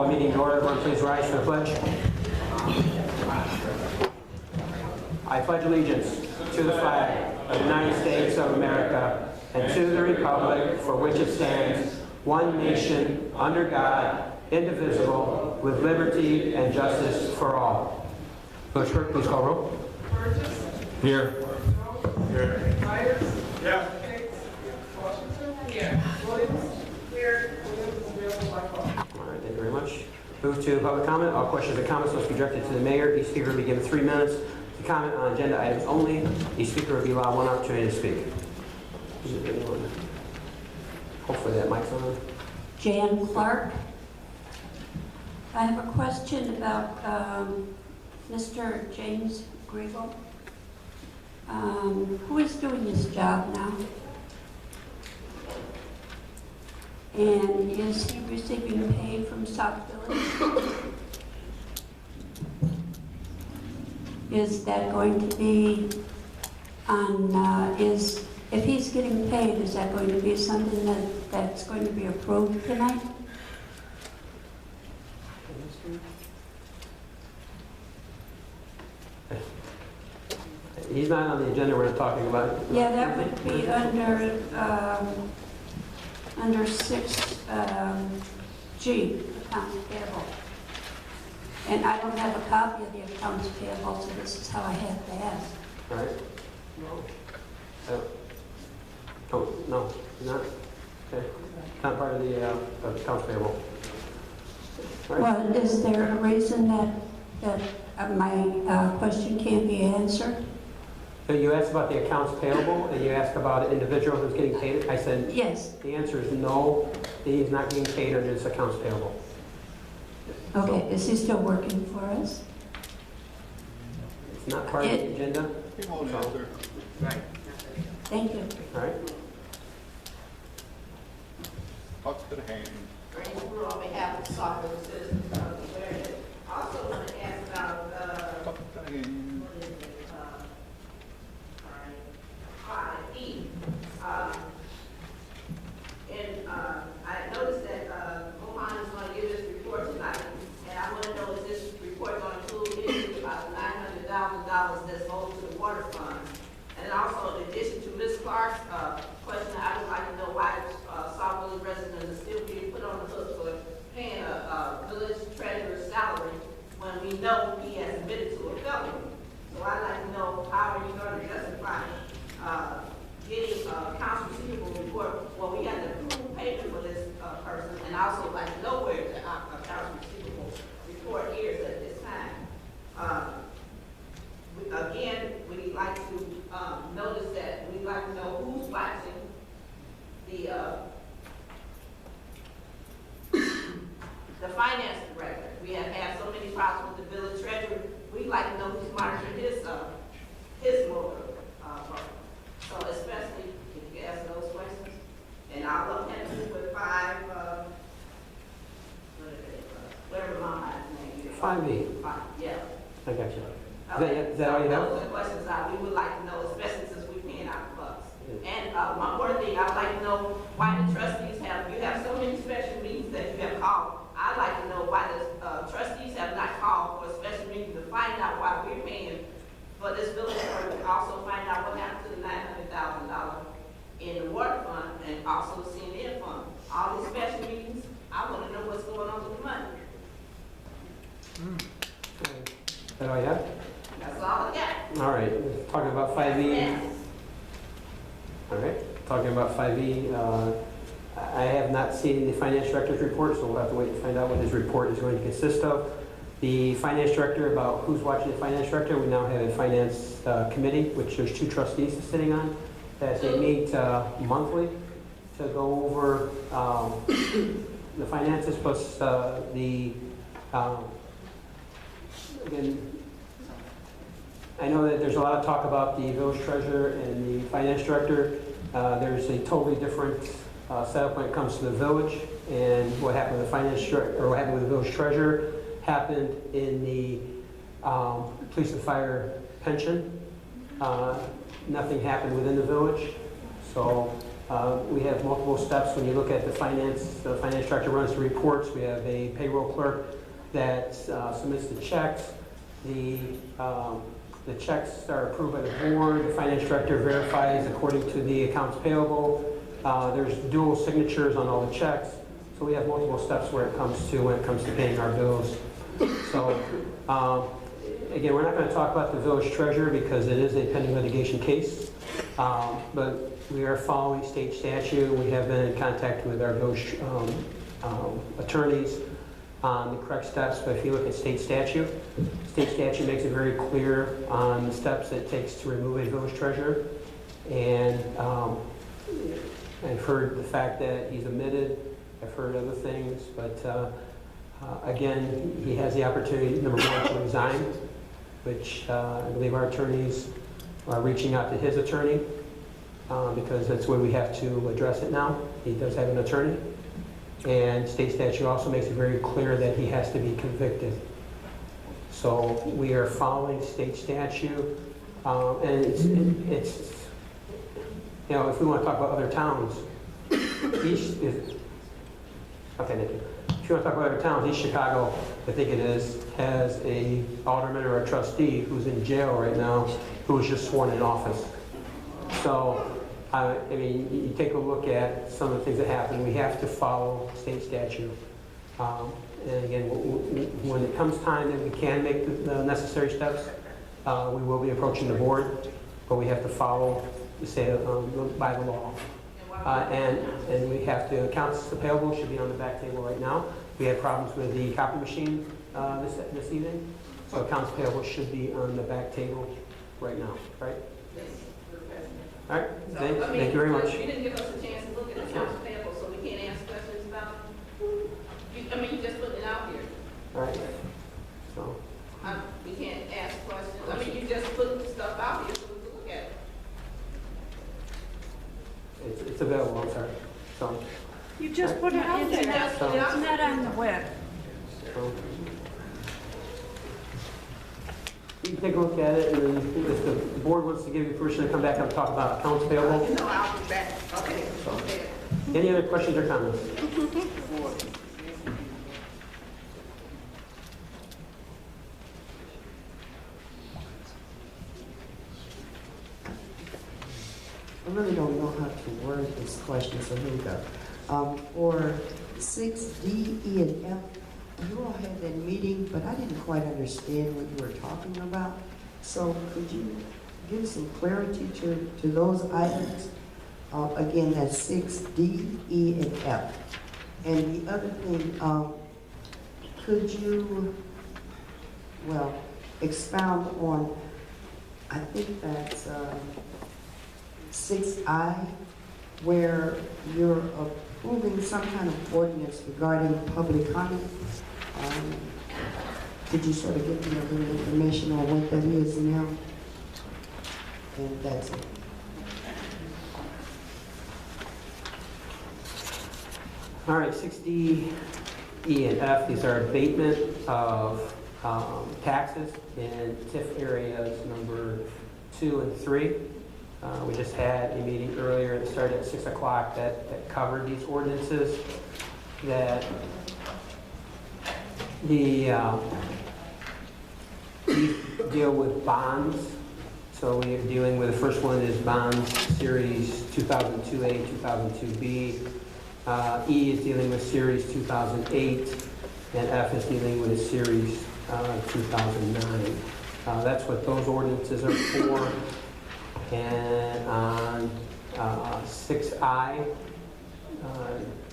call meeting to order. Everyone please rise for the pledge. I pledge allegiance to the flag of the United States of America and to the republic for which it stands, one nation, under God, indivisible, with liberty and justice for all. Village clerk, please call roll. Burgess. Here. Here. Myers. Yeah. Hicks. Washington. Here. Williams. Here. Williams is available by phone. All right, thank you very much. Move to public comment. All questions or comments must be directed to the mayor. Each speaker will be given 3 minutes to comment on agenda items only. Each speaker will be allowed one opportunity to speak. Is there anyone? Hopefully that mic's on. Jan Clark. I have a question about Mr. James Griggle. Who is doing this job now? And is he receiving pay from Sauk Village? Is that going to be on, if he's getting paid, is that going to be something that's going to be approved tonight? He's not on the agenda we're not talking about. Yeah, that would be under 6G, accounts payable. And I don't have a copy of the accounts payable, so this is how I have to ask. All right. Oh, no, not. Okay. Not part of the accounts payable. All right. Well, is there a reason that my question can't be answered? So you asked about the accounts payable, and you asked about an individual who's getting paid. I said, Yes. the answer is no, he's not getting paid under this accounts payable. Okay, is he still working for us? It's not part of the agenda. He won't answer. Thank you. All right. Talk to the hand. Randy Brewer on behalf of Sauk citizens of the area. Also want to ask about, Talk to the hand. what is it, 5E. I noticed that Mohan is going to give this report tonight, and I want to know, is this report going to include anything about the $900,000 that's owed to the water fund? And also, in addition to Ms. Clark's question, I would like to know why Sauk Village residents are still being put on the hook for paying a village treasurer's salary when we know he has admitted to a felony. So I'd like to know, how are you going to justify getting accounts receivable report? Well, we got the approved payment for this person, and also like to know where the accounts receivable report is at this time. Again, we'd like to notice that we'd like to know who's watching the finance director. We have had so many problems with the village treasurer. We'd like to know who's monitoring his motor. So especially if you ask those questions. And I'll look at it with 5, whatever my name is. 5E. Yeah. I got you. Okay. Is that all you have? Those are the questions we would like to know, especially since we're paying out the bucks. And one more thing, I'd like to know why the trustees you have so many special meetings that you have called. I'd like to know why the trustees have not called for a special meeting to find out why we're paying for this village, or also find out what happened to the $900,000 in the water fund and also the CNN fund. All these special meetings, I want to know what's going on with the money. Is that all you have? That's all I got. All right. Talking about 5E. All right. Talking about 5E. I have not seen the finance director's report, so we'll have to wait to find out what his report is going to consist of. The finance director, about who's watching the finance director, we now have a finance committee, which there's 2 trustees sitting on, that they meet monthly to go over the finances plus again, I know that there's a lot of talk about the village treasurer and the finance director. There's a totally different setup when it comes to the village, and what happened with the finance director, or what happened with the village treasurer happened in the police and fire pension. Nothing happened within the village. So We have multiple steps when you look at the finance director runs the reports. We have a payroll clerk that submits the checks. The checks are approved by the board. The finance director verifies according to the accounts payable. There's dual signatures on all the checks. So we have multiple steps when it comes to paying our bills. So again, we're not going to talk about the village treasurer because it is a pending litigation case. But we are following state statute. We have been in contact with our village attorneys on the correct steps. But if you look at state statute makes it very clear on the steps it takes to remove a village treasurer. And I've heard the fact that he's omitted. I've heard other things, but again, he has the opportunity, number one, to resign, which I believe our attorneys are reaching out to his attorney because that's where we have to address it now. He does have an attorney. And state statute also makes it very clear that he has to be convicted. So we are following state statute. And it's, you know, if we want to talk about other towns, East Chicago, I think it is, has a alderman or a trustee who's in jail right now who was just sworn in office. So, I mean, you take a look at some of the things that happen. We have to follow state statute. And again, when it comes time that we can make the necessary steps, we will be approaching the board, but we have to follow by the law. And we have to, accounts payable should be on the back table right now. We had problems with the copy machine this evening, so accounts payable should be on the back table right now, right? Yes, we're present. All right, So, thank you very much. You didn't give us a chance to look at accounts payable, so we can't ask questions about them. You just put it out here. All right, so, We can't ask questions. You just put stuff out here so we can look at it. it's available, I'm sorry. So, You just put it out You there. just put it out It's not there. on the web. so. You can take a look at it, and then if the board wants to give you permission to come back and talk about accounts payable. You know, I'll be back. Okay, okay. Any other questions or comments? I really don't know how to word this question, so here we go. For 6D, E, and F, you all had that meeting, but I didn't quite understand what you were talking about. So could you give some clarity to those items? Again, that's 6D, E, and F. And the other thing, could you, expound on, I think that's 6I, where you're approving some kind of ordinance regarding public comment. Could you sort of give me a little information on what that is now? And that's it. All right, 6D, E, and F, these are abatement of taxes in TIF areas number 2 and 3. We just had a meeting earlier that started at 6 o'clock that covered these ordinances that these deal with bonds. So we are dealing with, the first one is bonds series 2002A, 2002B. E is dealing with series 2008, and F is dealing with a series 2009. That's what those ordinances are for. And on 6I,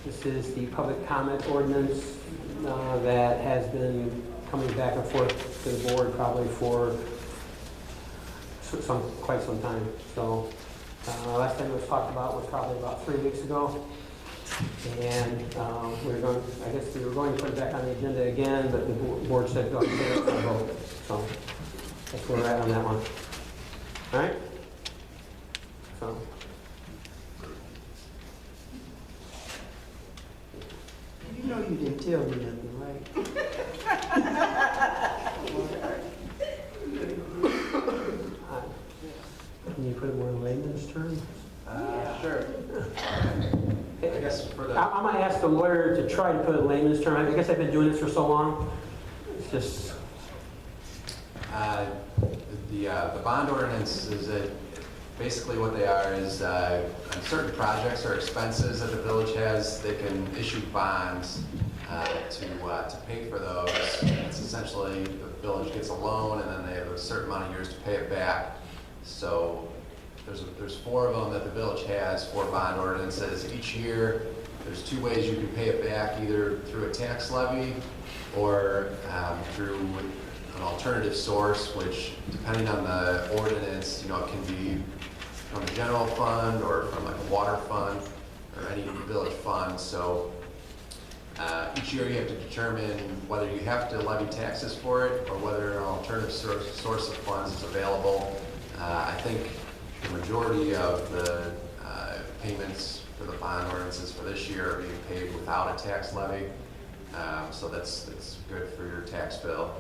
this is the public comment ordinance that has been coming back and forth to the board probably for quite some time. So last time it was talked about was probably about 3 weeks ago. And we were going to put it back on the agenda again, but the board said go ahead and take it for a vote. So that's where we're at on that one. All right? So. You know you didn't tell me nothing, right? Can you put it more in layman's terms? Sure. a lawyer to try to put a layman's term. I guess I've been doing this for so long. It's just, The bond ordinance is basically what they are is on certain projects or expenses that the village has, they can issue bonds to pay for those. It's essentially the village gets a loan and then they have a certain amount of years to pay it back. So there's 4 of them that the village has, 4 bond ordinances. Each year, there's 2 ways you can pay it back, either through a tax levy or through an alternative source, which depending on the ordinance, it can be from a general fund or from like a water fund or any village fund. So each year you have to determine whether you have to levy taxes for it or whether an alternative source of funds is available. I think the majority of the payments for the bond ordinances for this year are being paid without a tax levy. So that's good for your tax bill.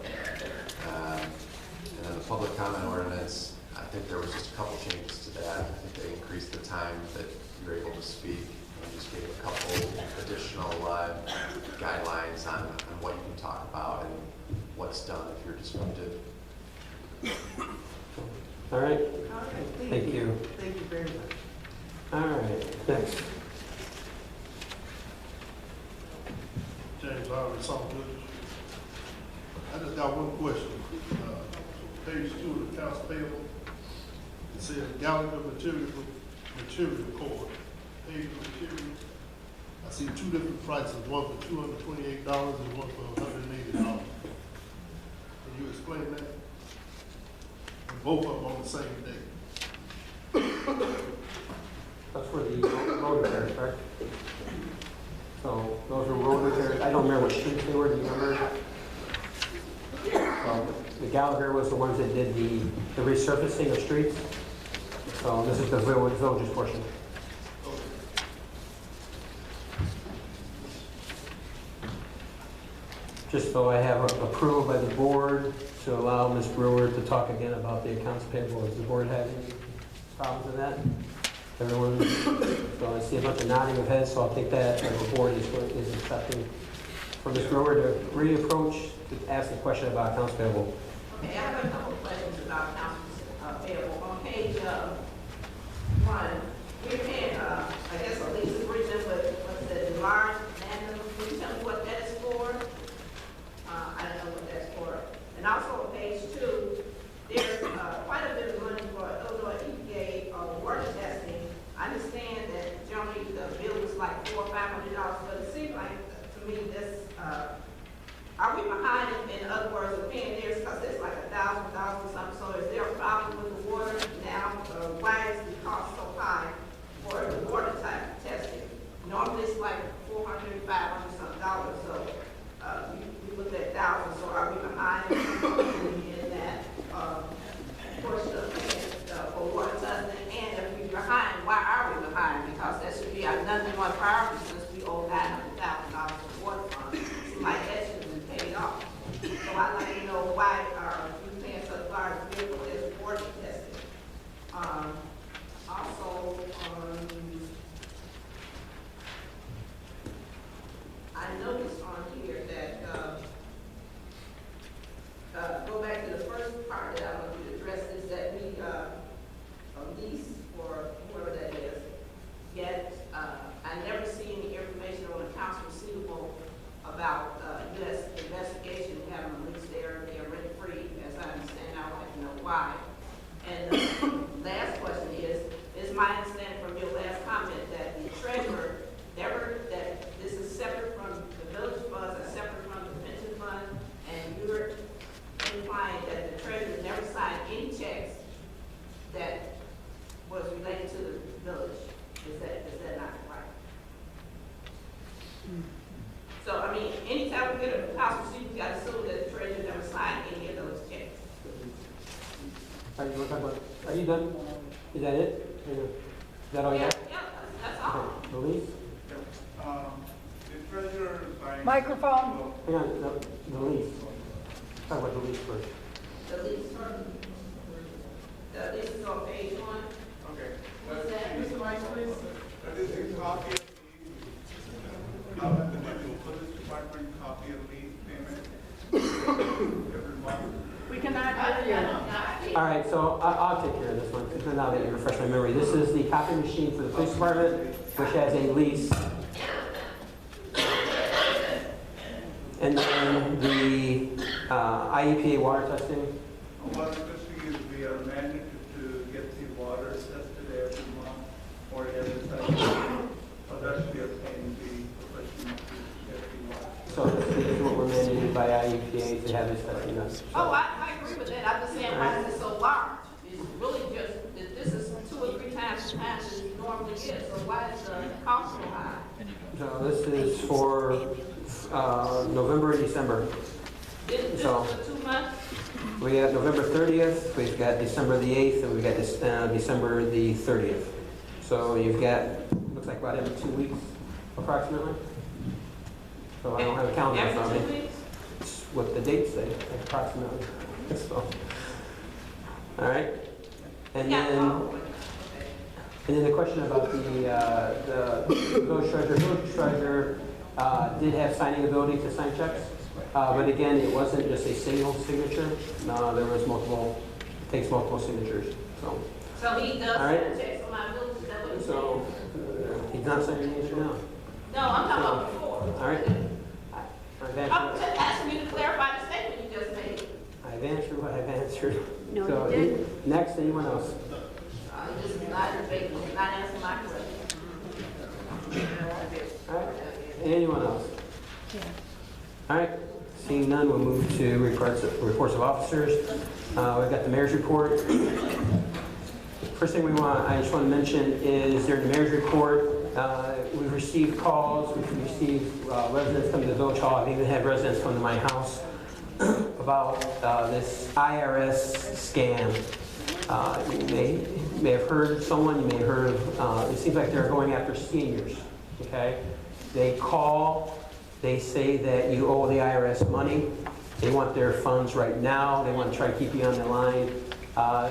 And then the public comment ordinance, I think there was just a couple changes to that. I think they increased the time that you're able to speak and just gave a couple additional guidelines on what you can talk about and what's done if you're disrupted. all right, All right, thank you. Thank you very much. All right, next. James already saw good. I just got one question. Page 2 of the accounts payable, it says Gallagher material cord. Page of material. I see 2 different prices, one for $228 and one for $180. Can you explain that? And both of them on the same day. That's for the road repairs, correct? So those were road repairs. I don't remember what streets they were. Do you remember? The Gallagher was the ones that did the resurfacing of streets. So this is the village's portion. Just so I have approved by the board to allow Ms. Brewer to talk again about the accounts payable. Does the board have any problems with that? Everyone, so I see a bunch of nodding of heads, so I'll take that as the board is accepting for Ms. Brewer to reapproach to ask the question about accounts payable. Okay, I have a couple of questions about accounts payable. On page 1, we're paying, I guess, a lease agreement with, what's the large land. Can you tell me what that is for? I don't know what that's for. And also on page 2, there's quite a bit of money for Illinois EPA water testing. I understand that generally the bill is like $400 or $500, but it seems like to me this, are we behind in other words of paying theirs because it's like $1,000 or something? So is there a problem with the water now? Why is the cost so high for the water type testing? Normally it's like $400, $500 something dollars. So we looked at $1,000. So are we behind in that portion of payment for water testing? And if we're behind, why are we behind? Because that should be our number one priority since we owe $900,000 for water funds. Seems like that should have been paid off. So I'd like to know why we paying such large bill for this water testing. Also, I noticed on here that go back to the first part that I want you to address is that we lease or whoever that is. Yet I never see any information on accounts receivable about U.S. investigation having a lease there. They're rent free, as I understand. I would like to know why. And the last question is my understanding from your last comment that the treasurer never, that this is separate from the village funds, are separate from the pension fund, and you're implying that the treasurer never signed any checks that was related to the village. Is that not right? So, I mean, anytime we get a house receipt, we got to assume that the treasurer never signed any of those checks. Are you done? Is that it? Is that all you have? Yeah, that's all. Okay, the lease? The treasurer signed. Microphone. Hang on, the lease. Talk about the lease first. The lease is on page 1. Okay. What's that? Mr. Vice, please. That is a copy. requiring copy of lease payment every month? We cannot do that. All right, so I'll take care of this one, because now that you refresh my memory. This is the copy machine for the police department, which has a lease. And then the IEPA water testing. Water testing is via mandate to get the water tested every month or every time. So that should be a pain, the professional to get the water. So this is what we're mandated by IEPA to have this testing done. Oh, I agree with that. I'm just saying, why is it so large? It's really just, this is 2 or 3 times the time as it normally is, so why is the cost so high? So this is for November and December. This So- is for 2 months? We got November 30th, we've got December the 8th, and we've got this, December the 30th. So you've got, looks like about every 2 weeks approximately. So I don't have a calendar in front of Every me. 2 weeks? It's what the dates say, approximately. So, all right. And Yeah, then, oh, okay. and then the question about the village treasurer did have signing ability to sign checks. But again, it wasn't just a single signature. No, there was multiple, it takes multiple signatures. So, So he does All right. send checks on my bills, is that what you're saying? so he's not signing anything now. No, I'm talking about before. All right. I've I'm answered, just asking you to clarify the statement you just made. I've answered what I've answered. No, So, you didn't. next, anyone else? This is not debatable, not answering my question. All right. Anyone else? All right. Seeing none, we'll move to reports of officers. We've got the mayor's report. First thing I just want to mention is during the mayor's report, we've received calls, we've received residents come to the village hall. I've even had residents come to my house about this IRS scam. You may have heard someone, you may have heard of, it seems like they're going after seniors, okay? They call, they say that you owe the IRS money. They want their funds right now. They want to try to keep you on the line.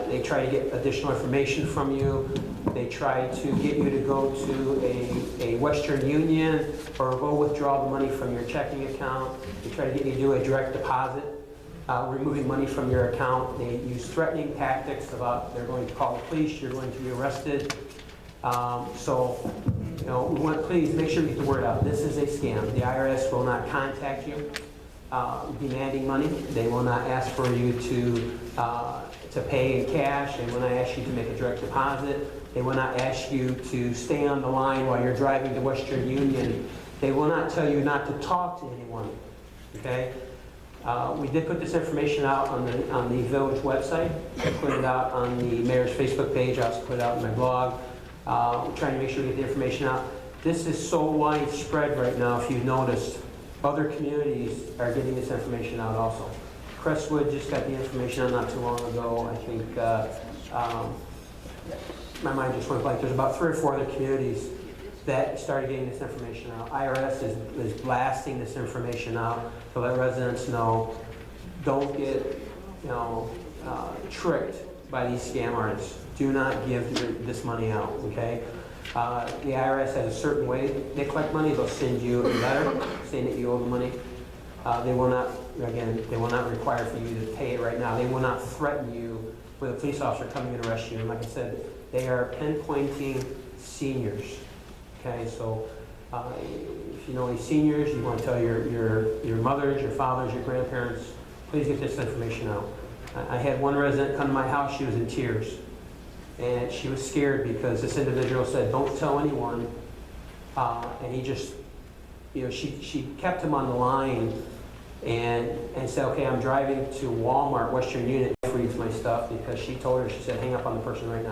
They try to get additional information from you. They try to get you to go to a Western Union or go withdraw the money from your checking account. They try to get you to do a direct deposit, removing money from your account. They use threatening tactics about they're going to call the police, you're going to be arrested. You know, we want, please make sure you get the word out. This is a scam. The IRS will not contact you demanding money. They will not ask for you to pay in cash. They will not ask you to make a direct deposit. They will not ask you to stay on the line while you're driving to Western Union. They will not tell you not to talk to anyone. Okay? We did put this information out on the village website. I put it out on the mayor's Facebook page. I also put it out in my blog. We're trying to make sure we get the information out. This is so widespread right now, if you've noticed. Other communities are getting this information out also. Crestwood just got the information out not too long ago. I think, my mind just went blank. There's about 3 or 4 other communities that started getting this information out. IRS is blasting this information out to let residents know, don't get, tricked by these scam artists. Do not give this money out, okay? The IRS has a certain way they collect money. They'll send you a letter saying that you owe the money. They will not, again, they will not require for you to pay it right now. They will not threaten you with a police officer coming and arrest you. And like I said, they are pinpointing seniors. Okay, so if you know any seniors, you want to tell your mothers, your fathers, your grandparents, please get this information out. I had one resident come to my house. She was in tears. And she was scared because this individual said, don't tell anyone. And he just, she kept him on the line and said, okay, I'm driving to Walmart, Western Union, freeze my stuff, because she told her, she said, hang up on the person right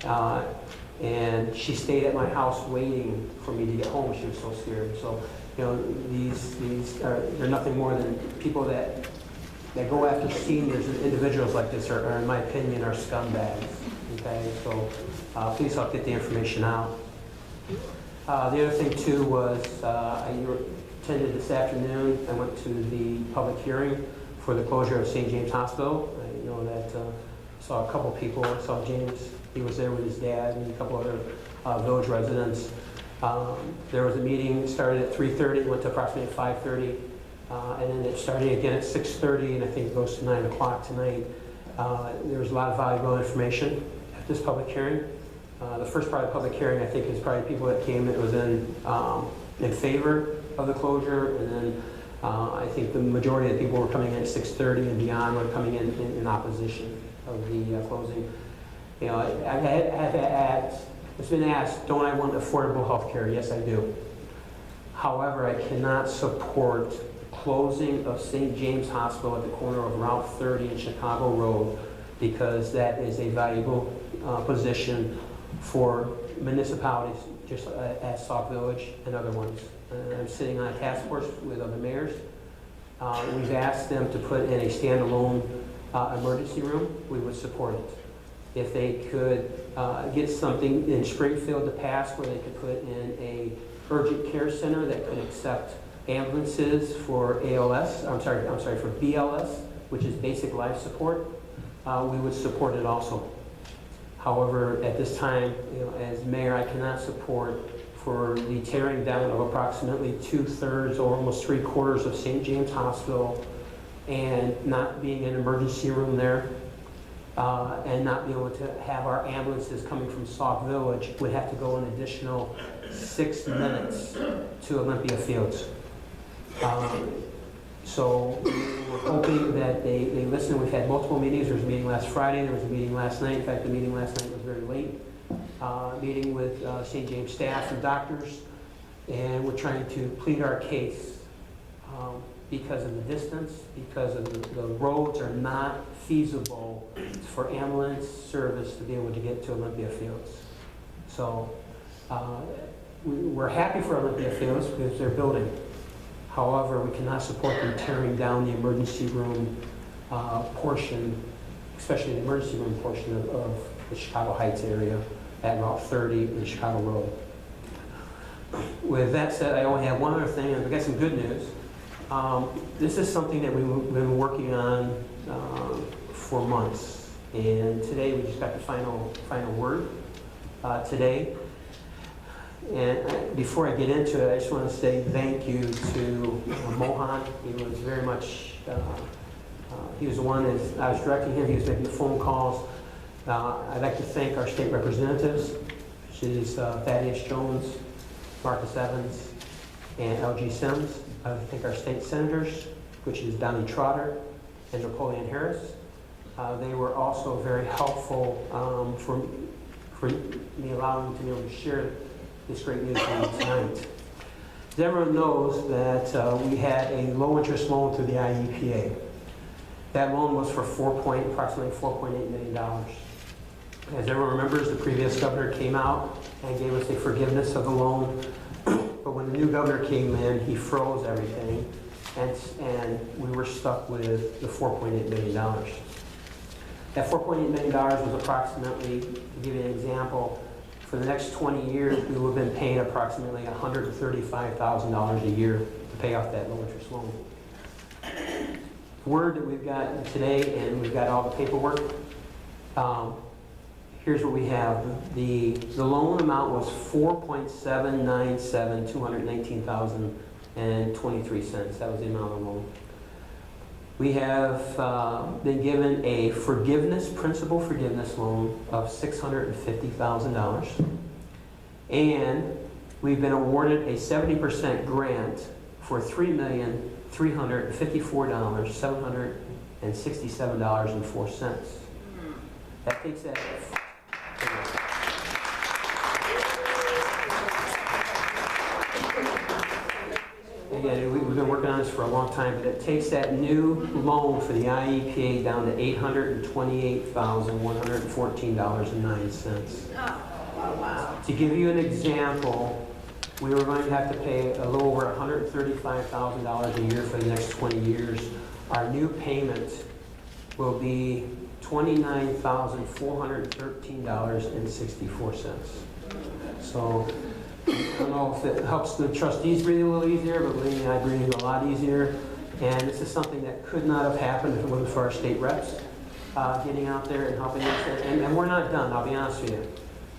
now. And she stayed at my house waiting for me to get home. She was so scared. So, these they're nothing more than people that go after seniors and individuals like this are, in my opinion, are scumbags. Okay, so please help get the information out. The other thing too was I attended this afternoon. I went to the public hearing for the closure of St. James Hospital. I know that saw a couple people. I saw James. He was there with his dad and a couple other village residents. There was a meeting, started at 3:30, went to approximately 5:30, and then it started again at 6:30, and I think it goes to 9 o'clock tonight. There was a lot of valuable information at this public hearing. The first part of the public hearing, I think, is probably people that came that was in favor of the closure, and then I think the majority of the people were coming in at 6:30 and beyond were coming in opposition of the closing. You know, it's been asked, don't I want affordable health care? Yes, I do. However, I cannot support closing of St. James Hospital at the corner of Route 30 and Chicago Road, because that is a valuable position for municipalities, just as Sauk Village and other ones. I'm sitting on a task force with other mayors. We've asked them to put in a standalone emergency room. We would support it. If they could get something in Springfield to pass where they could put in a urgent care center that could accept ambulances for ALS, for BLS, which is basic life support, we would support it also. However, at this time, you know, as mayor, I cannot support for the tearing down of approximately 2/3 or almost 3/4 of St. James Hospital and not being an emergency room there, and not be able to have our ambulances coming from Sauk Village would have to go an additional 6 minutes to Olympia Fields. So we're hoping that they listen. We've had multiple meetings. There was a meeting last Friday. There was a meeting last night. In fact, the meeting last night was very late. Meeting with St. James staff and doctors, and we're trying to plead our case because of the distance, because of the roads are not feasible for ambulance service to be able to get to Olympia Fields. So we're happy for Olympia Fields because they're building. However, we cannot support them tearing down the emergency room portion, especially the emergency room portion of the Chicago Heights area at Route 30 and Chicago Road. With that said, I only have one other thing, and I've got some good news. This is something that we've been working on for months, and today we just got the final word today. And before I get into it, I just want to say thank you to Mohan. He was very much, he was the one that I was directing him. He was making the phone calls. I'd like to thank our state representatives, which is Thaddeus Jones, Marcus Evans, and L.G. Sims. I'd like to thank our state senators, which is Donnie Trotter and Napoleon Harris. They were also very helpful for me allowing me to be able to share this great news with you tonight. As everyone knows that we had a low-interest loan through the IEPA. That loan was for approximately $4.8 million. As everyone remembers, the previous governor came out and gave us a forgiveness of the loan, but when the new governor came in, he froze everything, and we were stuck with the $4.8 million. That $4.8 million was approximately, to give you an example, for the next 20 years, we would have been paying approximately $135,000 a year to pay off that low-interest loan. Word that we've got today, and we've got all the paperwork. Here's what we have. The loan amount was $4.797,219,023. That was the amount of the loan. We have been given a principal forgiveness loan of $650,000. And we've been awarded a 70% grant for $3,354,767.04. That takes that. Again, we've been working on this for a long time, but it takes that new loan for the IEPA down to $828,114.09. Wow. To give you an example, we were going to have to pay a little over $135,000 a year for the next 20 years. Our new payment will be $29,413.64. So I don't know if it helps the trustees breathe a little easier, but believe me, I breathe a lot easier. And this is something that could not have happened if it wasn't for our state reps getting out there and helping us. And we're not done, I'll be honest with you.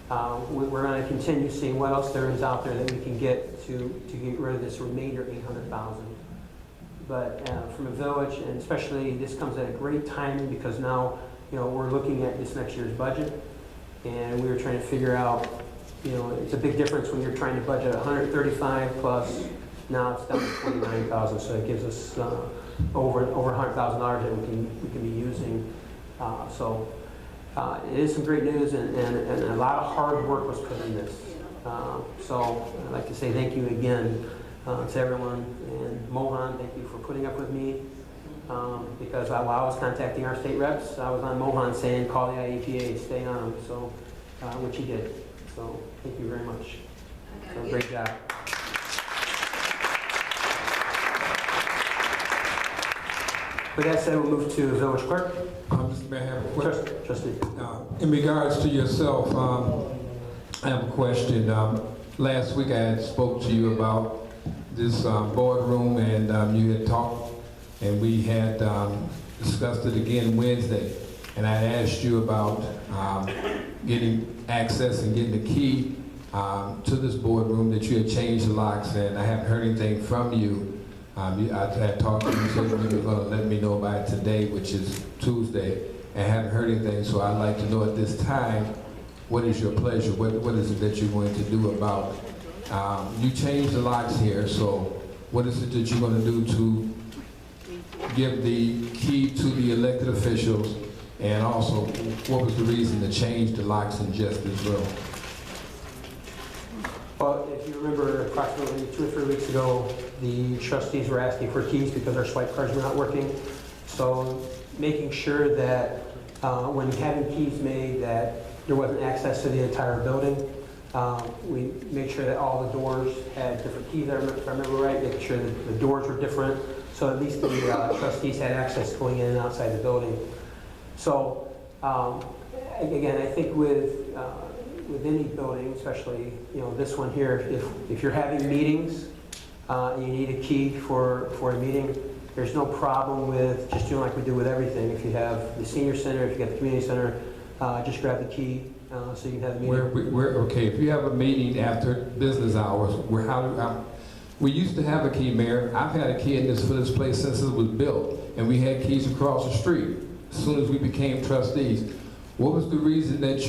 We're going to continue seeing what else there is out there that we can get to get rid of this remainder 800,000. But from a village, and especially this comes at a great timing because now, we're looking at this next year's budget, and we were trying to figure out, it's a big difference when you're trying to budget 135 plus, now it's down to 29,000, so it gives us over $100,000 that we can be using. It is some great news, and a lot of hard work was put in this. So I'd like to say thank you again to everyone, and Mohan, thank you for putting up with me. Because while I was contacting our state reps, I was on Mohan saying, call the IEPA, stay on them, so, which he did. So thank you very much. So great job. With that said, we'll move to village clerk. Mr. Mayor, I have a question. Trustee. In regards to yourself, I have a question. Last week I had spoke to you about this boardroom, and you had talked, and we had discussed it again Wednesday. And I asked you about getting access and getting the key to this boardroom, that you had changed the locks, and I haven't heard anything from you. I had talked to you, you said you were going to let me know by today, which is Tuesday, and I haven't heard anything, so I'd like to know at this time, what is your pleasure? What is it that you're going to do about, you changed the locks here, so what is it that you're going to do to give the key to the elected officials, and also, what was the reason to change the locks in just this room? Well, if you remember, approximately 2 or 3 weeks ago, the trustees were asking for keys because our swipe cards were not working. So making sure that when having keys made, that there wasn't access to the entire building. We made sure that all the doors had different keys, if I remember right, making sure that the doors were different, so at least the trustees had access going in and outside the building. So again, I think with any building, especially this one here, if you're having meetings, you need a key for a meeting. There's no problem with just doing like we do with everything. If you have the senior center, if you got the community center, just grab the key so you can have the meeting. Okay, if you have a meeting after business hours, we used to have a key, Mayor. I've had a key for this place since it was built, and we had keys across the street as soon as we became trustees. What was the reason that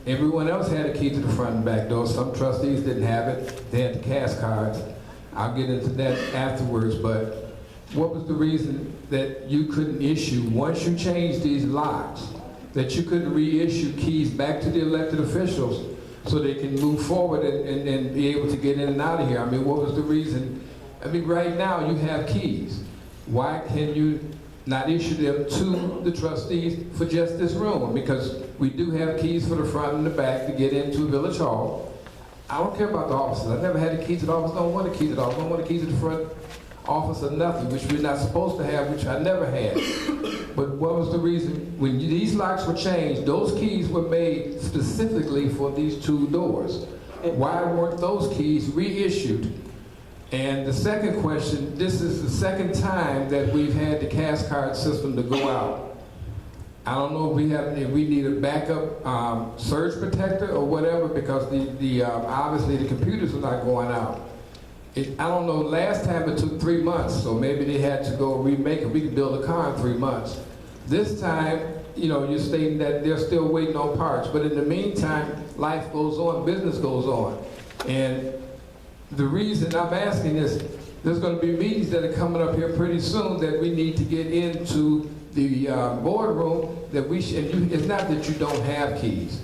everyone else had a key to the front and back door. Some trustees didn't have it. They had the cash cards. I'll get into that afterwards, but what was the reason that you couldn't issue, once you changed these locks, that you couldn't reissue keys back to the elected officials so they can move forward and be able to get in and out of here? What was the reason? Right now you have keys. Why can you not issue them to the trustees for just this room? Because we do have keys for the front and the back to get into Village Hall. I don't care about the offices. I never had a key to the office. Don't want a key to the office. Don't want a key to the front office or nothing, which we're not supposed to have, which I never had. But what was the reason? When these locks were changed, those keys were made specifically for these 2 doors. Why weren't those keys reissued? And the second question, this is the second time that we've had the cash card system to go out. I don't know if we need a backup surge protector or whatever, because obviously the computers are not going out. I don't know, last time it took 3 months, so maybe they had to go remake it. We could build a car in 3 months. This time, you're stating that they're still waiting on parts, but in the meantime, life goes on, business goes on. And the reason I'm asking is, there's going to be meetings that are coming up here pretty soon that we need to get into the boardroom, that it's not that you don't have keys.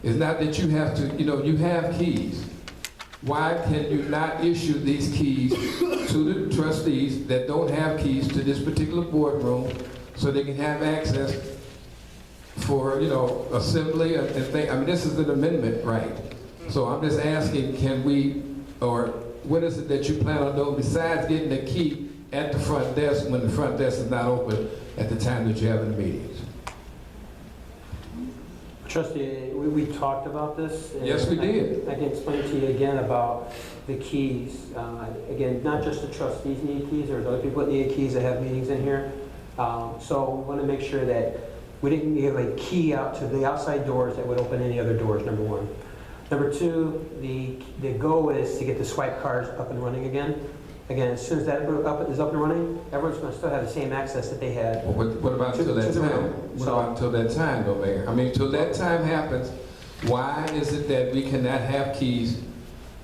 It's not that you have to, you have keys. Why can you not issue these keys to the trustees that don't have keys to this particular boardroom so they can have access for, assembly and things? This is an amendment, right? So I'm just asking, can we, or what is it that you plan on doing besides getting a key at the front desk when the front desk is not open at the time that you're having the meetings? Trustee, we talked about this. Yes, we did. I can explain to you again about the keys. Again, not just the trustees need keys. There's other people that need keys that have meetings in here. So we want to make sure that, We didn't give a key out to the outside doors that would open any other doors, number one. Number two, the goal is to get the swipe cars up and running again. Again, as soon as that is up and running, everyone's going to still have the same access that they had. Well, what about until that time? What about until that time, though, Mayor? I mean, till that time happens, why is it that we cannot have keys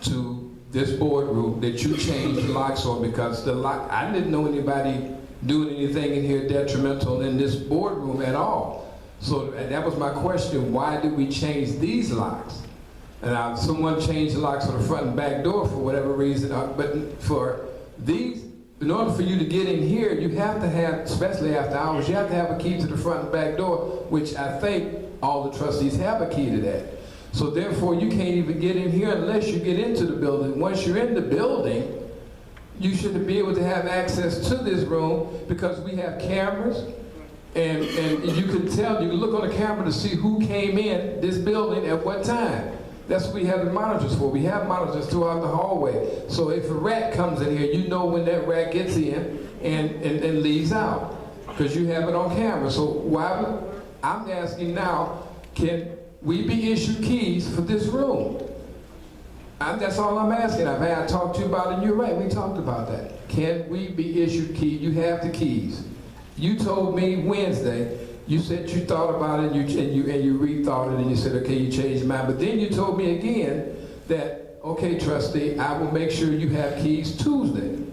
to this boardroom that you changed the locks on? Because the lock, I didn't know anybody doing anything in here detrimental in this boardroom at all. So that was my question. Why did we change these locks? And someone changed the locks on the front and back door for whatever reason. But for these, in order for you to get in here, you have to have, especially after hours, you have to have a key to the front and back door, which I think all the trustees have a key to that. So therefore, you can't even get in here unless you get into the building. Once you're in the building, you should be able to have access to this room because we have cameras, and you can tell, you can look on the camera to see who came in this building at what time. That's what we have the monitors for. We have monitors throughout the hallway. So if a rat comes in here, you know when that rat gets in and leaves out because you have it on camera. So why, I'm asking now, can we be issued keys for this room? That's all I'm asking. I talked to you about it, and you're right, we talked about that. Can we be issued keys? You have the keys. You told me Wednesday, you said you thought about it, and you rethought it, and you said, okay, you changed your mind. But then you told me again that, okay, trustee, I will make sure you have keys Tuesday.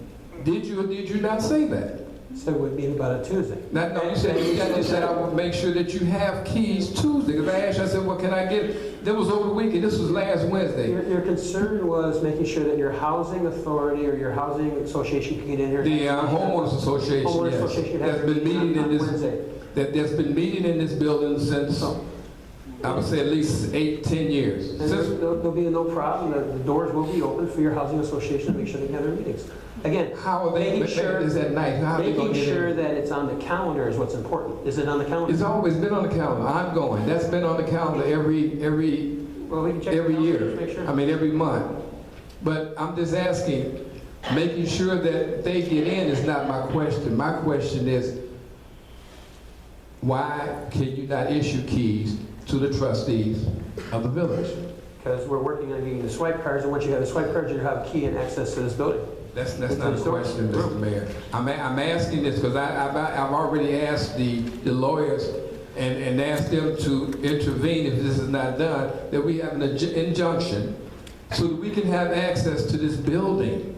Did you or did you not say that? So it would be about a Tuesday. No, you said I will make sure that you have keys Tuesday. Because I asked you, I said, well, can I get it? That was over the weekend. This was last Wednesday. Your concern was making sure that your housing authority or your housing association can get in here. The homeowners association, Homeowners yes. Association That's been meeting in this. Wednesday. That's been meeting in this building since, I would say at least 8-10 years. And there'll be no problem. The doors will be open for your housing association to make sure they have their meetings. Again, how are they making sure is at night? How making sure that it's on the calendar is what's important. Is it on the calendar? It's always been on the calendar. I'm going. That's been on the calendar every well, we can check every the year. Make sure. I mean every month. But I'm just asking, making sure that they get in is not my question. My question is, why can you not issue keys to the trustees of the village? Because we're working on getting the swipe cards, and once you have the swipe cards, you have key and access to this building. That's not a question, Mr. Mayor. I'm asking this because I've already asked the lawyers and asked them to intervene if this is not done, that we have an injunction so that we can have access to this building.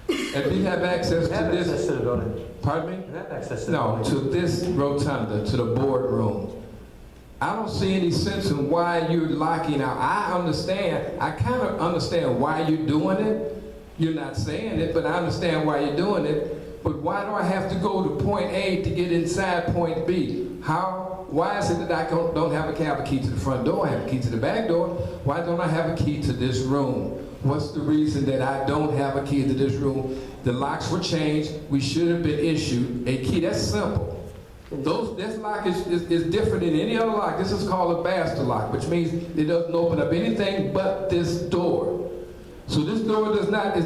And we have access to this. Access to the building. Pardon me? You have access to the No, building. to this rotunda, to the boardroom. I don't see any sense in why you're locking out. I kind of understand why you're doing it. You're not saying it, but I understand why you're doing it. But why do I have to go to point A to get inside point B? Why is it that I don't have a key to the front door? I have a key to the back door. Why don't I have a key to this room? What's the reason that I don't have a key to this room? The locks were changed. We should have been issued a key. That's simple. This lock is different than any other lock. This is called a bastard lock, which means it doesn't open up anything but this door. So this door is not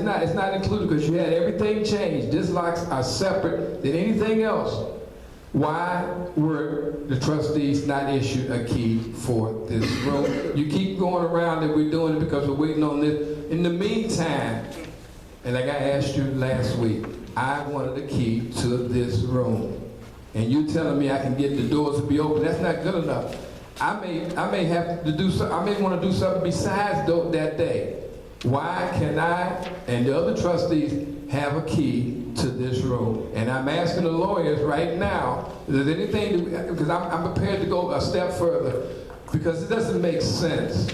included because you had everything changed. These locks are separate than anything else. Why were the trustees not issued a key for this room? You keep going around that we're doing it because we're waiting on this. In the meantime, and like I asked you last week, I wanted a key to this room. And you telling me I can get the doors to be open, that's not good enough. I may have to do something, I may want to do something besides that day. Why can I and the other trustees have a key to this room? And I'm asking the lawyers right now, is there anything, because I'm prepared to go a step further, because it doesn't make sense.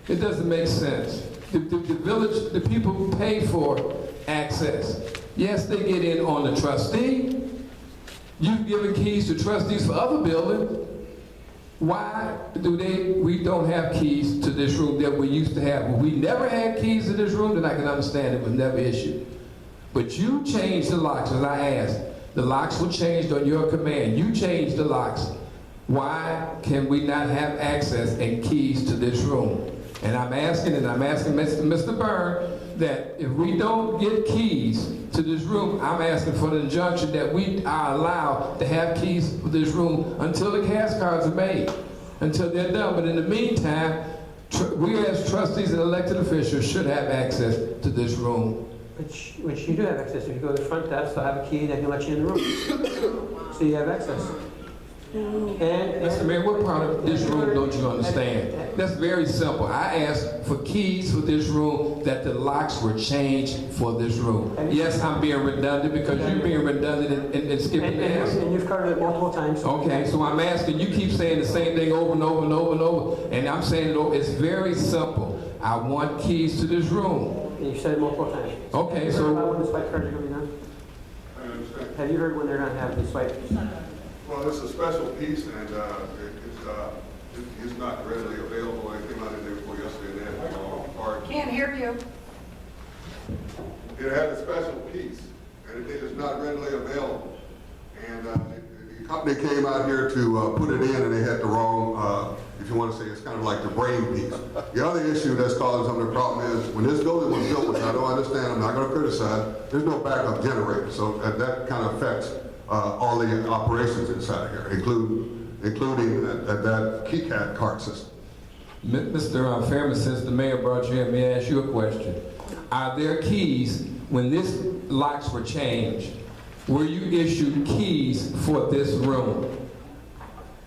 It doesn't make sense. The village, the people who pay for access, yes, they get in on the trustee. You've given keys to trustees for other buildings. Why do we don't have keys to this room that we used to have? Well, we never had keys to this room, then I can understand it was never issued. But you changed the locks, as I asked. The locks were changed on your command. You changed the locks. Why can we not have access and keys to this room? And I'm asking Mr. Byrne that if we don't get keys to this room, I'm asking for the injunction that we are allowed to have keys for this room until the cash cards are made, until they're done. But in the meantime, we as trustees and elected officials should have access to this room. Which you do have access. If you go to the front desk, they'll have a key that can let you in the room. So you have access. And Mr. Mayor, what part of this room don't you understand? That's very simple. I asked for keys for this room, that the locks were changed for this room. Yes, I'm being redundant because you're being redundant and skipping the answer. And you've covered it multiple times. Okay, so I'm asking, you keep saying the same thing over and over and over and over, and I'm saying it's very simple. I want keys to this room. And you've said it multiple times. Okay, Have you heard so about when the swipe cards are going to be done? I understand. Have you heard when they're going to have the swipe? Well, it's a special piece, and it's not readily available. I came out in there before yesterday, and they had the wrong part. Can't hear you. It had a special piece, and it is not readily available. And the company came out here to put it in, and they had the wrong, if you want to say, it's kind of like the brain piece. The other issue that's causing some of the problem is, when this building was built, which I don't understand, I'm not going to criticize, there's no backup generator, so that kind of affects all the operations inside here, including that key card system. Mr. Fairman, since the mayor brought you in, may I ask you a question? Are there keys, when these locks were changed, were you issued keys for this room?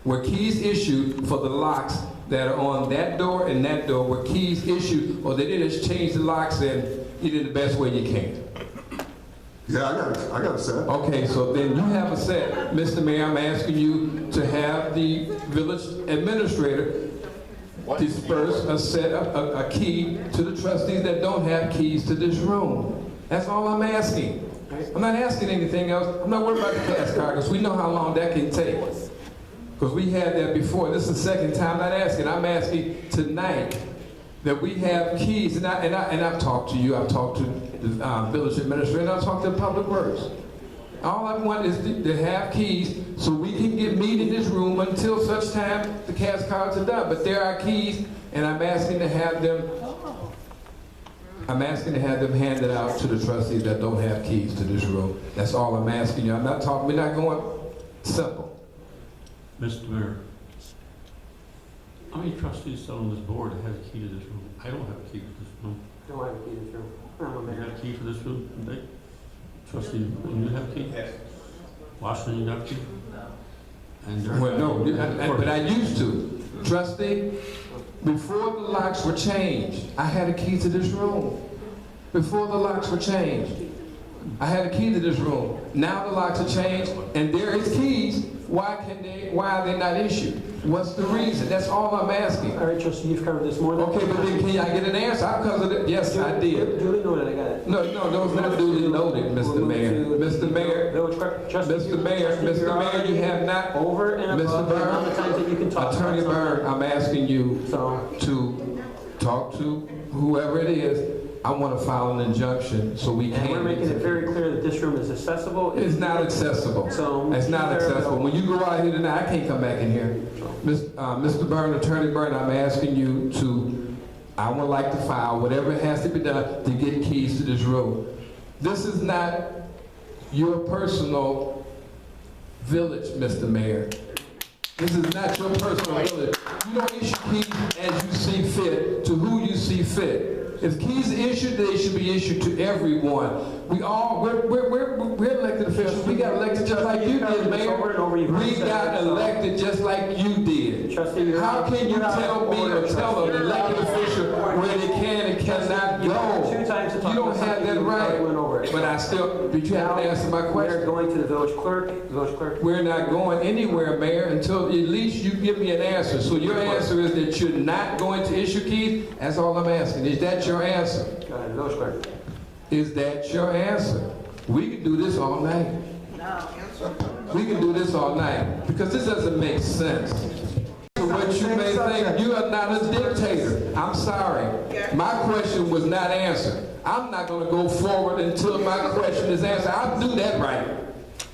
Were keys issued for the locks that are on that door and that door? Were keys issued, or they did just change the locks and you did the best way you can? Yeah, I got a set. Okay, so then you have a set. Mr. Mayor, I'm asking you to have the village administrator disperse a key to the trustees that don't have keys to this room. That's all I'm asking. I'm not asking anything else. I'm not worried about the cash card, because we know how long that can take. Because we had that before. This is the second time I'm asking. I'm asking tonight that we have keys, and I've talked to you, I've talked to the village administrator, and I've talked to Public Works. All I want is to have keys so we can get meat in this room until such time the cash cards are done. But there are keys, and I'm asking to have them handed out to the trustees that don't have keys to this room. That's all I'm asking you. I'm not talking, we're not going simple. Mr. Mayor, how many trustees still on this board have a key to this room? I don't have a key to this room. I don't have a key to this room. I'm a You mayor. have a key for this room? Nick? Trustee, you have a key? Yes. Washington, you have a key? And Well, no, but I used to. Trustee, before the locks were changed, I had a key to this room. Before the locks were changed, I had a key to this room. Now the locks are changed, and there is keys. Why are they not issued? What's the reason? That's all I'm asking. All right, trustee, you've covered this more than... Okay, but then can I get an answer? I've covered it. Yes, I did. Duly noted, I got it. No, those not duly noted, Mr. Mayor. Mr. Mayor, Village clerk, trustee, Mr. Mayor, you have not... over and above the amount of times that you can talk. Attorney Byrne, I'm asking you So, to talk to whoever it is. I want to file an injunction so we can... and we're making it very clear that this room is accessible. It's not accessible. So, It's not accessible. When you go out here tonight, I can't come back in here. Mr. Byrne, Attorney Byrne, I'm asking you to... I would like to file whatever has to be done to get keys to this room. This is not your personal village, Mr. Mayor. This is not your personal village. You don't issue keys as you see fit to who you see fit. If keys are issued, they should be issued to everyone. We're elected officials. We got elected just like you did, Mayor. We got elected just like you did. How can you tell me or tell an elected official where they can and cannot go? You don't have that right. But I still, did you have to answer my question? We're going to the village clerk. We're not going anywhere, Mayor, until at least you give me an answer. So your answer is that you're not going to issue keys? That's all I'm asking. Is that your answer? Go ahead, village clerk. Is that your answer? We can do this all night. No, We can do this all night because this doesn't make sense. What you may think, you are not a dictator. I'm sorry. My question was not answered. I'm not going to go forward until my question is answered. I'll do that right.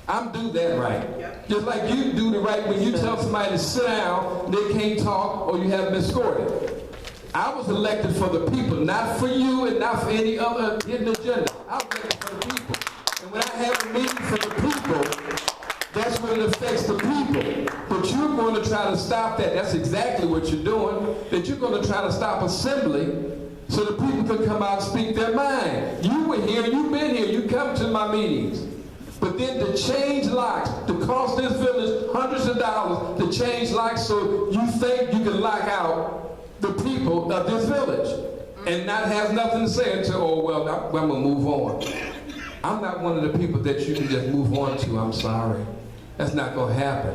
I'm do that right. Just like you do the right when you tell somebody to sit down, they can't talk, or you have misquoted. I was elected for the people, not for you and not for any other hidden agenda. I was elected for the people. And when I have a meeting for the people, that's when it affects the people. But you're going to try to stop that. That's exactly what you're doing. That you're going to try to stop assembly so the people can come out and speak their mind. You were here, you've been here, you come to my meetings. But then to change locks, to cost this village hundreds of dollars to change locks so you think you can lock out the people of this village and not have nothing to say until, oh, well, I'm going to move on. I'm not one of the people that you can just move on to, I'm sorry. That's not going to happen.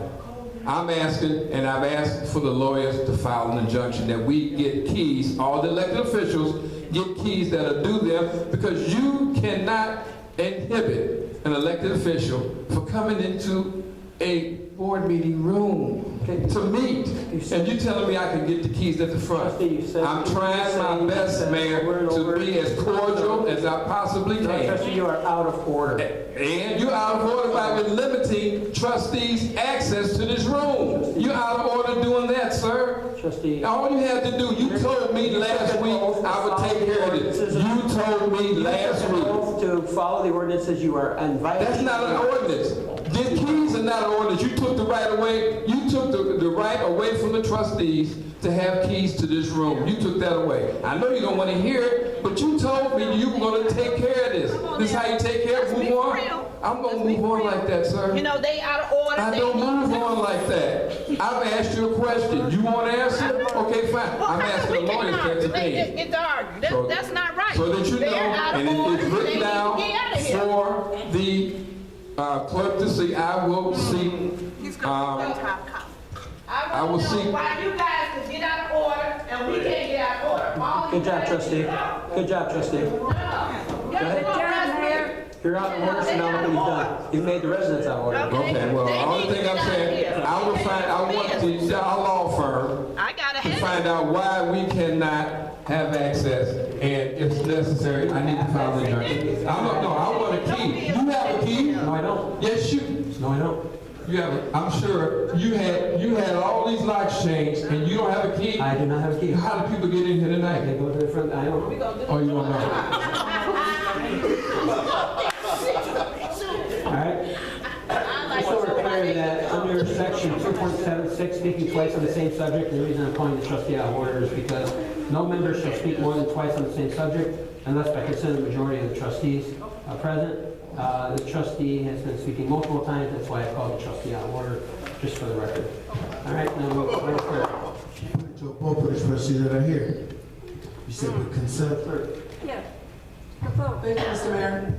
I'm asking, and I've asked for the lawyers to file an injunction that we get keys, all the elected officials get keys that'll do them, because you cannot inhibit an elected official for coming into a board meeting room to meet. And you're telling me I can get the keys at the front. I'm trying my best, Mayor, to be as cordial as I possibly can. Trustee, you are out of order. And you're out of order by limiting trustees' access to this room. You're out of order doing that, sir. Trustee. All you had to do, you told me last week I would take care of this. You told me last week. To follow the ordinances, you are invited. That's not an ordinance. The keys are not an ordinance. You took the right away. You took the right away from the trustees to have keys to this room. You took that away. I know you don't want to hear it, but you told me you were going to take care of this. This is how you take care of it. Move on. I'm going to move on like that, sir. You know, they out of order. I don't move on like that. I've asked you a question. You want to answer? Okay, fine. I'm asking the lawyers here today. It's argued. That's not right. So that you know, and it's written down for the clerk to see. I will see. I will see. Why you guys can get out of order and we can't get out of order? Good job, trustee. Good job, trustee. Go ahead. You're out of order, so now what have you done? You've made the residents out of order. Okay, well, the only thing I'm saying, I want the our law firm to find out why we cannot have access, and if necessary, I need to file the injunction. I want a key. You have a key? No, I don't. Yes, you. No, I don't. You have. I'm sure you had all these locks changed, and you don't have a key. I do not have a key. How do people get in here tonight? They go to the front. I don't. Oh, you don't know. All right. Just so we're clear that under section 2.76, speaking twice on the same subject, the reason I'm calling the trustee out of order is because no member shall speak more than twice on the same subject unless by consent of the majority of the trustees present. The trustee has been speaking multiple times. That's why I called the trustee out of order, just for the record. All right, now we'll go To both of the trustees that are here. You said with consent. Yeah. Thank you, Mr. Mayor.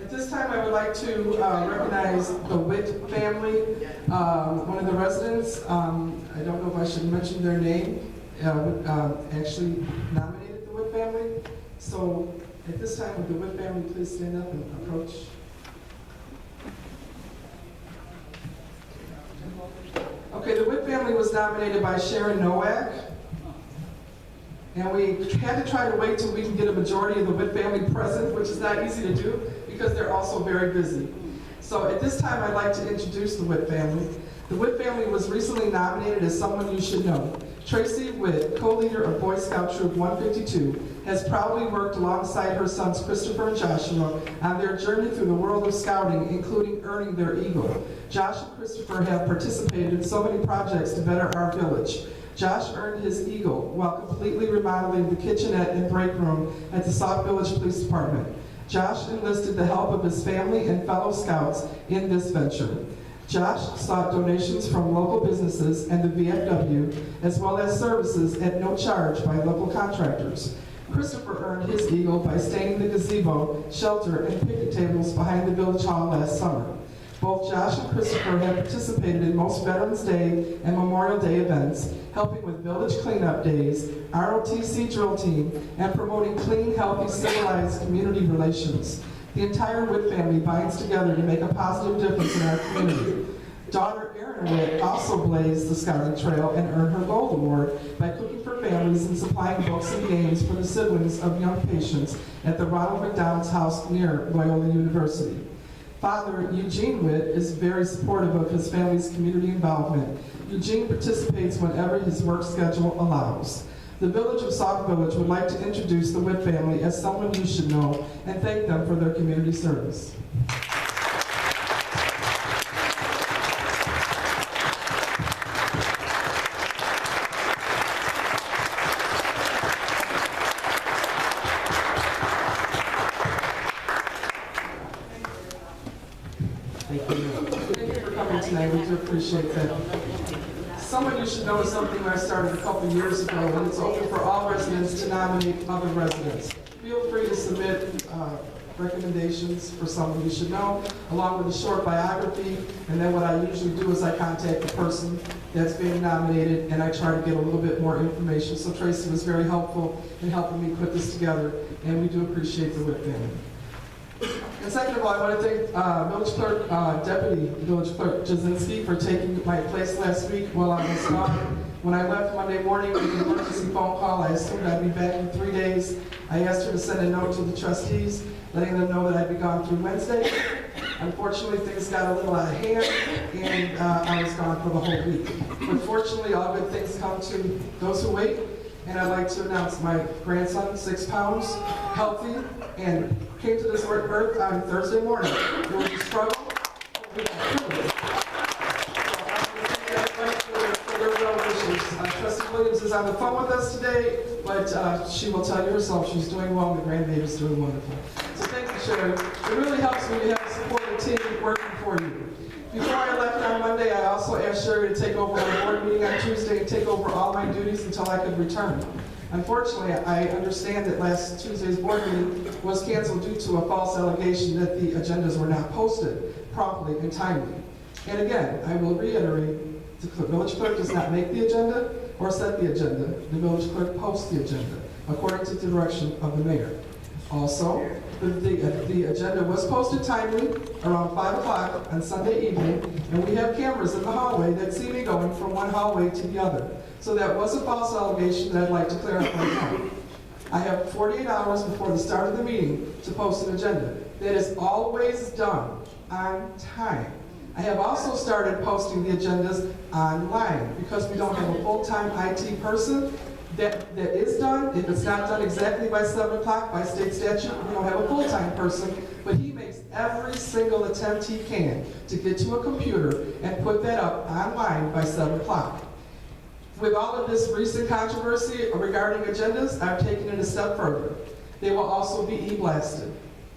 At this time, I would like to recognize the Witt family. One of the residents, I don't know if I should mention their name, actually nominated the Witt family. So at this time, would the Witt family please stand up and approach? Okay, the Witt family was nominated by Sharon Nowak. And we had to try to wait till we can get a majority of the Witt family present, which is not easy to do because they're also very busy. So at this time, I'd like to introduce the Witt family. The Witt family was recently nominated as someone you should know. Tracy Witt, co-leader of Boy Scout Troop 152, has proudly worked alongside her sons Christopher and Joshua on their journey through the world of scouting, including earning their Eagle. Josh and Christopher have participated in so many projects to better our village. Josh earned his Eagle while completely remodeling the kitchenette and break room at the Sauk Village Police Department. Josh enlisted the help of his family and fellow scouts in this venture. Josh sought donations from local businesses and the VFW, as well as services at no charge by local contractors. Christopher earned his Eagle by staining the gazebo, shelter, and picnic tables behind the Village Hall last summer. Both Josh and Christopher have participated in most Veterans Day and Memorial Day events, helping with village cleanup days, ROTC drill team, and promoting clean, healthy, civilized community relations. The entire Witt family binds together to make a positive difference in our community. Daughter Erin Witt also blazed the scouting trail and earned her Gold Award by cooking for families and supplying books and games for the siblings of young patients at the Ronald McDonald's house near Loyola University. Father Eugene Witt is very supportive of his family's community involvement. Eugene participates whenever his work schedule allows. The Village of Sauk Village would like to introduce the Witt family as someone you should know and thank them for their community service. Thank you. Thank you for coming tonight, we do appreciate that. Someone you should know is something I started a couple years ago, and it's open for all residents to nominate other residents. Feel free to submit recommendations for someone you should know, along with a short biography, and then what I usually do is I contact the person that's being nominated, and I try to get a little bit more information. So Tracy was very helpful in helping me put this together, and we do appreciate the Witt family. And second of all, I want to thank Village Clerk, Deputy Village Clerk Jasinski for taking my place last week while I was gone. When I left Monday morning with an emergency phone call, I assumed I'd be back in 3 days. I asked her to send a note to the trustees, letting them know that I'd be gone through Wednesday. Unfortunately, things got a little out of hand, and I was gone for the whole week. But fortunately, all good things come to those who wait. And I'd like to announce my grandson, 6 pounds, healthy, and came to this earth on Thursday morning. It was a struggle. Trustee Williams is on the phone with us today, but she will tell you herself she's doing well and the grandbaby's doing wonderful. So thank you, Sharon. It really helps when you have a supportive team working for you. Before I left on Monday, I also asked Sherry to take over our board meeting on Tuesday and take over all my duties until I could return. Unfortunately, I understand that last Tuesday's board meeting was canceled due to a false allegation that the agendas were not posted properly and timely. And again, I will reiterate, the village clerk does not make the agenda or set the agenda. The village clerk posts the agenda according to the direction of the mayor. Also, the agenda was posted timely around 5 o'clock on Sunday evening, and we have cameras in the hallway that see me going from one hallway to the other. So that was a false allegation that I'd like to clear up right now. I have 48 hours before the start of the meeting to post an agenda. That is always done on time. I have also started posting the agendas online because we don't have a full-time IT person. That is done. If it's not done exactly by 7 o'clock by state statute, we don't have a full-time person, but he makes every single attempt he can to get to a computer and put that up online by 7 o'clock. With all of this recent controversy regarding agendas, I've taken it a step further. They will also be e-blasted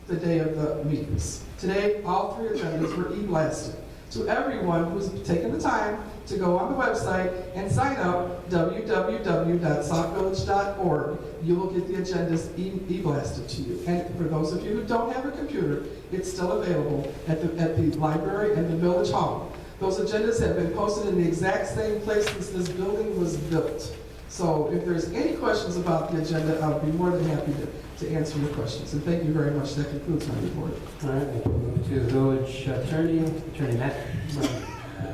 the day of the meetings. Today, all 3 agendas were e-blasted. To everyone who's taken the time to go on the website and sign up, www.saukvillage.org, you will get the agendas e-blasted to you. And for those of you who don't have a computer, it's still available at the library and the village hall. Those agendas have been posted in the exact same place since this building was built. So if there's any questions about the agenda, I'll be more than happy to answer your questions. And thank you very much. That concludes my report. All right, we can move to the village attorney, Attorney Matt.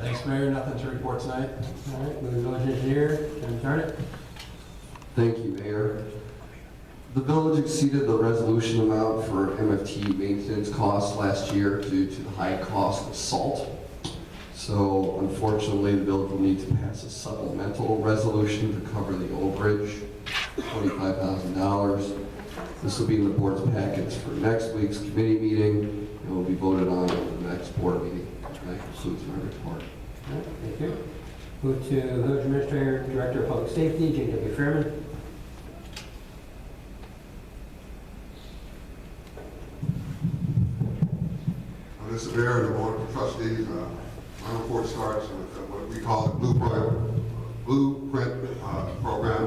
Thanks, Mayor. Nothing to report tonight. All right, move to the village engineer, Attorney Tarnett. Thank you, Mayor. The village exceeded the resolution amount for MFT maintenance costs last year due to the high cost of salt. So unfortunately, the village will need to pass a supplemental resolution to cover the overage, $25,000. This will be in the board's packets for next week's committee meeting and will be voted on at the next board meeting. That concludes my report. All right, thank you. Move to the village administrator, director of public safety, J.W. Fairman. Mr. Mayor and the Board of Trustees, my report starts with what we call the Blueprint program.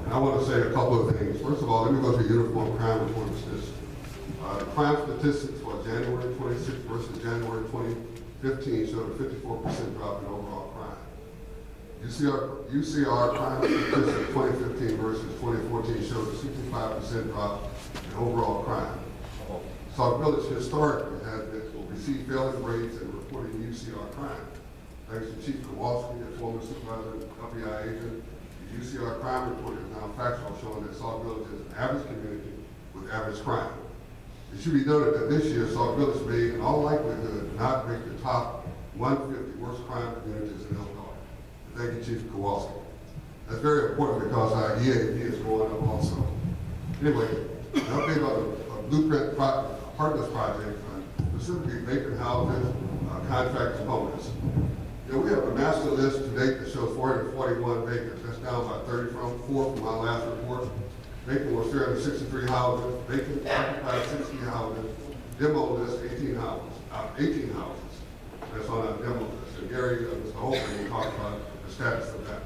And I want to say a couple of things. First of all, let me go to uniform crime reporting statistics. The crime statistics for January 26 versus January 2015 showed a 54% drop in overall crime. UCR crime statistics 2015 versus 2014 showed a 65% drop in overall crime. Sauk Village historically has received failing grades in reporting UCR crime. Thanks to Chief Kowalski, a former supervisor and FBI agent, the UCR crime report is now factual, showing that Sauk Village is an average community with average crime. It should be noted that this year, Sauk Village may, in all likelihood, not make the top 150 worst crime communities in Illinois. Thank you, Chief Kowalski. That's very important because our EA would be vacant houses, contract components. You know, we have a master list to date that shows 441 vacant. That's down by 34 from my last report. Vacant was 363 houses, vacant occupied 60 houses, demo list 18 houses. That's on our demo list. And Gary, Mr. Holman will talk about the status of that.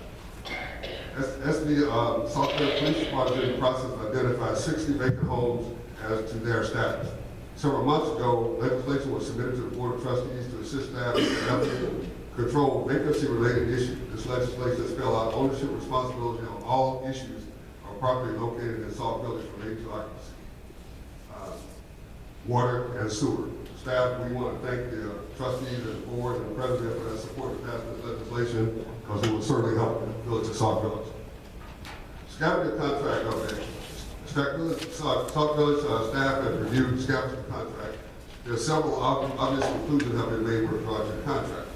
As the Sauk Police Department in the process of identifying 60 vacant homes as to their status. Several months ago, legislation was submitted to the Board of Trustees to assist staff in the effort to control vacancy-related issues. This legislation spells out ownership responsibility on all issues of property located in Sauk Village related to occupancy, water, and sewer. Staff, we want to thank the trustees and the board and the president for their support to pass this legislation because it will certainly help the village of Sauk Village. Scavenger contract update. Sauk Village staff has reviewed the scavenger contract. There are several obvious conclusions have been made with regard to the contract.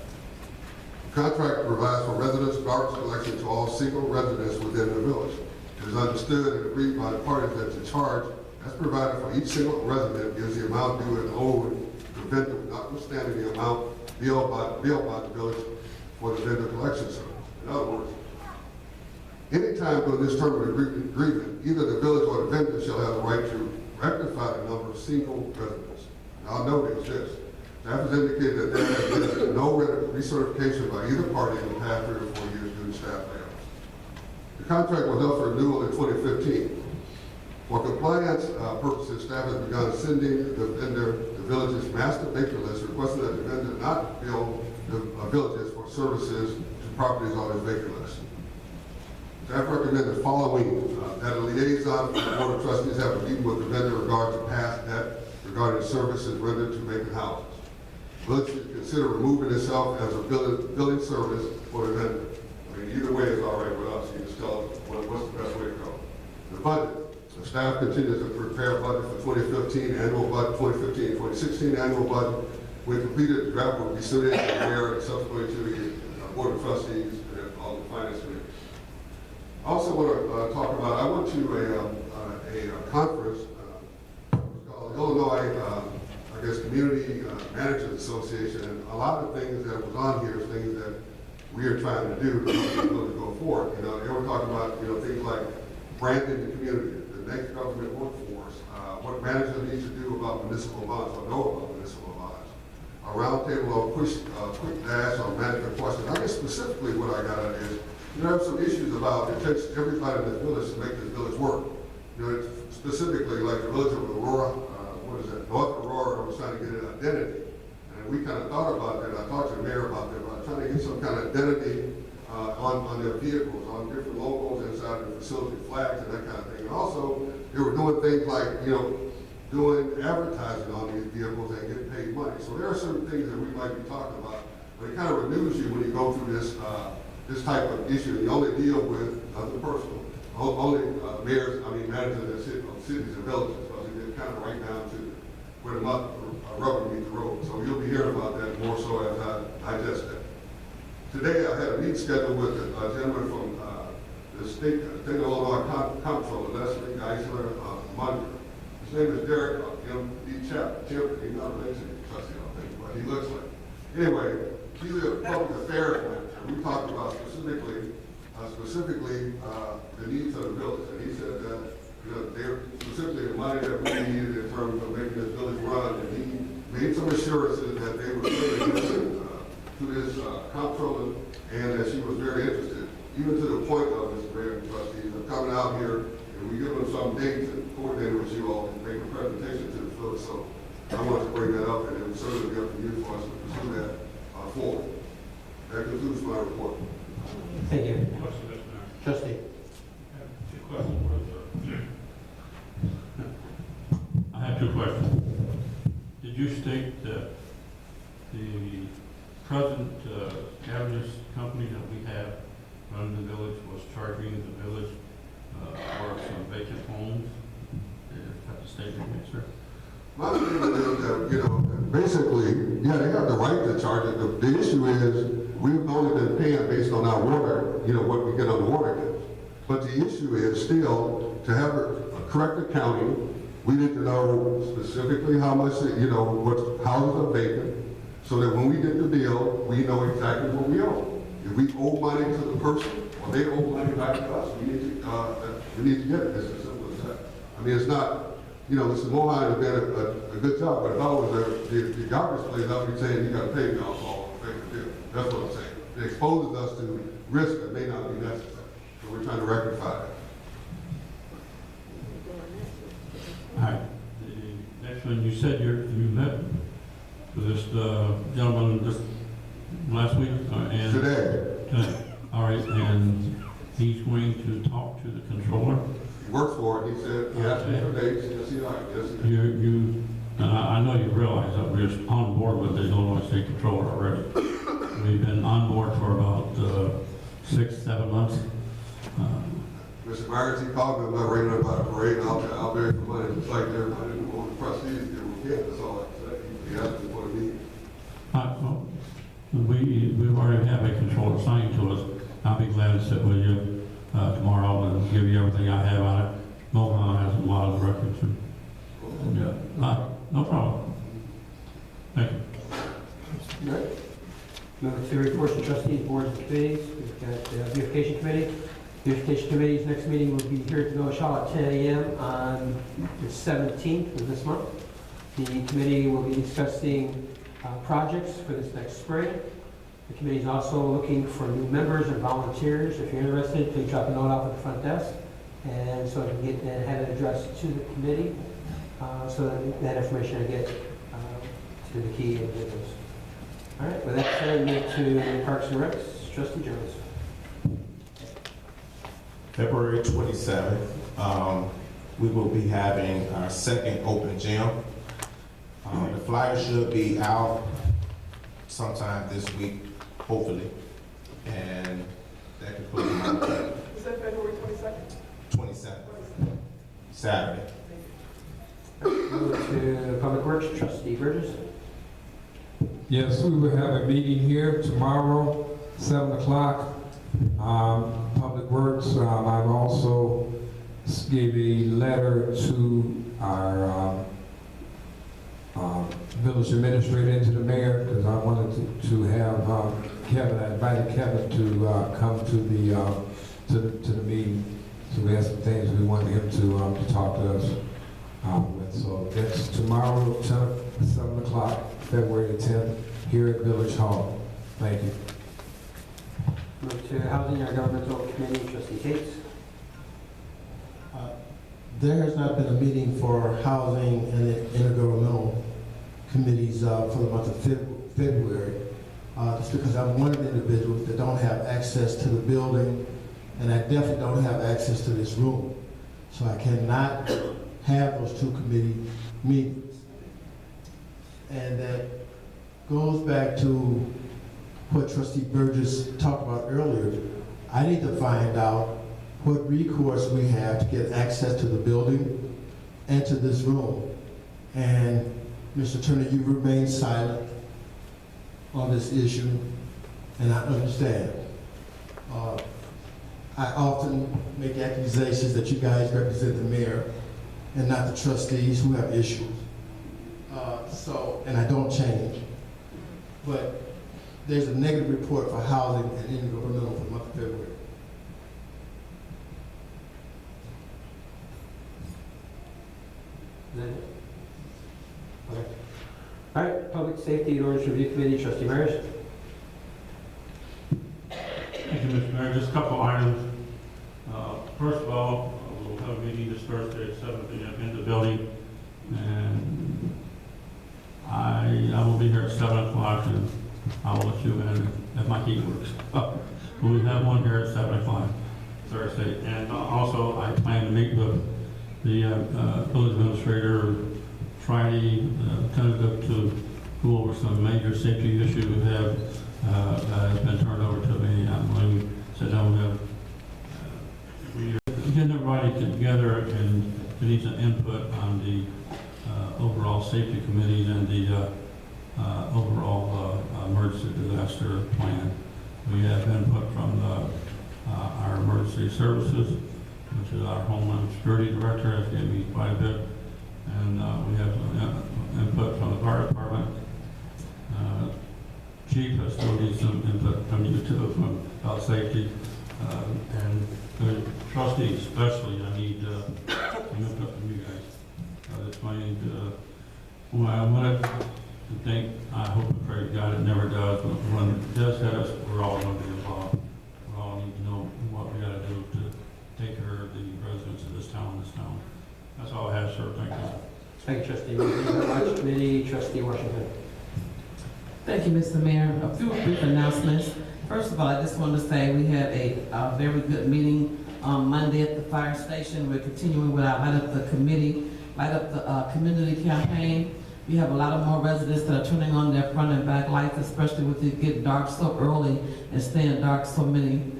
The contract provides for residents garbage collection to all single residents within the village. It is understood and agreed by the parties that the charge as provided for each single resident is the amount due and owed to the vendor, notwithstanding the amount billed by the village for the vendor collection service. In other words, anytime during this term of agreement, either the village or the vendor shall have the right to rectify the number of single residents. Now, notice this. Staff has indicated that there has been no recertification by either party in the past 3 or 4 years due to staff layoffs. The contract was up for renewal in 2015. For compliance purposes, staff has begun sending the vendor the village's master vacant list, requesting that the vendor not bill the villages for services to properties on his vacant list. Staff recommend the following, that a liaison from the Board of Trustees have a meeting with the vendor in regard to past debt regarding services rendered to vacant houses. The village should consider removing itself as a billing service for the vendor. I mean, either way is all right with us. You just tell us what's the best way to go. The budget. The staff continues to prepare a budget for 2015 annual budget, 2015-2016 annual budget. When completed, the draft will be submitted to the mayor and subsequently to the Board of Trustees and all the finance committee. I also want to talk about, I went to a conference, called Illinois, Community Managers Association, and a lot of things that was on here is things that we are trying to do to go forward. You know, they were talking about, things like branding the community, the next government workforce, what managers need to do about municipal bonds or know about municipal bonds. A roundtable on quick dash on management questions. I guess specifically what I got at is, there are some issues about it takes everybody in this village to make this village work. Specifically like the village of Aurora, North Aurora was trying to get an identity. And we kind of thought about that. I talked to the mayor about that, about trying to get some kind of identity on their vehicles, on different logos inside the facility, flags and that kind of thing. And also, they were doing things like, doing advertising on these vehicles and getting paid money. So there are certain things that we might be talking about, but it kind of renews you when you go through this this type of issue. You only deal with the personal. Only managers that sit on cities and villages, because it gets kind of right down to where the rubber meets the road. So you'll be hearing about that more so as I digest that. Today I had a meeting scheduled with a gentleman from the state of Illinois comptroller, Leslie Geisler Munder. His name is Derek M.D. Chapman. He's not related to the trustee, I don't think, but he looks like it. Anyway, he's a public affairs man. We talked about specifically the needs of the village, and he said that specifically the money that we needed in terms of making this village run, and he made some assurances that they would listen to his comptroller, and that she was very interested, even to the point of Mr. Mayor and trustees of coming out here, and we give them some dates and coordinating with you all and make a presentation to the village. So I wanted to bring that up, and it would certainly be up to you for us to pursue that forward. That concludes my report. Thank you. Question, Mr. Mayor. Trustee. I have two questions. Did you state that the present cabinets company that we have running the village was charging the village for some vacant homes? Is that the statement, yes, sir? My statement is that, basically, yeah, they have the right to charge it. The issue is we've only been paying based on our water, what we get on the water bill. But the issue is still to have a correct accounting We need to know specifically how much, what houses are vacant, so that when we get the bill, we know exactly what we owe. If we owe money to the person, or they owe money back to us, we need to get it. It's as simple as that. I mean, it's not, Mr. Mohan has done a good job, but if I was the garbage place, I'd be saying, you gotta pay me off all the bill. That's what I'm saying. It exposes us to risk that may not be necessary. So we're trying to rectify that. All right. The next one, you said you met with this gentleman just last week? And Today. All right, and he's going to talk to the controller? He works for it. He said, he asked me for dates. Yes, he liked. Yes, he did. I know you realize that we're on board with the Illinois State Controller already. We've been on board for about 6-7 months. Mr. Myers, he called me. I'm not ringing about a parade. I'll beg for money just like everybody who wants the trustees do. Yeah, that's all I said. He asked me for the meeting. Well, we've already have a controller signed to us. I'll be glad to sit with you tomorrow and give you everything I have on it. Mohan has a lot of records. No problem. Thank you. All right. Moving to reports of trustees, boards, and committees. We've got the beautification committee. Beautification committee's next meeting will be here at the Village Hall at 10 a.m. on the 17th of this month. The committee will be discussing projects for this next spring. The committee is also looking for new members and volunteers. If you're interested, please drop a note off at the front desk, and so I can get and have it addressed to the committee, so that information I get to the key individuals. All right, with that said, move to Parks and Recs. Trustee Jones. February 27th, we will be having our second open gym. The flyer should be out sometime this week, hopefully, and that concludes my report. Is that February 22nd? 27th, Saturday. Move to Public Works. Trustee Burgess. Yes, we will have a meeting here tomorrow, 7 o'clock. Public Works, I've also gave a letter to our village administrator and to the mayor, because I wanted to have Kevin, I invited Kevin to come to the meeting. So we have some things we wanted him to talk to us with. So that's tomorrow, 7 o'clock, February 10th, here at Village Hall. Thank you. Move to Housing and Governmental Committee. Trustee Tate. There has not been a meeting for housing and intergovernmental committees for the month of February. Just because I'm one of the individuals that don't have access to the building, and I definitely don't have access to this room. So I cannot have those two committee meetings. And that goes back to what Trustee Burgess talked about earlier. I need to find out what recourse we have to get access to the building and to this room. And Mr. Turner, you remain silent on this issue, and I understand. I often make accusations that you guys represent the mayor and not the trustees who have issues. And I don't change. But there's a negative report for housing and intergovernmental for the month of February. Is that it? Okay. All right, Public Safety and Ordinance Review Committee. Trustee Myers. Thank you, Mr. Mayor. Just a couple items. First of all, we'll have a meeting this Thursday at 7 p.m. in the building, and I will be here at 7 o'clock, and I'll let you in if my key works. We have one here at 7 o'clock Thursday, and also I plan to meet with the village administrator Friday, tentative to go over some major safety issues we have that has been turned over to me. I'm going to sit down with we get everybody together and getting some input on the overall safety committees and the overall emergency disaster plan. We have input from our emergency services, which is our Homeland Security Director, has given me quite a bit. and we have some input from the fire department. Chief, I still need some input from you too, about safety, and the trustees especially, I need some input from you guys. That's my need. Well, I wanted to think, I hope and pray to God it never does, but when it does hit us, we're all going to be involved. We all need to know what we got to do to take care of the residents of this town. That's all I have, sir. Thank you. Thank you, Trustee Watch Committee, Trustee Washington. Thank you, Mr. Mayor. A few brief announcements. First of all, I just want to say we had a very good meeting on Monday at the fire station. We're continuing with our Light Up the Committee, Light Up the Community campaign. We have a lot of more residents that are turning on their front and back lights, especially with it getting dark so early and staying dark so many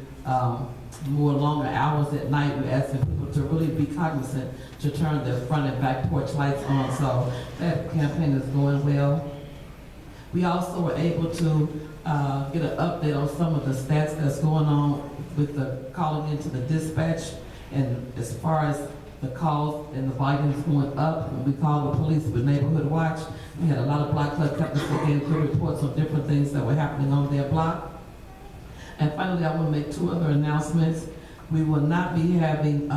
more longer hours at night. We're asking people to really be cognizant to turn their front and back porch lights on. So that campaign is going well. We also were able to get an update on some of the stats that's going on with the calling into the dispatch. And as far as the calls and the volumes going up, when we called the police with Neighborhood Watch, we had a lot of block club companies that gave good reports on different things that were happening on their block. And finally, I want to make two other announcements. We will not be having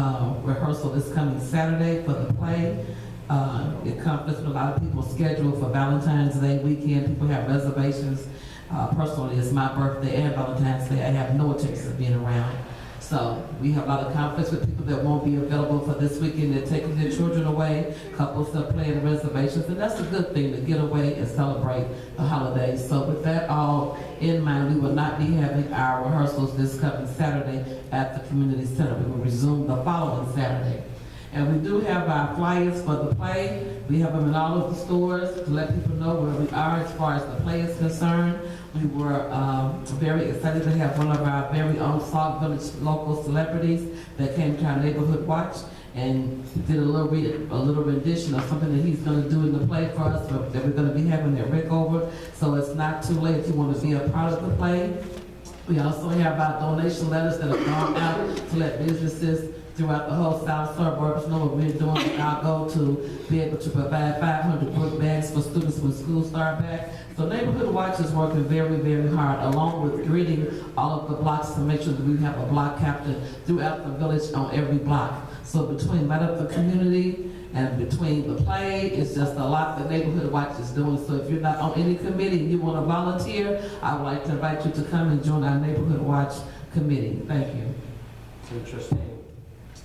rehearsal this coming Saturday for the play. It conflicts with a lot of people's schedule for Valentine's Day weekend. People have reservations. Personally, it's my birthday and Valentine's Day. I have no intention of being around. So we have a lot of conflicts with people that won't be available for this weekend. They're taking their children away. Couples are playing reservations, and that's a good thing to get away and celebrate the holidays. So with that all in mind, we will not be having our rehearsals this coming Saturday at the community center. We will resume the following Saturday. And we do have our flyers for the play. We have them in all of the stores to let people know where we are as far as the play is concerned. We were very excited to have one of our very own Sauk Village local celebrities that came to our Neighborhood Watch and did a little rendition of something that he's going to do in the play for us that we're going to be having at Rickover. So it's not too late if you want to be a part of the play. We also have our donation letters that have gone out to let businesses throughout the whole south suburbs know what we're doing. Our goal to be able to provide 500 book bags for students when school start back. So Neighborhood Watch is working very, very hard, along with greeting all of the blocks to make sure that we have a block captain throughout the village on every block. So between Light Up the Community and between the play, it's just a lot that Neighborhood Watch is doing. So if you're not on any committee and you want to volunteer, I would like to invite you to come and join our Neighborhood Watch committee. Thank you. Interesting.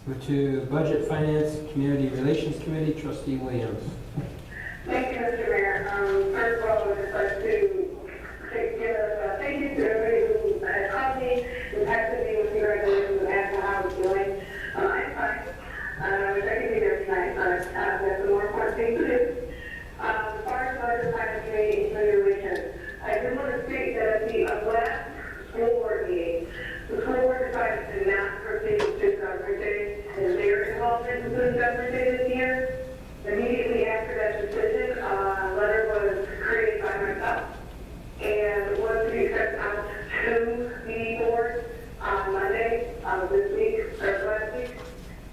Move to Budget, Finance, Community Relations Committee, Trustee Williams. Thank you, Mr. Mayor. First of all, I would just like to give a thank you to everybody who has called me, who texted me with congratulations and asked how I was doing. I'm fine. I wish I could be there tonight, but that's the more important thing to do. As far as Budget, Finance, Community, and Community Relations, I just want to state that at the last school board meeting, the school board decided to not proceed with Student Government Day and their involvement in Student Government Day this year. Immediately after that decision, a letter was created by myself and was to be sent out to the board on Monday of this week, or last week.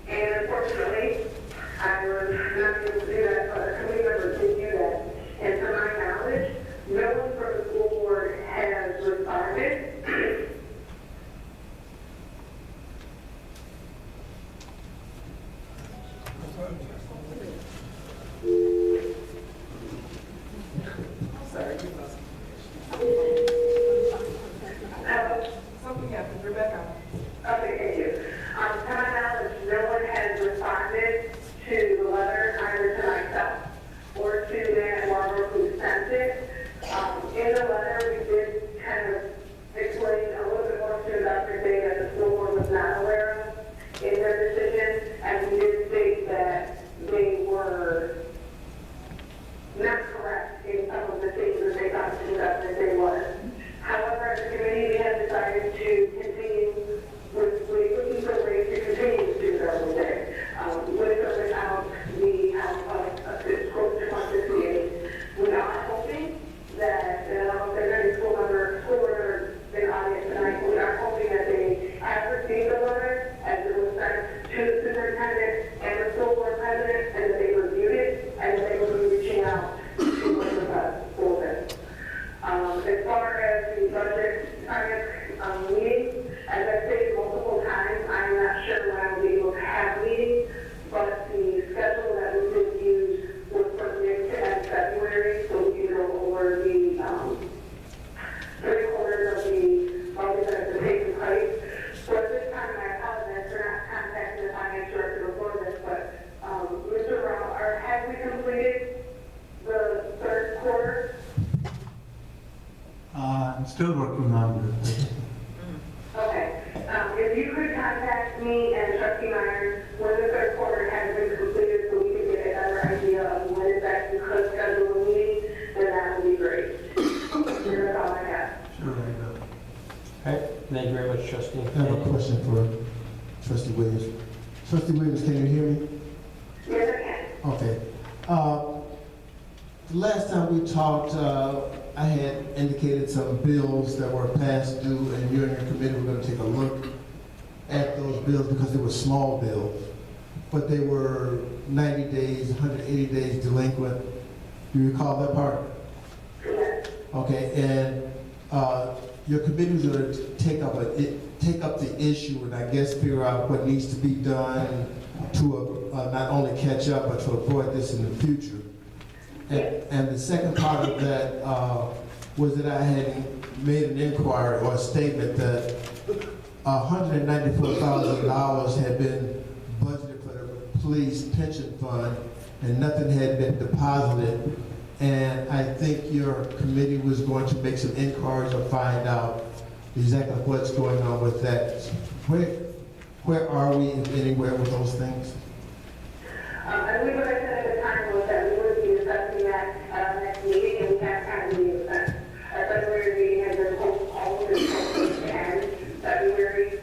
And unfortunately, I was not able to do that, but a committee member did do that. And to my knowledge, no one from the school board has responded. Sorry. Something happened. Rebecca. Okay, thank you. To my knowledge, no one has responded to the letter, either to myself or to Matt Marber, who sent it. In the letter, we did kind of explain a little bit more to Dr. Day that the school board was not aware of in their decision, and we did state that they were not correct in some of the things that they thought that they was. However, as a committee, we have decided to continue looking for ways to continue to do that day. With or without the help of close to 158. We are hoping that, and I don't think As far as the budget meeting, as I stated multiple times, I'm not sure when I will be able to have meetings, but the schedule that we did use was for mid to end February, so we can go over the 3/4 of the budget that has been taking place. So at this time, I apologize for not contacting the finance director before this, but Mr. Rao, have we completed the 3rd quarter? I'm still working on it. Okay. If you could contact me and Trustee Myers when the 3rd quarter has been completed so we can get a better idea of when exactly we could schedule a meeting, then that would be great. And that's all I have. Sure, I will. All right, thank you very much, Trustee. I have a question for Trustee Williams. Trustee Williams, can you hear me? Yes, I can. Okay. The last time we talked, I had indicated some bills that were past due, and you and your committee were going to take a look at those bills because they were small bills, but they were 90 days, 180 days delinquent. Do you recall that part? Yes. Okay, and your committee was going to take up the issue and I guess figure out what needs to be done to not only catch up but to avoid this in the future. And the second part of that was that I had made an inquiry or a statement that $194,000 had been budgeted for the police pension fund and nothing had been deposited. And I think your committee was going to make some inquiries or find out exactly what's going on with that. Where are we, if anywhere, with those things? I believe what I said at the time was that we would be discussing that at our next meeting, and we have time to meet with that. Our February meeting has been postponed until the end February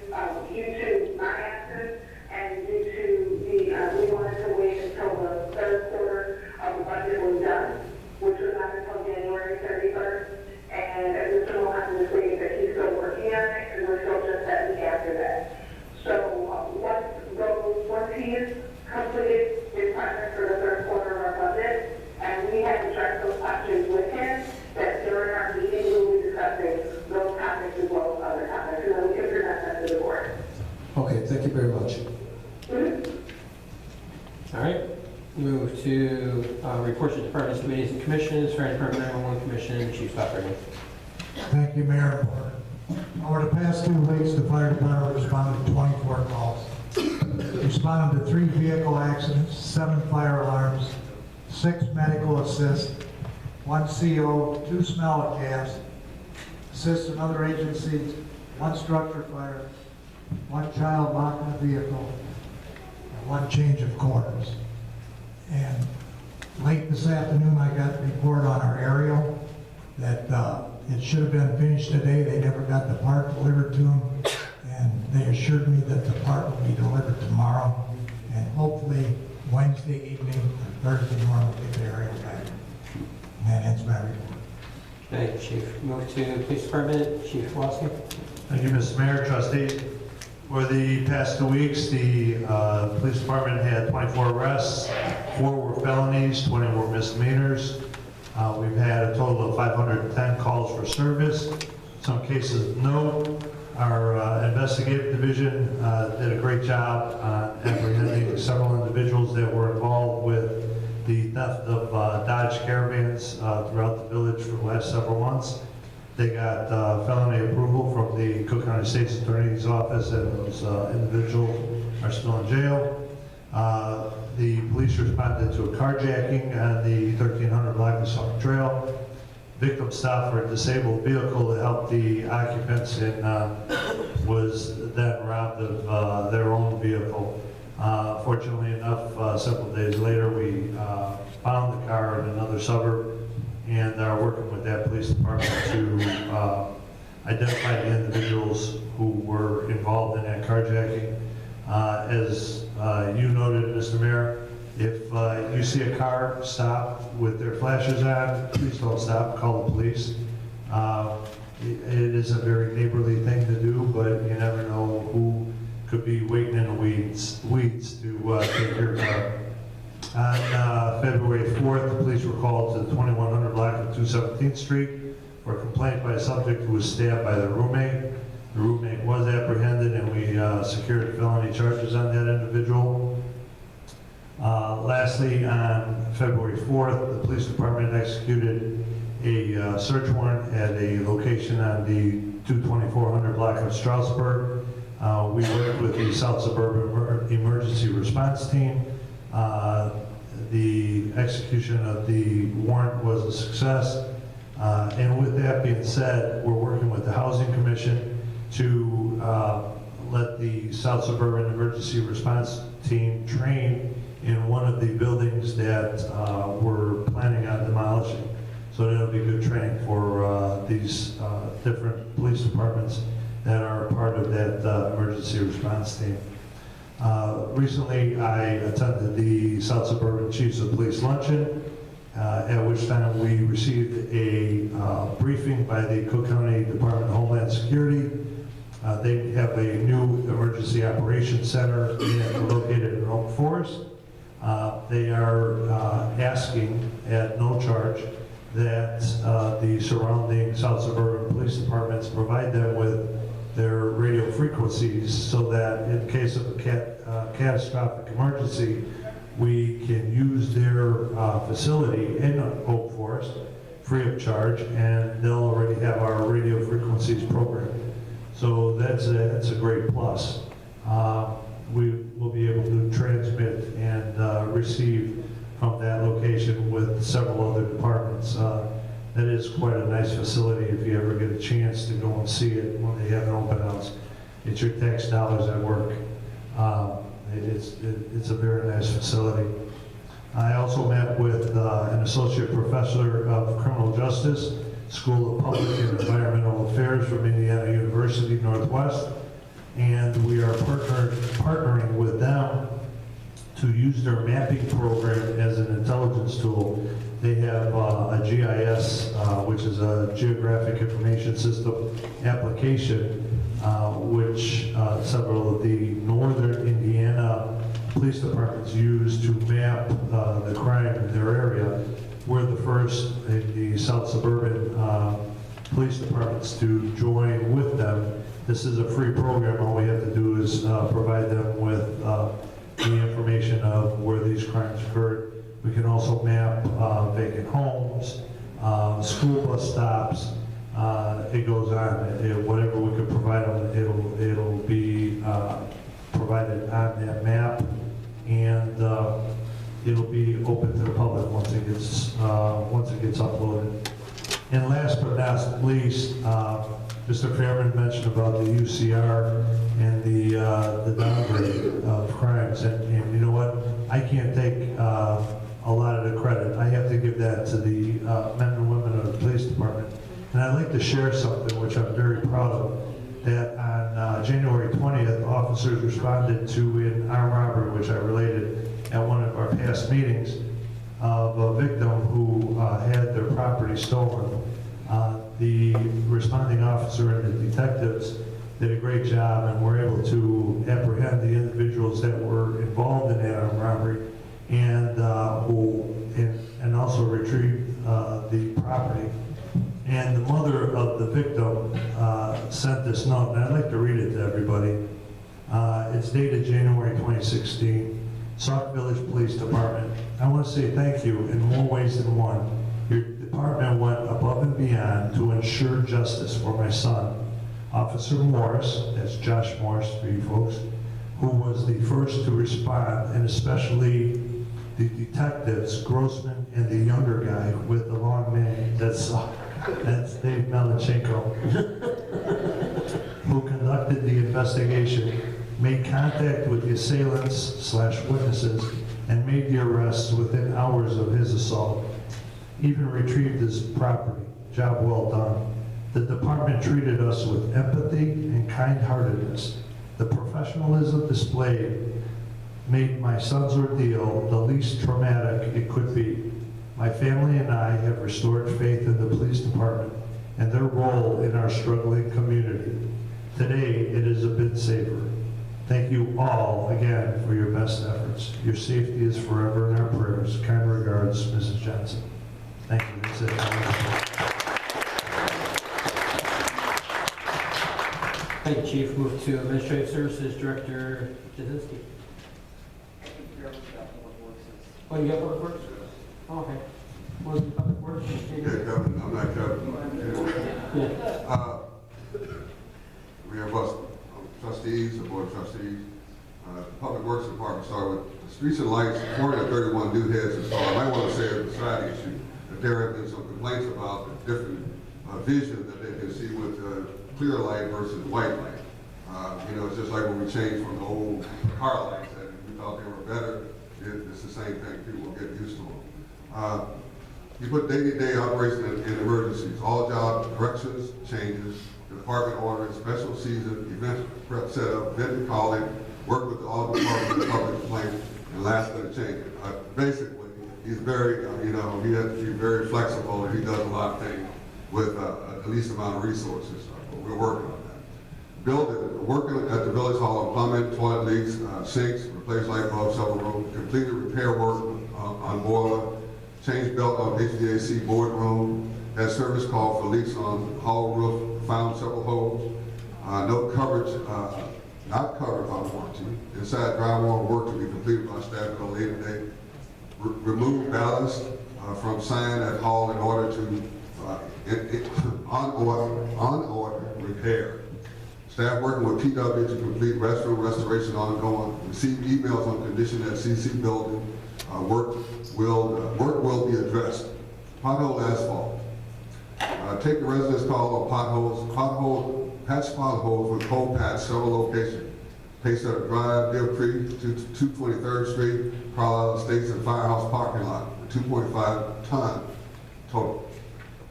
due to my absence and due to the, we wanted to wait until the 3rd quarter of the budget was done, which was not until January 31st. And as Mr. Mohan was saying that he's still working on it, and we're still just that week after that. So once he is completed his project for the 3rd quarter of our budget, and we have addressed those questions with him, that during our meeting we will be discussing those topics as well as other topics, and then we can present that to the board. Okay, thank you very much. All right, move to reports of departments, committees, and commissions. Fire Department 911 Commission, Chief Stopper. Thank you, Mayor. Over the past 2 weeks, the fire department responded to 24 calls. Responded to 3 vehicle accidents, 7 fire alarms, 6 medical assists, 1 CO, 2 smell of gas, assists in other agencies, 1 structure fire, 1 child locked in a vehicle, and 1 change of quarters. And late this afternoon, I got a report on our aerial that it should have been finished today. They never got the part delivered to them. And they assured me that the part will be delivered tomorrow. And hopefully Wednesday evening or Thursday morning we'll get the aerial back. And that ends my report. Thank you, Chief. Move to Police Department, Chief Kowalski. Thank you, Mr. Mayor, Trustees. For the past 2 weeks, the Police Department had 24 arrests, 4 were felonies, 20 were misdemeanors. We've had a total of 510 calls for service. Some cases of note. Our investigative division did a great job apprehending several individuals that were involved with the theft of Dodge Caravans throughout the village for the last several months. They got felony approval from the Cook County State's Attorney's Office, and those individuals are still in jail. The police responded to a carjacking on the 1300 block of Sauk Trail. Victim stopped for a disabled vehicle to help the occupants and was then robbed of their own vehicle. Fortunately enough, several days later, we found the car in another suburb and are working with that police department to identify the individuals who were involved in that carjacking. As you noted, Mr. Mayor, if you see a car stop with their flashes on, please don't stop, call the police. It is a very neighborly thing to do, but you never know who could be waiting in the weeds to take your car. On February 4th, the police were called to the 2100 block of 217th Street for for a complaint by a subject who was stabbed by the roommate. The roommate was apprehended and we secured felony charges on that individual. Lastly, on February 4th, the police department executed a search warrant at a location on the 22400 block of Strasburg. We worked with the South Suburban Emergency Response Team. The execution of the warrant was a success. And with that being said, we're working with the Housing Commission to let the South Suburban Emergency Response Team train in one of the buildings that we're planning on demolishing. So that'll be good training for these different police departments that are part of that emergency response team. Recently, I attended the South Suburban Chiefs of Police Luncheon, at which time we received a briefing by the Cook County Department of Homeland Security. They have a new emergency operations center located in Oak Forest. They are asking at no charge that the surrounding South Suburban police departments provide them with their radio frequencies so that in case of a catastrophic emergency, we can use their facility in Oak Forest free of charge, and they'll already have our radio frequencies programmed. So that's a great plus. We will be able to transmit and receive from that location with several other departments. That is quite a nice facility if you ever get a chance to go and see it when they have an open house. It's your tax dollars at work. It's a very nice facility. I also met with an associate professor of criminal justice, School of Public and Environmental Affairs from Indiana University Northwest, and we are partnering with them to use their mapping program as an intelligence tool. They have a GIS, which is a Geographic Information System application, which several of the northern Indiana police departments use to map the crime in their area. We're the first in the South Suburban police departments to join with them. This is a free program. All we have to do is provide them with the information of where these crimes occurred. We can also map vacant homes, school bus stops. It goes on. Whatever we can provide them, it'll be provided on that map, and it'll be open to the public once it gets uploaded. And last but not least, Mr. Fairman mentioned about the UCR and the downgrade of crimes, and you know what? I can't take a lot of the credit. I have to give that to the men and women of the police department. And I'd like to share something which I'm very proud of, that on January 20th, officers responded to an armed robbery, which I related at one of our past meetings, of a victim who had their property stolen. The responding officer and the detectives did a great job and were able to apprehend the individuals that were involved in that armed robbery and also retrieve the property. And the mother of the victim sent this note, and I'd like to read it to everybody. It's dated January 2016. Sauk Village Police Department. I want to say thank you in more ways than one. Your department went above and beyond to ensure justice for my son, Officer Morris, that's Josh Morris for you folks, who was the first to respond, and especially the detectives, Grossman and the younger guy with the long name, that's Dave Melinchenko, who conducted the investigation, made contact with the assailants/witnesses, and made the arrests within hours of his assault. Even retrieved his property. Job well done. The department treated us with empathy and kind-heartedness. The professionalism displayed made my son's ordeal the least traumatic it could be. My family and I have restored faith in the police department and their role in our struggling community. Today, it is a bit safer. Thank you all again for your best efforts. Your safety is forever in our prayers. Kind regards, Mrs. Johnson. Thank you. That's it. Thank you, Chief. Move to Administrative Services Director Jasinski. Oh, you got Public Works? Oh, okay. What was the Public Works? Yeah, Kevin, I'm not Kevin. Yeah. We have us trustees, the board of trustees. Public Works Department started with the streets and lights, 431 new heads installed. I might want to say as a side issue that there have been some complaints about the different vision that they can see with clear light versus white light. You know, it's just like when we changed from the old car lights that we thought they were better. It's the same thing. People will get used to them. You put day-to-day operation in emergencies, all job corrections, changes, department orders, special season, event prep setup, vendor calling, work with all departments, public complaints, and last minute changes. Basically, he's very, you know, he has to be very flexible, and he does a lot of things with the least amount of resources. But we're working on that. Working at the Village Hall on plumbing, toilet leaks, sinks, replace light bulbs, several rooms, completed repair work on boiler, changed belt on HVAC boardroom, had service call for leaks on hall roof, found several holes, no coverage, not covered by warranty. Inside drywall work to be completed by staff at a later date. Remove ballast from sign at hall in order to on order repair. Staff working with PW to complete restroom restoration ongoing. Receive emails on condition at CC building. Work will be addressed. Pothole asphalt. Take the residents' call on potholes. Patch potholes with cold patch several locations. Pacer Drive, Deal Creek, 223rd Street, Carlisle Estates and Firehouse parking lot, 2.5 ton total.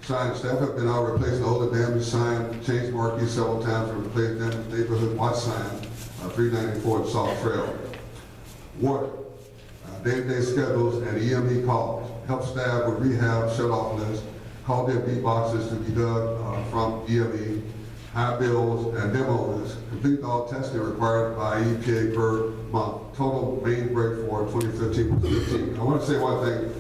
Sign staff have been out replacing older damaged sign, changed marquees several times, and replaced damaged neighborhood watch sign, 394 Sauk Trail. Water, day-to-day schedules and EME calls. Help staff with rehab shut-off lists. Call their B boxes to be dug from EME. High bills and demo lists. Complete all testing required by EPA per month. Total main break for 2015 was 15. I want to say one thing.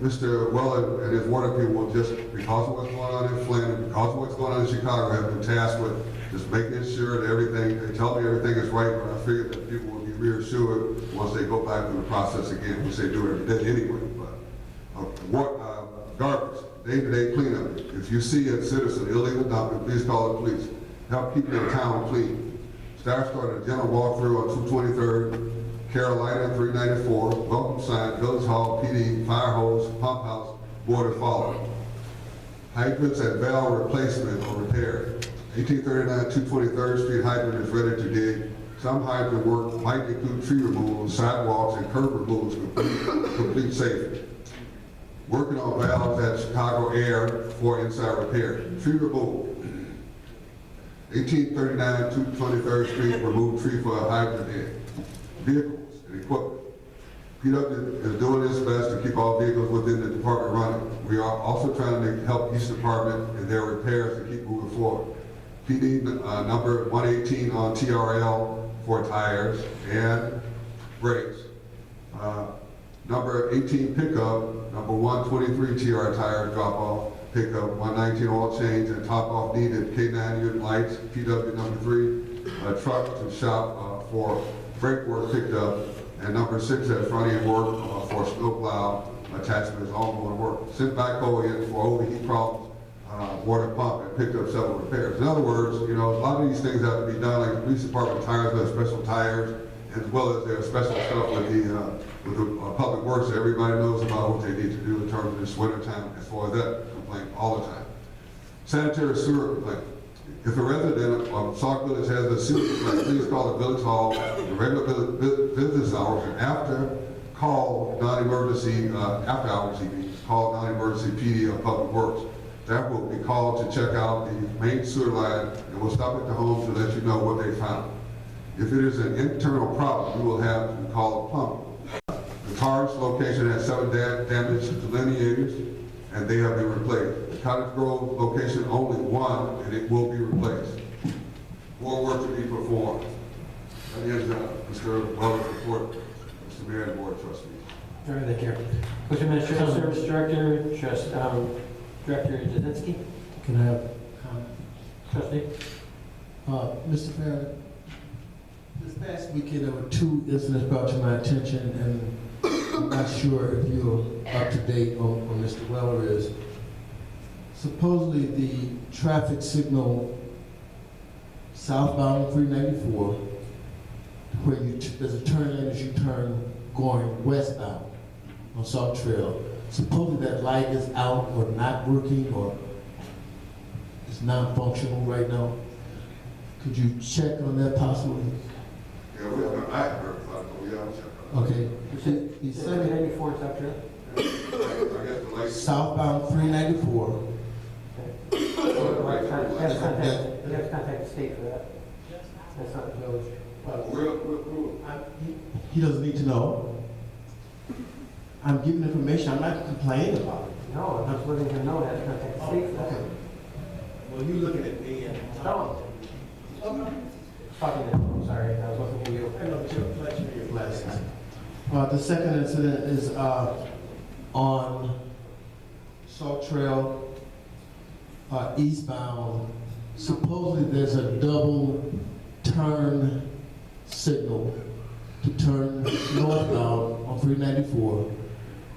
Mr. Weller and his water people will just, because of what's going on in Flint, because of what's going on in Chicago, have been tasked with just making sure that everything, they tell me everything is right, but I figure that people will be reassured once they go back through the process again, which they do every day anyway. But garbage, day-to-day cleanup. If you see a citizen illegal dumping, please call the police. Help keep your town clean. Staff started a general walkthrough on 223rd, Carolina 394, welcome sign, Village Hall, PD, fire hose, pump house, water follow. Hydrants and valve replacement or repair. 1839 223rd Street hydrant is ready to dig. Some hydrant work might include tree removal, sidewalks, and curb removals to complete safety. Working on valves at Chicago Air for inside repair. Tree removal. 1839 223rd Street, remove tree for a hydrant head. Vehicles and equipment. PW is doing its best to keep all vehicles within the department running. We are also trying to help each department in their repairs to keep moving forward. PD number 118 on TRL for tires and brakes. Number 18 pickup, number 123 TR tire drop off, pickup, 119 oil change and top off needed, K9 unit lights, PW number 3, truck to shop for brake work picked up, and number 6 at front end work for snowplow attachments, ongoing work. Sent backhoe in for overheat problems, water pump, and picked up several repairs. In other words, you know, a lot of these things have to be done, like the police department tires have special tires, as well as their special stuff with the public works that everybody knows about what they need to do in terms of this winter time, as far as that complaint all the time. Sanitary sewer complaint. If a resident of Sauk Village has a sewer complaint, please call the Village Hall in regular business hours, and after call non-emergency, after hours call non-emergency PD or Public Works. That will be called to check out the main sewer line, and we'll stop at the home to let you know what they found. If it is an internal problem, you will have to call a plumber. The Carnes location has 7 damaged delineators, and they have been replaced. The Cottage Grove location, only 1, and it will be replaced. More work to be performed. That is Mr. Weller's report, Mr. Mayor and Board of Trustees. All right, thank you. With Administrative Service Director, Director Jasinski. Can I have Trustee? Mr. Fair, this past weekend there were 2 incidents brought to my attention, and I'm not sure if you're up to date on Mr. Weller is. Supposedly the traffic signal southbound 394, where there's a turn lane as you turn going westbound on Sauk Trail. Supposedly that light is out or not working or is non-functional right now. Could you check on that possibly? Yeah, we have an actor, but we have to check. Okay. He said 394 South Trail? I guess the light. southbound 394. You have to contact the state for that. That's not the village. He doesn't need to know. I'm giving information. I'm not complaining about it. No, I'm just letting him know that to contact the state for that. Okay. Well, you looking at me and. Tell him. Talking to him, I'm sorry, I was looking at you. I know, but you're flashing your glasses. The second incident is on Sauk Trail, eastbound. Supposedly there's a double turn signal to turn northbound on 394,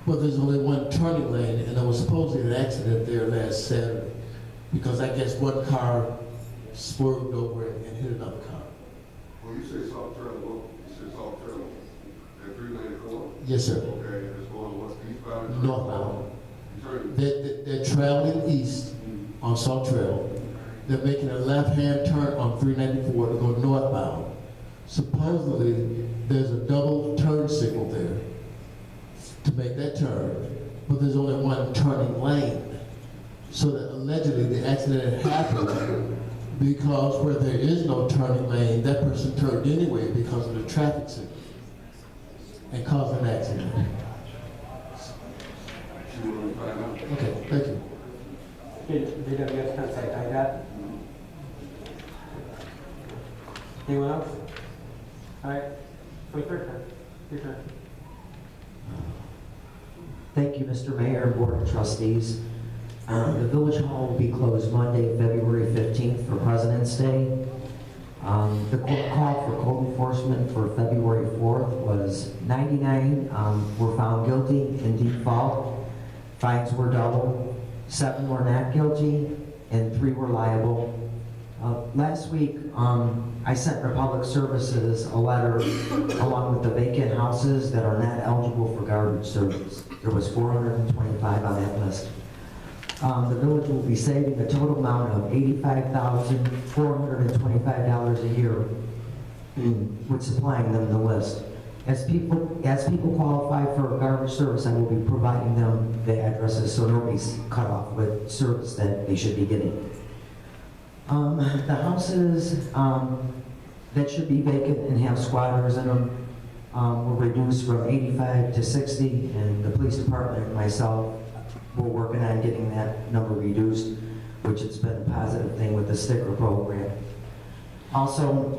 but there's only one turning lane, and there was supposedly an accident there last Saturday because I guess one car swerved over and hit another car. Well, you say South Trail, well, you say South Trail at 394? Yes, sir. Okay, and it's going what's eastbound? Northbound. You turn. They're traveling east on Sauk Trail. They're making a left-hand turn on 394 to go northbound. Supposedly, there's a double turn signal there to make that turn, but there's only one turning lane. So that allegedly the accident happened because where there is no turning lane, that person turned anyway because of the traffic signal and caused an accident. Okay, thank you. DWS contact IDOT. Anyone else? All right, 23rd time. Your turn. Thank you, Mr. Mayor and Board of Trustees. The Village Hall will be closed Monday, February 15th for President's Day. The call for code enforcement for February 4th was 99 were found guilty in default. Fines were double. 7 were not guilty, and 3 were liable. Last week, I sent Republic Services a letter along with the vacant houses that are not eligible for garbage service. There was 425 on that list. The village will be saving a total amount of $85,425 a year with supplying them the list. As people qualify for garbage service, I will be providing them the addresses so nobody's cut off with service that they should be getting. The houses that should be vacant and have squatters in them were reduced from 85 to 60, and the police department and myself we're working on getting that number reduced, which has been a positive thing with the sticker program. Also,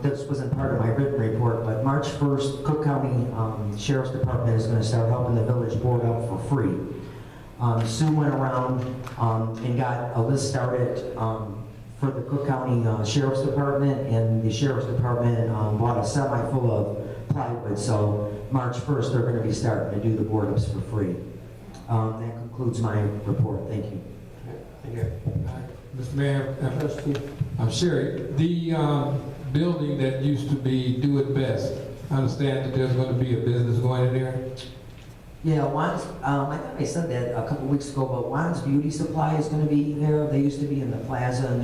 this wasn't part of my written report, but March 1st, Cook County Sheriff's Department is going to start helping the village board up for free. Sue went around and got a list started for the Cook County Sheriff's Department, and the Sheriff's Department bought a semi full of plywood, so March 1st they're going to be starting to do the board ups for free. That concludes my report. Thank you. Thank you. Mr. Mayor, I'm Sherry. The building that used to be Do It Best, I understand that there's going to be a business going in there? Yeah, Juan's, I thought I said that a couple weeks ago, but Juan's Beauty Supply is going to be there. They used to be in the plaza, and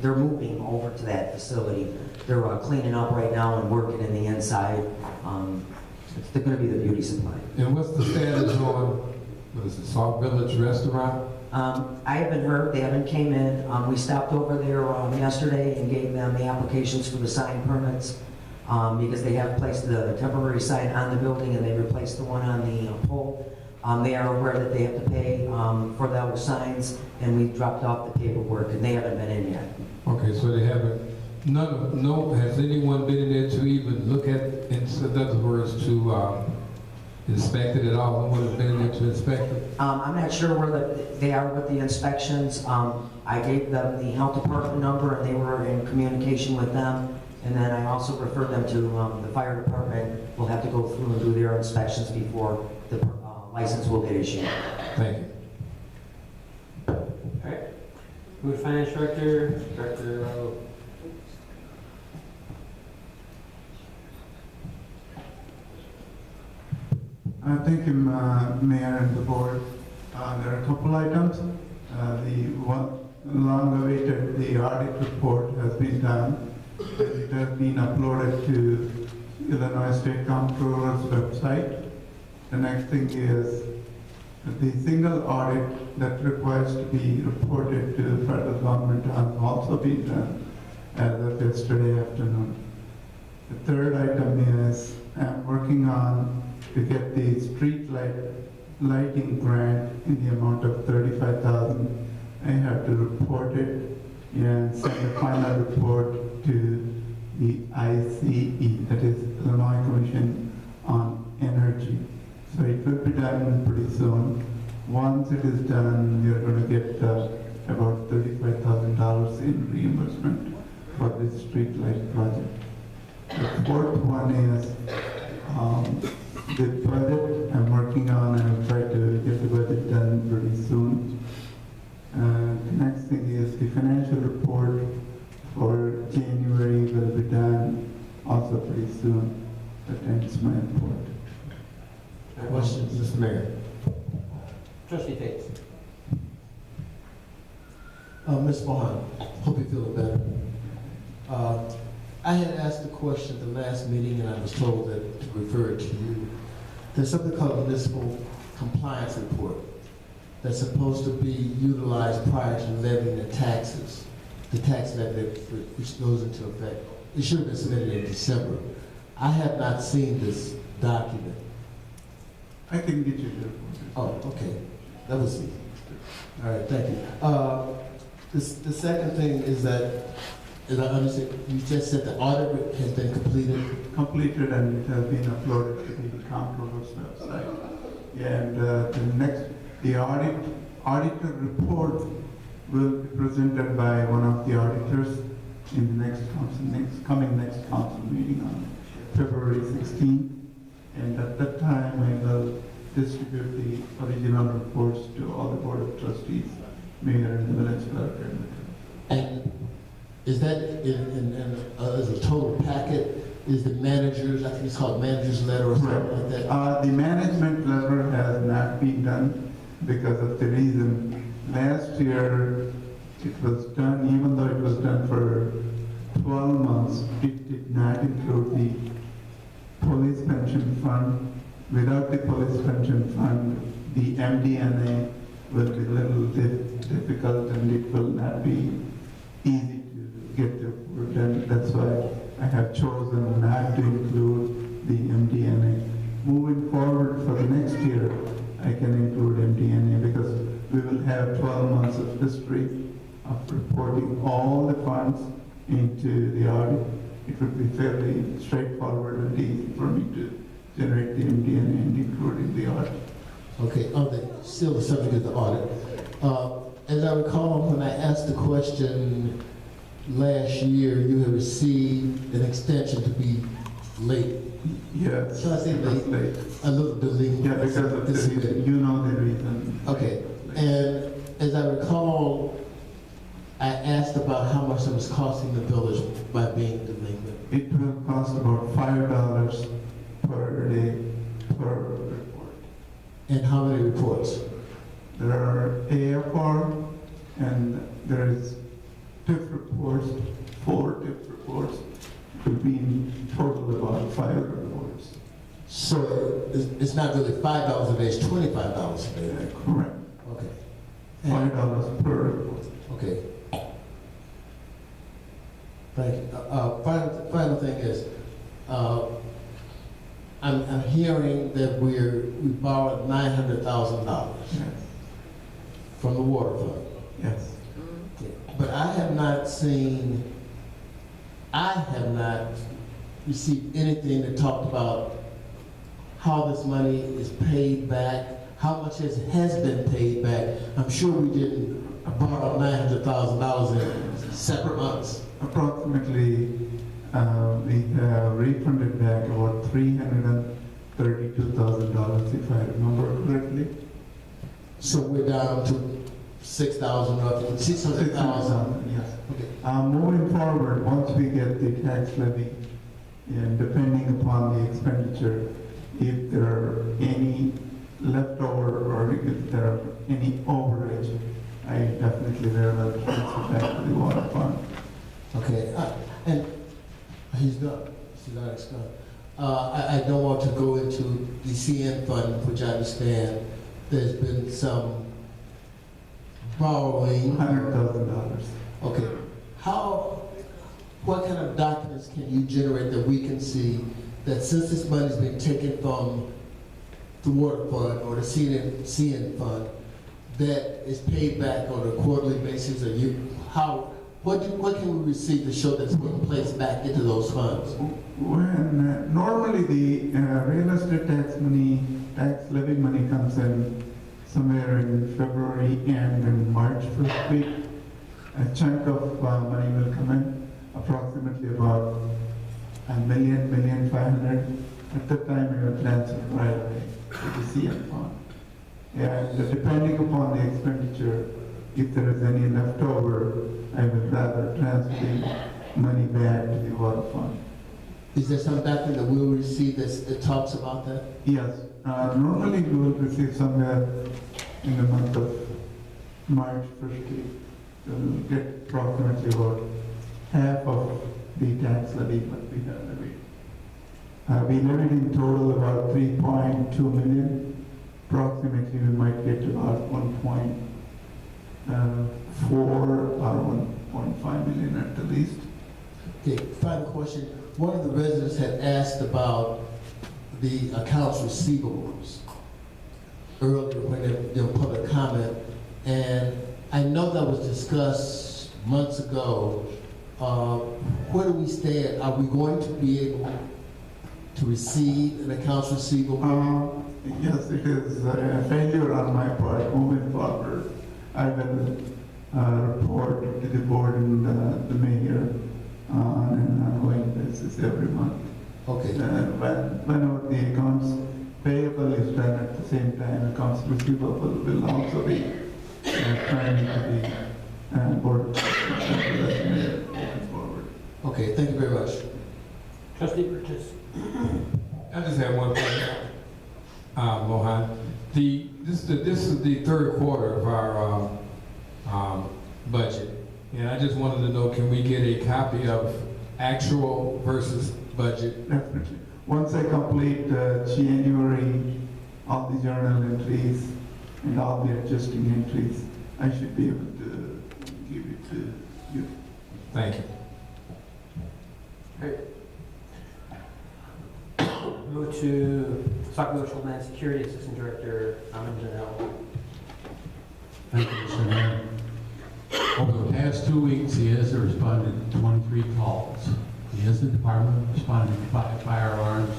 they're moving over to that facility. They're cleaning up right now and working in the inside. They're going to be the Beauty Supply. And what's the status on, what is it, Sauk Village Restaurant? I haven't heard. They haven't came in. We stopped over there yesterday and gave them the applications for the sign permits because they have placed the temporary sign on the building and they replaced the one on the pole. They are aware that they have to pay for those signs, and we dropped off the paperwork, and they haven't been in yet. Okay, so they haven't. Has anyone been in there to even look at, in other words, to inspected at all? Who would have been there to inspect it? I'm not sure where they are with the inspections. I gave them the health department number and they were in communication with them. And then I also referred them to the fire department. We'll have to go through and do their inspections before the license will get issued. Thank you. All right. Who's finance director? Director. Thank you, Mayor and the board. There are a couple items. The one long-awaited, the audit report has been done. It has been uploaded to Illinois State Comptroller's website. The next thing is the single audit that requires to be reported to the federal government has also been done as of yesterday afternoon. The third item is I'm working on to get the street lighting grant in the amount of $35,000. I have to report it and send a final report to the ICE, that is Illinois Commission on Energy. So it will be done pretty soon. Once it is done, we are going to get about $35,000 in reimbursement for this street light project. The fourth one is the budget I'm working on, and I'll try to get the budget done pretty soon. The next thing is the financial report for January will be done also pretty soon. That ends my report. Questions, Mr. Mayor? Trustee Tate. Ms. Vaughn, hope you're feeling better. I had asked a question at the last meeting and I was told that to refer it to you. There's something called a municipal compliance report that's supposed to be utilized prior to levying the taxes, the tax levy which goes into effect. It should have been submitted in December. I have not seen this document. I can get you the report. Oh, okay. That was easy. All right, thank you. The second thing is that, as I understand, you just said the audit has been completed. Completed, and it has been uploaded to the comptroller's website. And the auditor report will be presented by one of the auditors in the next council meeting on February 16th. And at that time, I will distribute the original reports to all the board of trustees, mayor, and the village clerk. And is that as a total packet? Is the manager's, I think it's called manager's letter or something like that? The management letter has not been done because of the reason last year it was done, even though it was done for 12 months, it did not include the police pension fund. Without the police pension fund, the MDNA will be a little difficult and it will not be easy to get the work done. That's why I have chosen not to include the MDNA. Moving forward for the next year, I can include MDNA because we will have 12 months of history of reporting all the funds into the audit. It would be fairly straightforward and easy for me to generate the MDNA and include in the audit. Okay, still the subject of the audit. As I recall, when I asked the question last year, you had received an extension to be late. Yes. Shall I say late? A little bit late. Yeah, because of the reason. You know the reason. Okay, and as I recall, I asked about how much it was costing the village by being delinquent. It will cost about $5 per day per report. And how many reports? There are AFR, and there is TIF reports, 4 TIF reports, could be in total about 5 reports. So it's not really $5 a day, it's $25 a day. Correct. Okay. $5 per report. Okay. Thank you. Final thing is, I'm hearing that we borrowed $900,000 from the water fund. Yes. But I have not received anything that talked about how this money is paid back, how much has been paid back? I'm sure we didn't borrow $900,000 in separate months. Approximately, we have refunded back about $332,000, if I remember correctly. So we're down to 6,000 roughly, 600,000. Yes. Okay. Moving forward, once we get the tax levy, and depending upon the expenditure, if there are any leftover or if there are any overage, I definitely will transfer back to the water fund. Okay, and he's done. He's done. I don't want to go into the CN fund, which I understand there's been some borrowing. $100,000. Okay, what kind of documents can you generate that we can see that since this money's been taken from the water fund or the CN fund, that is paid back on a quarterly basis, or what can we receive to show that it's being placed back into those funds? When normally the real estate tax levy money comes in somewhere in February and in March first week, a chunk of money will come in, approximately about $1.5 million. At that time, we will transfer right away to the CN fund. And depending upon the expenditure, if there is any leftover, I would rather transfer the money back to the water fund. Is there some document that we'll receive that talks about that? Yes. Normally we will receive somewhere in the month of March first week. We'll get approximately about half of the tax levy what we have levied. We levied in total about 3.2 million. Approximately we might get about 1.4 or 1.5 million at the least. Okay, final question. One of the residents had asked about the accounts receivables earlier when there was public comment, and I know that was discussed months ago. Where do we stand? Are we going to be able to receive an accounts receivable? Yes, it is a failure on my part. Moving forward, I will report to the board and the mayor on an ongoing basis every month. Okay. Whenever the accounts payable is done at the same time, accounts receivable will also be trying to be board moving forward. Okay, thank you very much. Trustee Burgess. I just have one thing, Mohan. This is the third quarter of our budget, and I just wanted to know, can we get a copy of actual versus budget? Definitely. Once I complete January, all the journal entries and all the adjusting entries, I should be able to give it to you. Thank you. Great. Move to Sauk Village Homeland Security Assistant Director, Amin Janelle. Thank you, Mr. Mayor. Over the past 2 weeks, he has responded to 23 calls. He has the department responding to 5 fire alarms,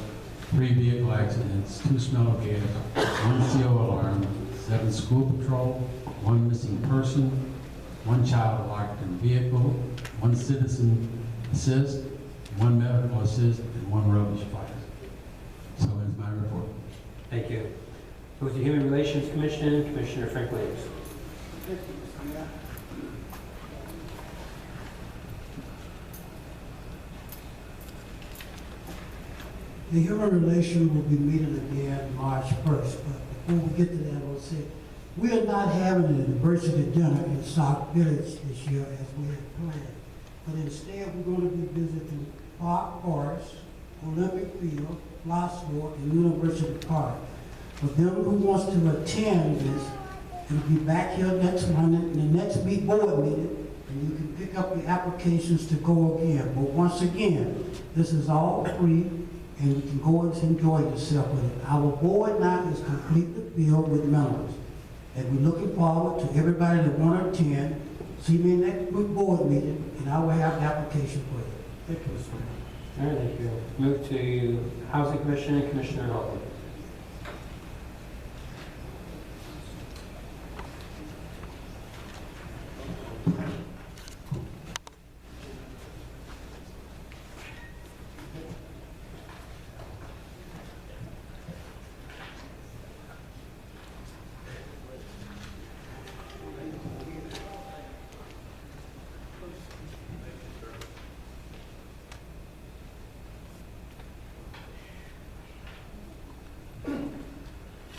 3 vehicle accidents, 2 smell of gas, 1 CO alarm, 7 school patrol, 1 missing person, 1 child locked in vehicle, 1 citizen assist, 1 medical assist, and 1 rubbish fire. So is my report. Thank you. Move to Human Relations Commission, Commissioner Frank Williams. The Human Relations will be meeting again March 1st, but before we get to that, I'll say, we are not having an anniversary dinner in Sauk Village this year as we had planned. But instead, we're going to be visiting Park Forest, Olympic Field, Flossmoor, and University Park. For them who wants to attend this, it'll be back here next Monday, in the next board meeting, and you can pick up your applications to go again. But once again, this is all free, and you can go and enjoy yourself with it. Our board now is completely filled with members, and we're looking forward to everybody that want to attend. See me next week board meeting, and I will have the application for you. Thank you, Mr. Mayor. All right, thank you. Move to Housing Commission, Commissioner Halton.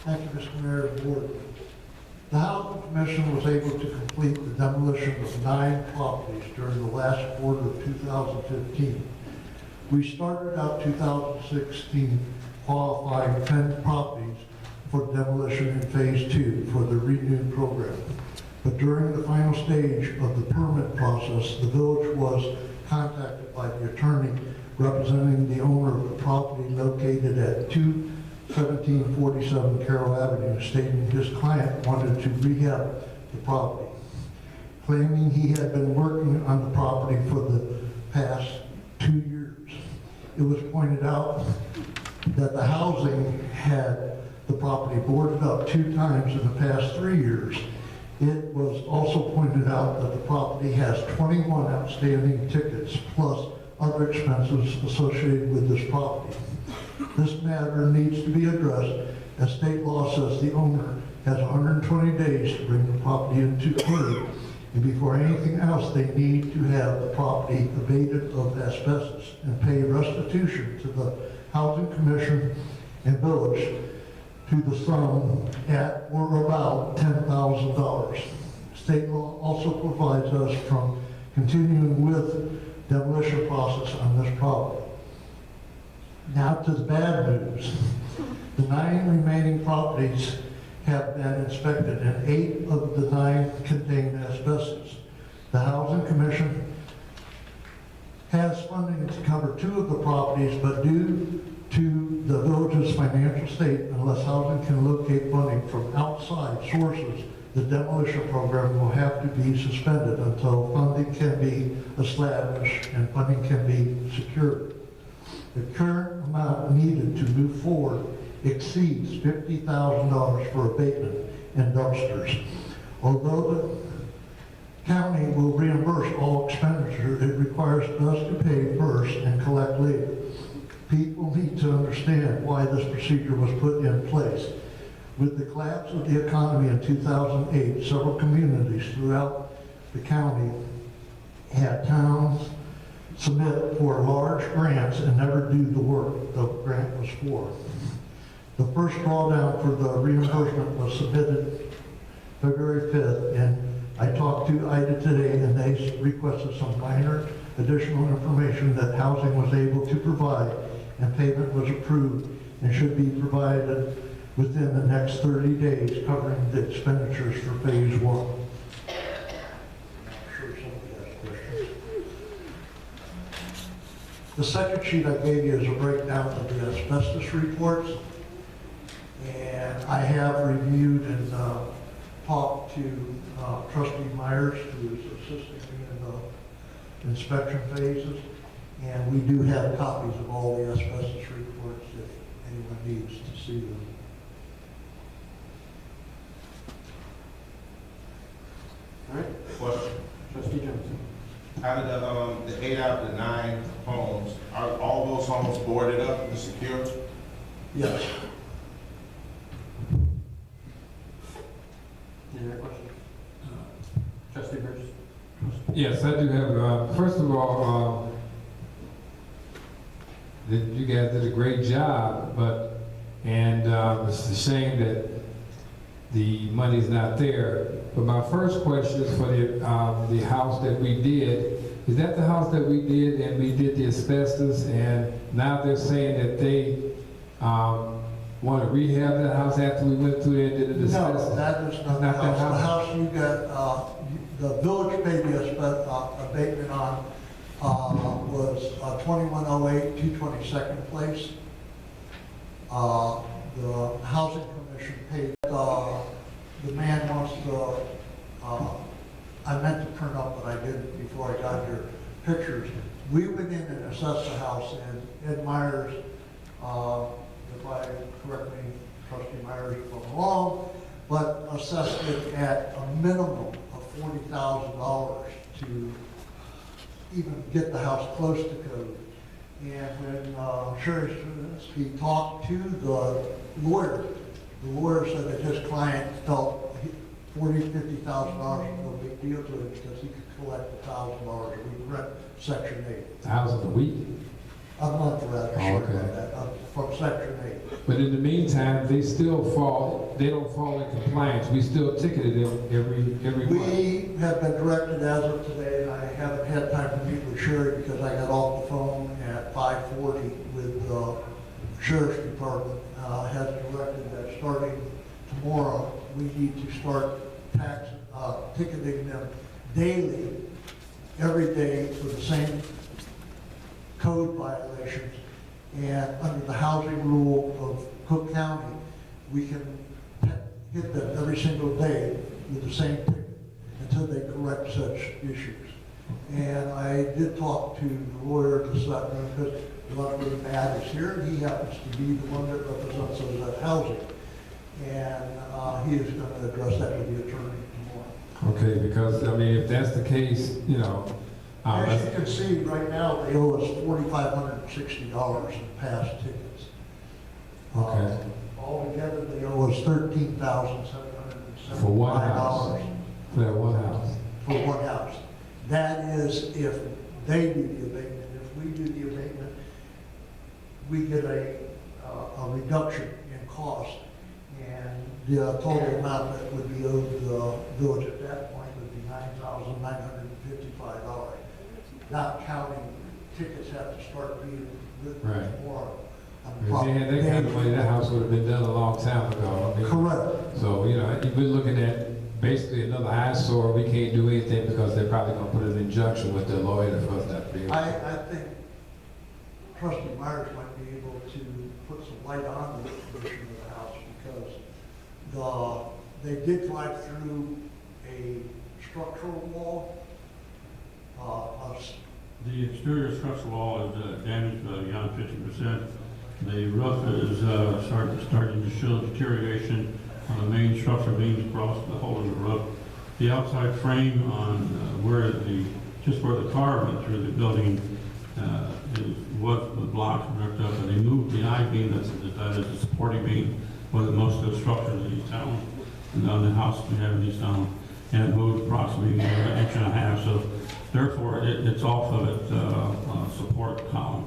Thank you, Mr. Mayor and Board. The Housing Commission was able to complete the demolition of 9 properties during the last quarter of 2015. We started out 2016 qualifying 10 properties for demolition in Phase 2 for the renewed program. But during the final stage of the permit process, the village was contacted by the attorney representing the owner of the property located at 1747 Carroll Avenue, stating his client wanted to rehab the property, claiming he had been working on the property for the past 2 years. It was pointed out that the housing had the property boarded up 2 times in the past 3 years. It was also pointed out that the property has 21 outstanding tickets plus other expenses associated with this property. This matter needs to be addressed as state law says the owner has 120 days to bring the property into code, and before anything else they need to have the property abated of asbestos and pay restitution to the Housing Commission and village to the sum at or about $10,000. State law also provides us from continuing with demolition process on this property. Now to the bad news. The 9 remaining properties have been inspected and 8 of the 9 contain asbestos. The Housing Commission has funding to cover 2 of the properties, but due to the village's financial state, unless housing can locate funding from outside sources, the demolition program will have to be suspended until funding can be established and funding can be secured. The current amount needed to move forward exceeds $50,000 for abatement and dumpsters. Although the county will reimburse all expenditure, it requires us to pay first and collect later. People need to understand why this procedure was put in place. With the collapse of the economy in 2008, several communities throughout the county had towns submit for large grants and never do the work the grant was for. The first drawdown for the reimbursement was submitted February 5th, and I talked to IDA today, and they requested some minor additional information that housing was able to provide, and payment was approved and should be provided within the next 30 days, covering the expenditures for Phase 1. The second sheet I gave you is a breakdown of the asbestos reports, and I have reviewed and talked to Trustee Myers, who is assisting me in the inspection phases, and we do have copies of all the asbestos reports if anyone needs to see them. All right. Question. Trustee Johnson. Out of the 8 out of the 9 homes, are all those homes boarded up and secure? Yes. Any other questions? Trustee Burgess. Yes, I do have, first of all, you guys did a great job, and it's a shame that the money's not there. But my first question is for the house that we did. Is that the house that we did and we did the asbestos, and now they're saying that they want to rehab that house after we went through there and did the asbestos? No, that is not the house. The house you got, the village paid the abatement on was 2108 222nd Place. The Housing Commission paid, the man wants to, I meant to print up, but I didn't before I got your pictures. We went in and assessed the house, and Ed Myers, if I correct me, Trustee Myers, if I'm wrong, but assessed it at a minimum of $40,000 to even get the house close to code. And when Sheriff he talked to the lawyer said that his client felt $40,000, $50,000 was no big deal to him because he could collect $1,000 a week rent, Section 8. $1,000 a week? a month rather, Oh, sorry okay. about that, from Section 8. But in the meantime, they don't fall in compliance. We still ticketed them every month. We have been directed as of today, and I haven't had time to meet with Sherry because I got off the phone at 5:40 with the Sheriff's Department, has directed that starting tomorrow, we need to start ticketing them daily, every day for the same code violations. And under the housing rule of Cook County, we can hit them every single day with the same ticket until they correct such issues. And I did talk to the lawyer this afternoon because luckily Matt is here, and he happens to be the one that represents us at housing. And he is going to address that with the attorney tomorrow. Okay, because, I mean, if that's the case, you know. As you can see, right now, they owe us $4,560 in past tickets. Okay. Altogether, they owe us $13,775. For one house. For that one house. For one house. That is if they do the abatement. If we do the abatement, we get a reduction in cost. And the total amount that would be owed the village at that point would be $9,955. Not counting tickets have to start being written Right. tomorrow. If they had that kind of money, that house would have been done a long time ago. I mean, correct. So, you know, we're looking at basically another eyesore. We can't do anything because they're probably going to put an injunction with their lawyer for us not to be able to. I think Trustee Myers might be able to put some light on the condition of the house because they did drive through a structural wall. The exterior structural wall is damaged beyond 50%. The roof is starting to show deterioration on the main structure beams across the whole of the roof. The outside frame on just where the car went through the building was blocked and ripped up, and they moved the I-beam that is the supporting beam with most of the structures in East Town, and on the house we have in East Town, and it moved approximately an inch and a half. So therefore, it's off of its support column.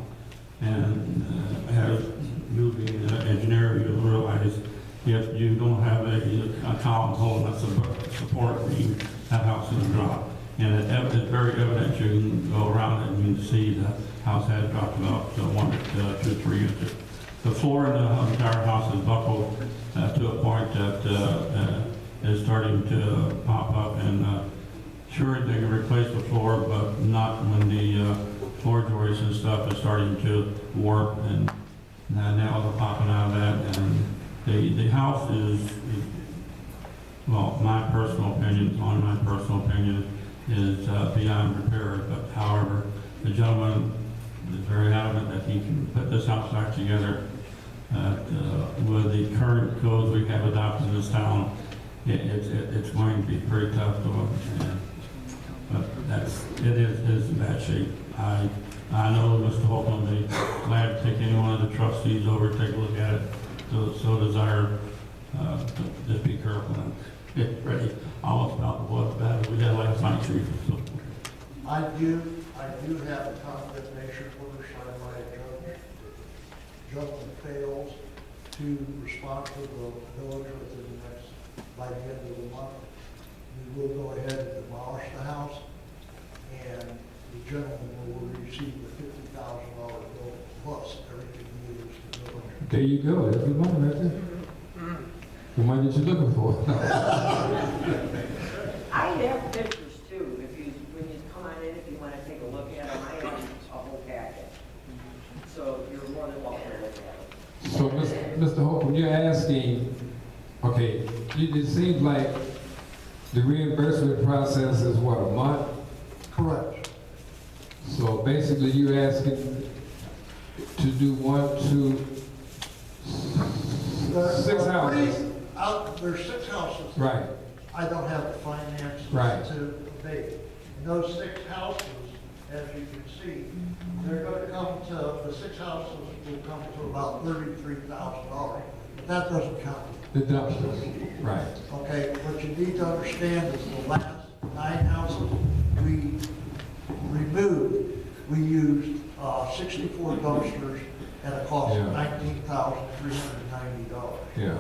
And as you being an engineer, you realize if you don't have a column holding a support beam, that house is going to drop. And it's very evident. You can go around it and you can see the house has dropped about 1 to 2 to 3 inches. The floor in the entire house is buckled to a point that is starting to pop up. And sure, they can replace the floor, but not when the floor joists and stuff is starting to warp, and nails are popping out of that. And the house is, well, my personal opinion, is beyond repair. But however, the gentleman is very adamant that he can put this house back together. With the current codes we have adopted in this town, it's going to be pretty tough to look at. But it is in bad shape. I know Mr. Holt will be glad to take any one of the trustees over, take a look at it. So desire, just be careful and get ready. Almost about the blood battle we had last night, Chief. So. I do have a condemnation order signed by a judge. Gentleman fails to respond to the village by the end of the month. We will go ahead and demolish the house, and the gentleman will receive the $50,000 bill plus everything he owes to the village. There you go. That's good money right there. The money that you're looking for. I have pictures too. When you come on in, if you want to take a look at them, I have a whole packet. So you're more than welcome to look at them. So, Mr. Hope, when you're asking, okay, it seems like the reimbursement process is what, a month? Correct. So basically you're asking to do 6 houses. There's 6 houses. Right. I don't have the finances Right. to abate. And those 6 houses, as you can see, they're going to come to, the 6 houses will come to about $33,000. But that doesn't count the dumpsters. Right. Okay, what you need to understand is the last 9 houses we removed we used 64 dumpsters at a cost of $19,390. Yeah.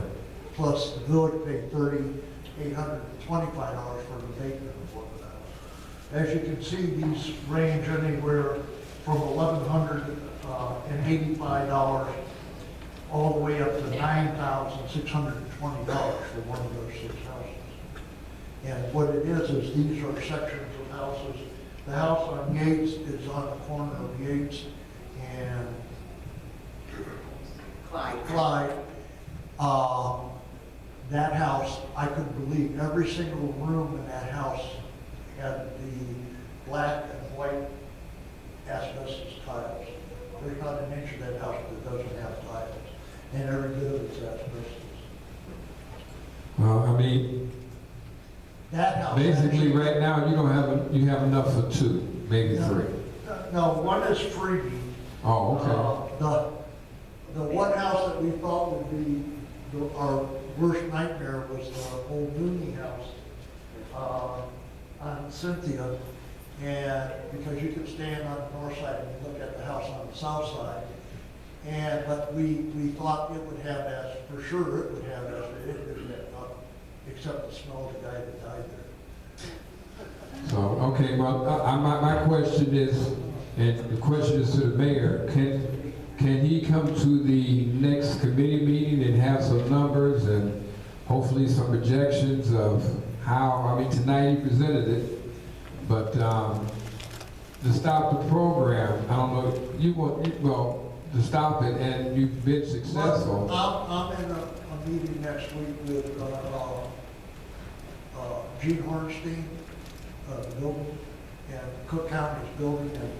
Plus the village paid $3,825 for the abatement of the house. As you can see, these range anywhere from $1,185 all the way up to $9,620 for one of those 6 houses. And what it is these are sections of houses. The house on Yates is on the corner of Yates and Clyde. That house, I couldn't believe every single room in that house had the black and white asbestos tiles. There's not an inch of that house that doesn't have tiles, and every bit of it's asbestos. Well, I mean, That house basically actually, right now you have enough for 2, maybe 3. no, one is freebie. Oh, okay. The one house that we thought would be our worst nightmare was the old Mooney house on Cynthia, and because you could stand on the north side and look at the house on the south side, but we thought it would have for sure it would have it didn't have nothing except the smell of the guy that died there. So, okay, well, my question is, and the question is to the mayor, can he come to the next committee meeting and have some numbers and hopefully some projections of how, I mean, tonight he presented it, but to stop the program, I don't know, to stop it, and you've been successful. Well, I'm in a meeting next week with Gene Hornstein, the building, and Cook County's building and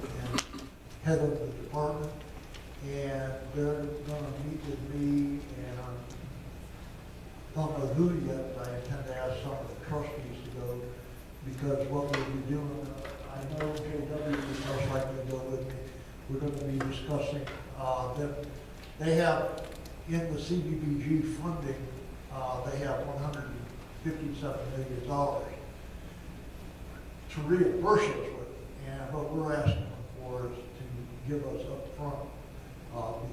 head of the department. And they're gonna meet with me, and I don't know who yet, but I intend to ask some of the trustees to go, because what we'll be doing, I know JW is most likely to go with me. We're gonna be discussing, they have, in the CDBG funding, they have $157 million to reimburse us with. And what we're asking them for is to give us up front,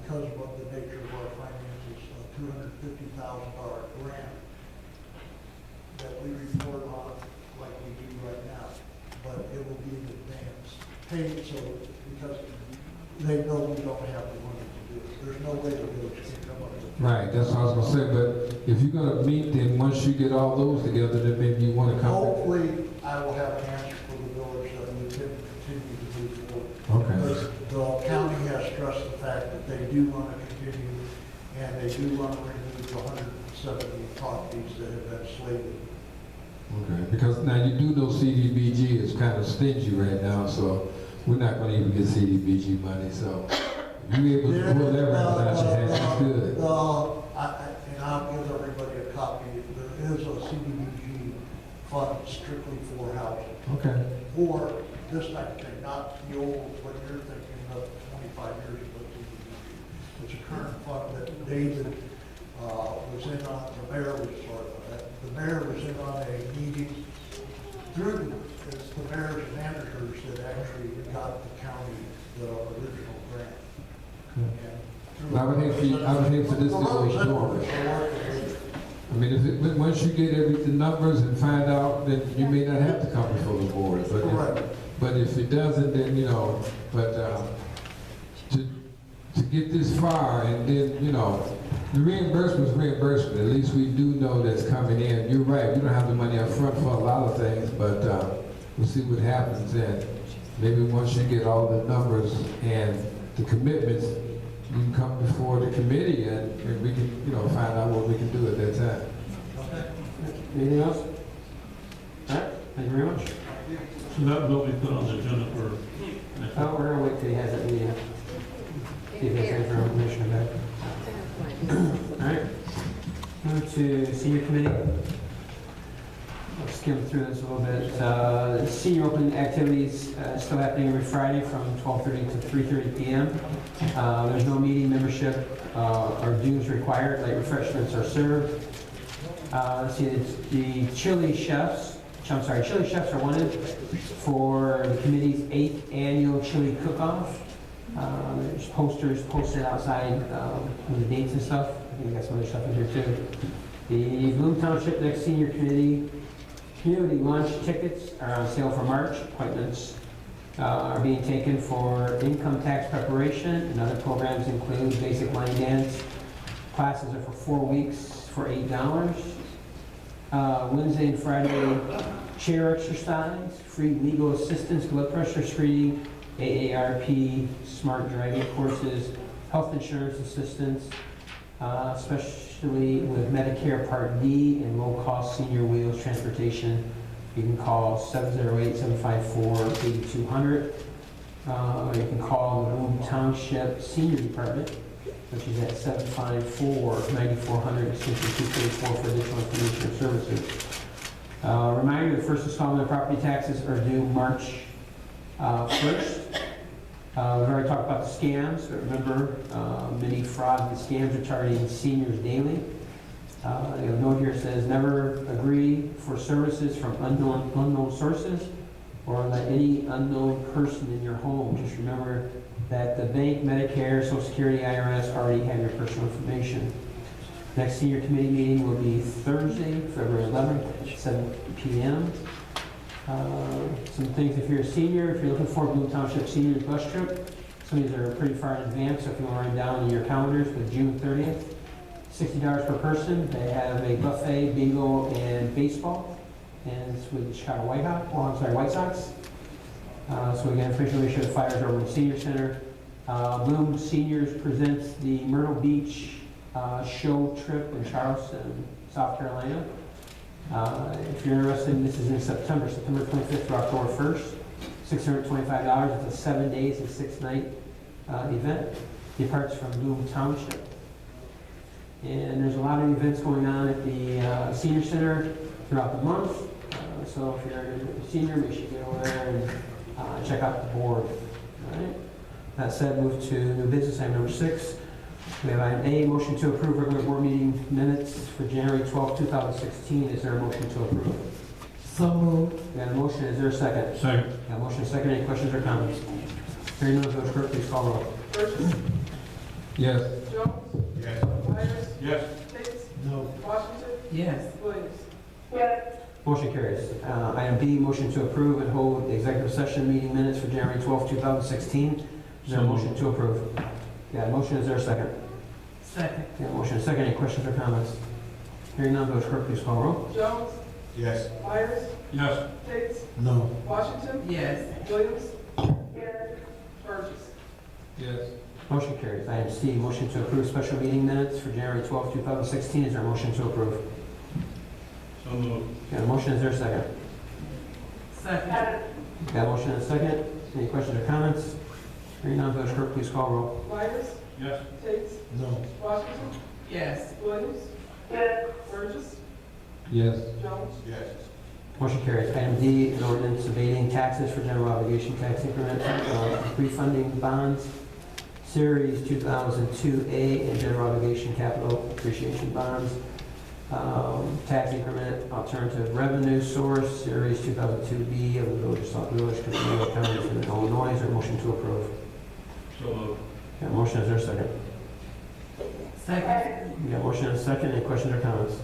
because of the nature of our finances, a $250,000 grant that we report on like we do right now, but it will be in advance paid, so because they know we don't have the money to do it. There's no way the village can come up with it. Right, that's what I was gonna say, but if you're gonna meet, then once you get all those together, then maybe you wanna come. Hopefully, I will have an answer for the village that we can continue to move forward. Okay. Because the county has stressed the fact that they do want to continue, and they do want to remove the 170 properties that have been slated. Okay, because now you do know CDBG is kind of stingy right now, so we're not gonna even get CDBG money, so you able to pull that right out your hands, that's good. And I'll give everybody a copy. There is a CDBG fund strictly for housing. Okay. For this type of thing, not the old, what you're thinking of 25 years ago CDBG. It's a current fund that David was in on, the mayor was part of that. The mayor was in on a meeting through it's the mayors and managers that actually got the county the original grant. I would hate for this to go dormant. I mean, once you get the numbers and find out, then you may not have to come before the board. But if it doesn't, then, to get this far, and then, the reimbursement is reimbursement. At least we do know that's coming in. You're right, we don't have the money up front for a lot of things, but we'll see what happens then. Maybe once you get all the numbers and the commitments, you can come before the committee and we can, find out what we can do at that time. Anything else? All right, thank you very much. So that will be put on the agenda for next week. We're gonna wait till he has that meeting. See if he has any information about it. All right, move to senior committee. I'll skim through this a little bit. Senior open activities still happening every Friday from 12:30 to 3:30 p.m. There's no meeting membership or dues required. Light refreshments are served. Let's see, the chili chefs chili chefs are wanted for the committee's 8th annual chili cook-off. There's posters posted outside with the dates and stuff. I think we got some other stuff in here too. The Bloom Township Next Senior Committee community lunch tickets are on sale for March. Appointments are being taken for income tax preparation, and other programs include basic line dance. Classes are for 4 weeks for $8. Wednesday and Friday chair exercise, free legal assistance, blood pressure screening, AARP, smart driving courses, health insurance assistance, especially with Medicare Part D and low-cost senior wheels transportation. You can call 708-754-8200. You can call the Bloom Township Senior Department, which is at 754-9400, extension 234 for additional information or services. Reminder, the first installment of property taxes are due March 1st. We've already talked about the scams, but remember, many frauds and scams are targeting seniors daily. The note here says, never agree for services from unknown sources or let any unknown person in your home. Just remember that the bank, Medicare, Social Security, IRS already have your personal information. Next senior committee meeting will be Thursday, February 11th at 7 p.m. Some things, if you're a senior, if you're looking for a Bloom Township Seniors bus trip, some of these are pretty far in advance, so if you want to write down in your calendars, but June 30th, $60 per person. They have a buffet, bingo, and baseball, and it's with the Chicago White Sox. So again, information the flyers over in the Senior Center. Bloom Seniors presents the Myrtle Beach show trip in Charleston, South Carolina. If you're interested, this is in September 25th through October 1st. $625. It's a 7 days and 6 night event. Departs from Bloom Township. And there's a lot of events going on at the Senior Center throughout the month. So if you're a senior, we should get over there and check out the board. All right. That said, move to new business item number 6. We have item A, motion to approve regular board meeting minutes for January 12, 2016. Is there a motion to approve? So moved. We got a motion. Is there a second? Second. Got a motion and a second. Any questions or comments? Hearing none, Village Clerk, please call roll. Burgess. Yes. Jones. Yes. Myers. Yes. Tate. No. Washington. Yes. Williams. yes, Motion carries. Item B, motion to approve and hold the executive session meeting minutes for January 12, 2016. Is there a motion to approve? Got a motion. Is there a second? Second. Got a motion and a second. Any questions or comments? Hearing none, Village Clerk, please call roll. Jones. Yes. Myers. Yes. Tate. No. Washington. Yes. Williams. yes, Burgess. Yes. Motion carries. Item C, motion to approve special meeting minutes for January 12, 2016. Is there a motion to approve? So moved. Got a motion. Is there a second? Second. Got a motion and a second. Any questions or comments? Hearing none, Village Clerk, please call roll. Myers. Yes. Tate. No. Washington. Yes. Williams. yes, Burgess. Yes. Jones. Yes. Motion carries. Item D, an ordinance abating taxes for general obligation tax increment, refunding bonds, Series 2002A, and general obligation capital appreciation bonds, tax increment, alternative revenue source, Series 2002B of the Village of Sauk Village, County, County, and Illinois. Is there a motion to approve? So moved. Got a motion. Is there a second? Second. We got a motion and a second. Any questions or comments?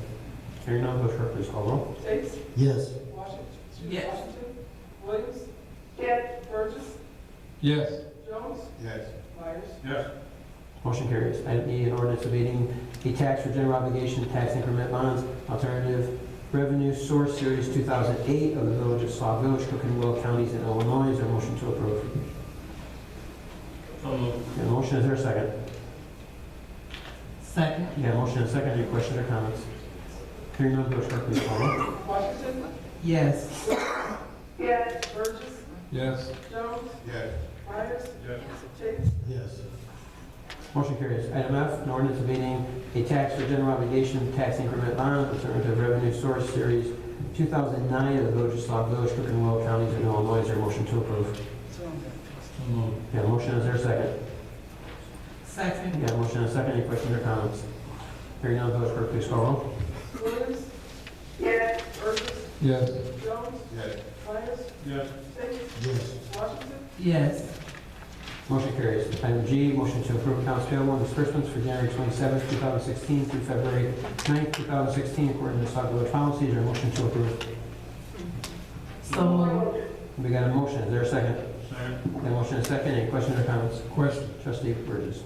Hearing none, Village Clerk, please call roll. Tate. Yes. Washington. Yes. Washington. Williams. yes, Burgess. Yes. Jones. Yes. Myers. Yes. Motion carries. Item E, an ordinance abating a tax for general obligation tax increment bonds, alternative revenue source, Series 2008 of the Village of Sauk Village, Cook and Will Counties in Illinois. Is there a motion to approve? So moved. Got a motion. Is there a second? Second. Got a motion and a second. Any questions or comments? Hearing none, Village Clerk, please call roll. Washington. Yes. yes, Burgess. Yes. Jones. Yes. Myers. Yes. Tate. Yes. Motion carries. Item F, an ordinance abating a tax for general obligation tax increment bond, alternative revenue source, Series 2009 of the Village of Sauk Village, Cook and Will Counties in Illinois. Is there a motion to approve? So moved. Got a motion. Is there a second? Second. Got a motion and a second. Any questions or comments? Hearing none, Village Clerk, please call roll. Williams. yes, Burgess. Yes. Jones. Okay. Yes. Yes. Yes. Motion carries. Item G, motion to approve accounts payable and disbursements for January 27th, 2016 through February 9th, 2016, according to the Sauk Village policy. Is there a motion to approve? So, We got a motion. Is there a second? Second. Got a motion and a second. Any questions or comments? Question. Trustee Burgess.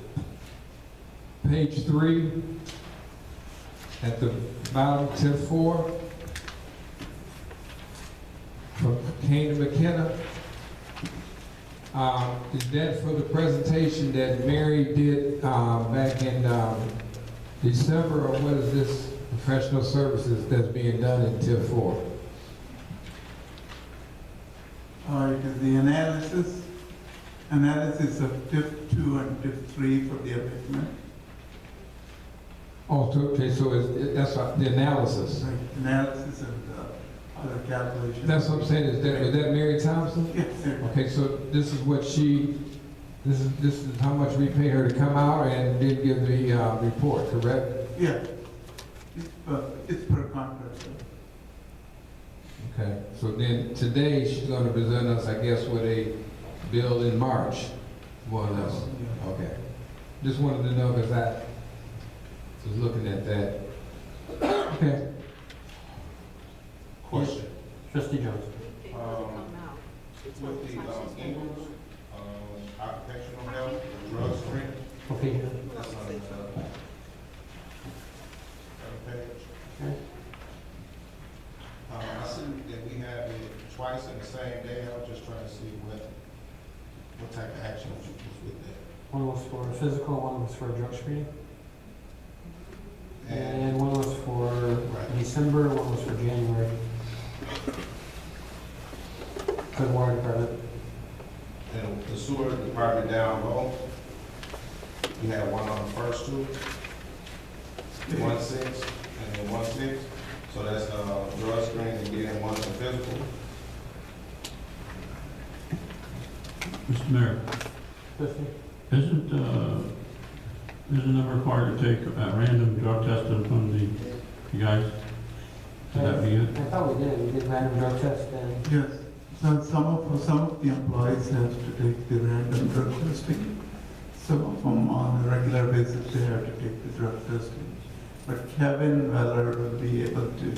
Page 3, at the bottom, tip 4, from Kane to McKenna. Is that for the presentation that Mary did back in December, or what is this professional services that's being done in tip 4? It is the analysis of tip 2 and tip 3 for the abatement. Oh, okay, so that's the analysis. Right, analysis and other calculations. That's what I'm saying. Is that Mary Thompson? Yes, sir. Okay, so this is what this is how much we pay her to come out and did give the report, correct? Yeah. It's per contract. Sir. Okay, so then today she's going to present us, I guess, with a bill in March, more or less. Yeah. Okay. Just wanted to know because I was looking at that. Okay. Question. Trustee Jones. With the Ingles, occupational health, drug screen. Okay. That's on the page. Okay. I see that we have it twice in the same day. I was just trying to see what type of action was with that. One was for physical, one was for drug screening. And one was for December, one was for January. For the water department. And the sewer department down low, you had one on the first two, 1.6 and then 1.6. So that's drug screening and getting one for physical. Mr. Mayor, isn't it required to take a random drug test upon the guys? Should that be it? I thought we did. We did random drug test and. Yes. So some of the employees have to take the random drug testing. Some of them on a regular basis they have to take the drug testing. But Kevin Weller will be able to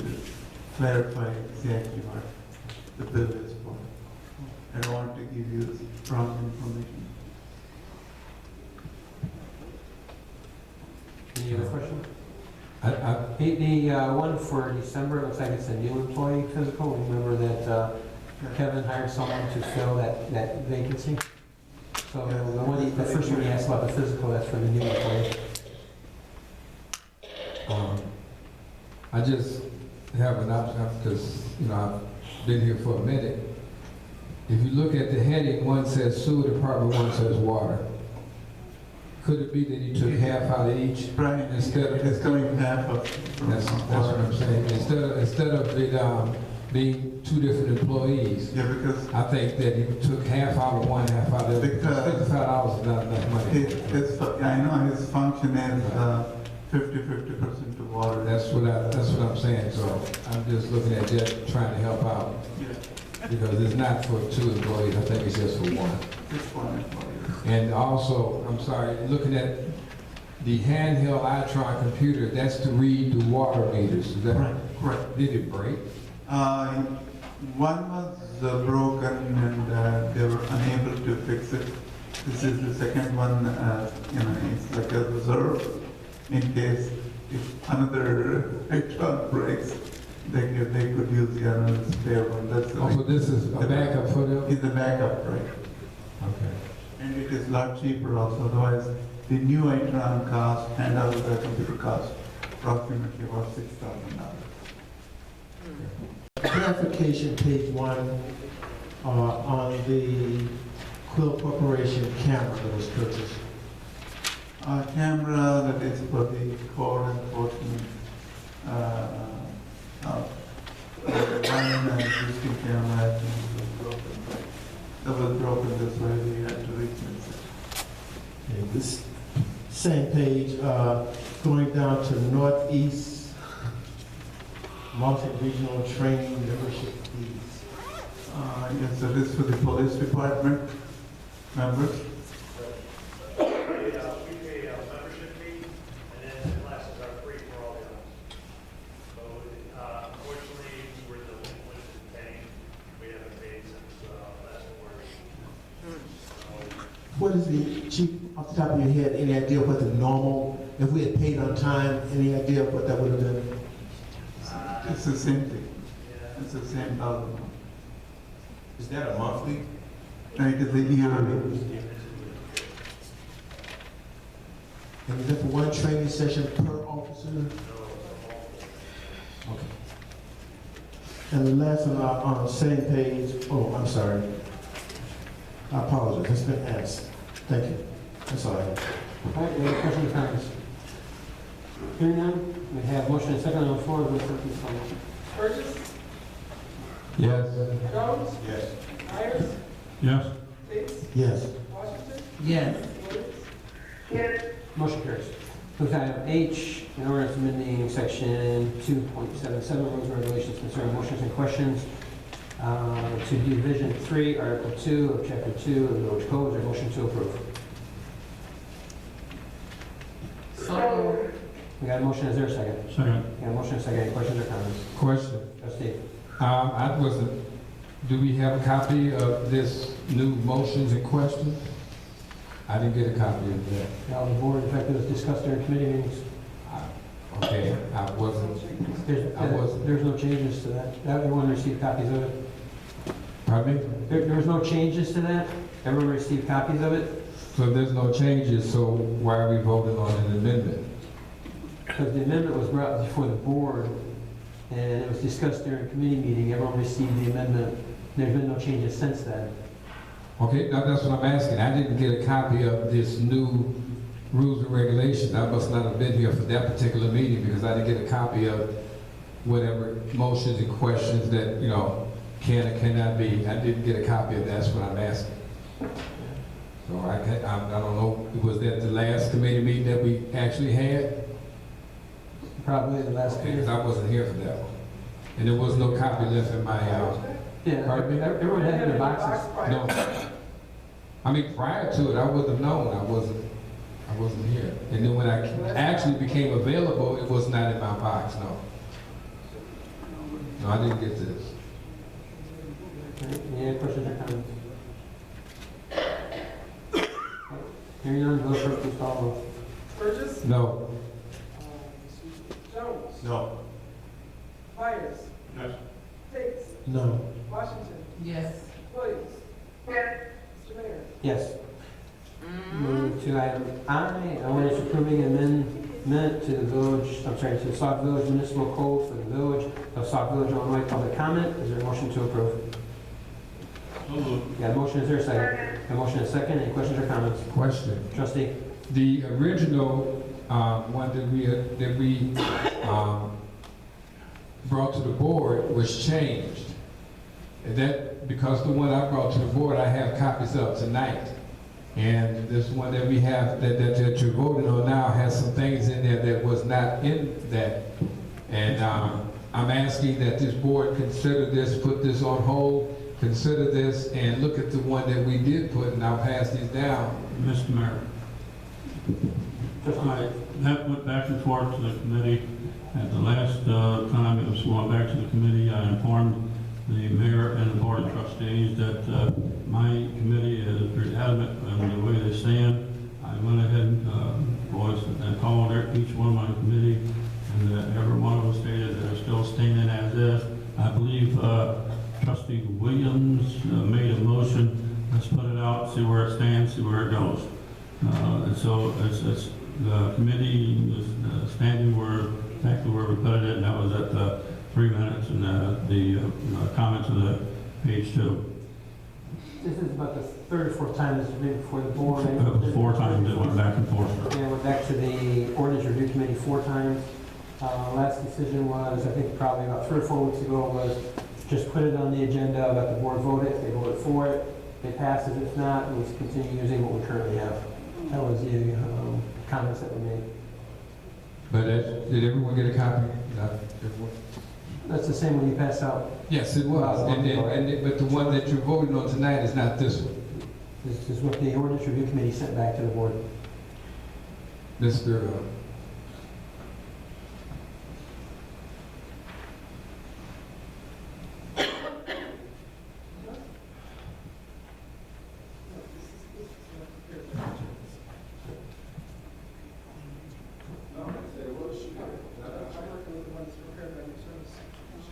clarify exactly what the bill is for. I don't want to give you wrong information. Any other questions? The one for December, looks like it's a new employee physical. Remember that Kevin hired someone to fill that vacancy? So the first one he asked about the physical, that's for the new employee. I just have an option because, I've been here for a minute. If you look at the heading, one says sewer department, one says water. Could it be that he took half out of each? Right. Instead of it's coming half of. That's what I'm saying. Instead of it being two different employees. Yeah, because I think that he took half out of one, half out of the other. Because $55 is not enough money. I know his function is 50% to water. That's what I'm saying. So I'm just looking at that, trying to help out. Yeah. Because it's not for two employees. I think it's just for one. Just one employee. And also, I'm sorry, looking at the handheld Itron computer, that's to read the water meters. Is that right? Correct. Did it break? One was broken and they were unable to fix it. This is the second one, it's like a reserve in case if another Itron breaks, they could use the other spare one. That's So this is a backup for them? It's a backup, right? Okay. And it is a lot cheaper also, otherwise the new Itron cost and the computer cost approximately about $6,000. Clarification, page 1, on the Quill Corporation camera that was purchased. Camera that is for the code enforcement. One existing camera I think was broken. That was broken, that's why we had to replace it. Okay, this same page, going down to Northeast Multi-Regional Training Membership Fees. Yes, so this is for the police department members. We pay a membership fee, and then the classes are free for all the others. So, unfortunately, we're delinquent in paying. We haven't paid since last quarter. What is the, chief, off the top of your head, any idea what the normal, if we had paid on time, any idea of what that would have been? It's the same thing. It's the same dollar amount. Is that a monthly? Right, it's the yearly. And is that for one training session per officer? Okay. And the last on the same page, oh, I'm sorry. I apologize, it's been asked. Thank you. That's all I have. All right, any questions or comments? Hearing none, we have motion and second on the floor. Will clerk please call the roll? Burgess. Yes. Jones. Yes. Myers. Yes. Bates. Yes. Washington. Yes. Williams. Yes. Motion carries. Move to item H, in order to amending section 2.77 rules and regulations concerning motions and questions to Division 3, Article 2 of Chapter 2 of the Village Code. Is there a motion to approve? So. We got a motion. Is there a second? Second. We got a motion and a second. Any questions or comments? Question. Trustee. I wasn't, do we have a copy of this new motions and questions? I didn't get a copy of that. Now, the board, in fact, it was discussed during committee meetings. Okay, I wasn't. There's no changes to that. Everyone received copies of it. Pardon me? There was no changes to that. Everyone received copies of it. So there's no changes, so why are we voting on an amendment? Because the amendment was brought before the board, and it was discussed during committee meeting. Everyone received the amendment. There's been no changes since then. Okay, now that's what I'm asking. I didn't get a copy of this new rules and regulations. I must not have been here for that particular meeting because I didn't get a copy of whatever motions and questions that, you know, can or cannot be. I didn't get a copy of that. That's what I'm asking. So I don't know, was that the last committee meeting that we actually had? Probably the last Okay, because I wasn't here for that one. And there was no copy left in my, Yeah, pardon me? everyone had their boxes. No. I mean, prior to it, I wouldn't have known. I wasn't here. And then when I actually became available, it was not in my box, no. No, I didn't get this. Okay, any other questions or comments? Hearing none, Village Clerk, please call the roll. Burgess. No. Jones. No. Myers. Yes. Bates. No. Washington. Yes. Williams. Yes. Mr. Mayor. Yes. Move to item I, ordinance approving amendment to the village, I'm sorry, to the Sauk Village Municipal Code for the Village of Sauk Village, Illinois. Public comment. Is there a motion to approve? So moved. Got a motion, is there a second? A motion and a second. Any questions or comments? Question. Trustee. The original one that we brought to the board was changed. And that, because the one I brought to the board, I have copies of tonight. And this one that we have, that you're voting on now, has some things in there that was not in that. And I'm asking that this board consider this, put this on hold, consider this, and look at the one that we did put, and I'll pass these down. Mr. Mayor. That went back and forth to the committee. At the last time it was going back to the committee, I informed the mayor and the board of trustees that my committee is very adamant on the way they stand. I went ahead and called each one of my committee, and every one of them stated that they're still standing as is. I believe Trustee Williams made a motion. Let's put it out, see where it stands, see where it goes. And so it's the committee is standing exactly where we put it, and that was at the 3 minutes and the comments on the page 2. This is about the third or fourth time this has been before the board. That was 4 times it went back and forth. Yeah, went back to the ordinance review committee 4 times. Last decision was, I think probably about 3 or 4 weeks ago, was just put it on the agenda, let the board vote it. If they vote for it, it passes. If not, we'll continue using what we currently have. That was the comments that were made. But did everyone get a copy? Not everyone? That's the same one you passed out. Yes, it was, but the one that you're voting on tonight is not this one. This is what the ordinance review committee sent back to the board. Mr.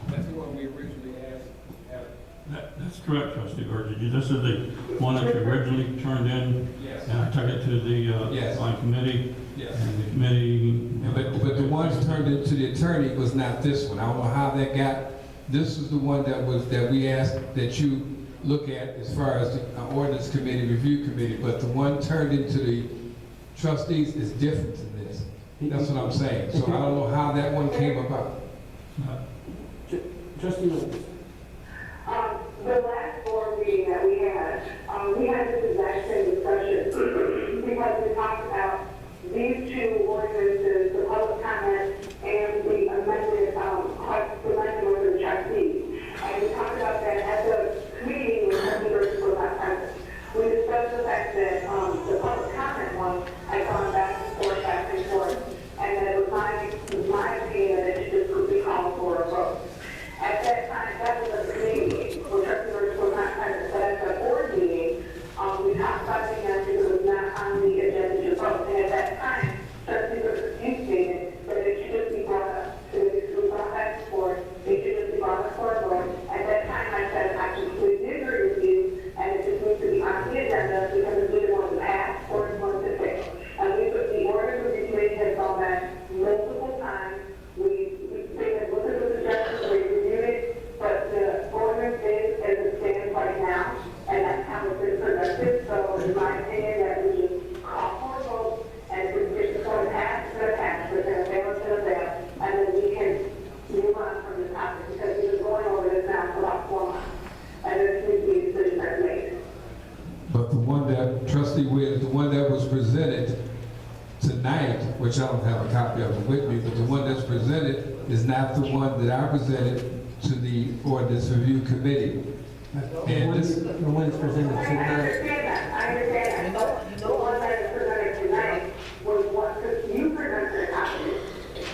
That's the one we originally asked. That's correct, Trustee Burgess. This is the one that you originally turned in. Yes. And I took it to the Yes. line committee. Yes. And the committee. But the ones turned into the attorney was not this one. I don't know how that got. This is the one that we asked that you look at as far as the ordinance committee, review committee. But the one turned into the trustees is different than this. That's what I'm saying. So I don't know how that one came about. Trustee Lewis. The last board meeting that we had this exact same discussion because we talked about these two ordinances, the public comment and the amended, the amendment of the trustees. And we talked about that at the meeting with Trustee Burgess was not present. We discussed the fact that the public comment one had gone back and forth, and that it was my opinion that it should just be called for a vote. At that time, that was a committee meeting, where Trustee Burgess was not present, but at the board meeting, we talked about the answer because it was not on the agenda to vote. And at that time, Trustee Burgess, you stated that it should just be brought up, so it should be brought back and forth, it should just be brought up for a vote. At that time, I said, I completely agree with you, and it just needs to be on the agenda because it's either going to pass or it's going to fail. And the ordinance review committee has gone back multiple times. They have looked at the suggestions, we reviewed it, but the ordinance is as it stands right now, and that's how it's been presented. So in my opinion, that we just call for a vote, and if it's going to pass, it's going to pass, if it's going to fail, it's going to fail, and then we can move on from this topic, because we've been going over this now for about 4 months, and there needs to be a decision that's made. But the one that, Trustee Williams, the one that was presented tonight, which I don't have a copy of it with me, but the one that's presented is not the one that I presented to the ordinance review committee. And this, the one that's presented I tonight. understand that. The one that is presented tonight was what you presented a copy.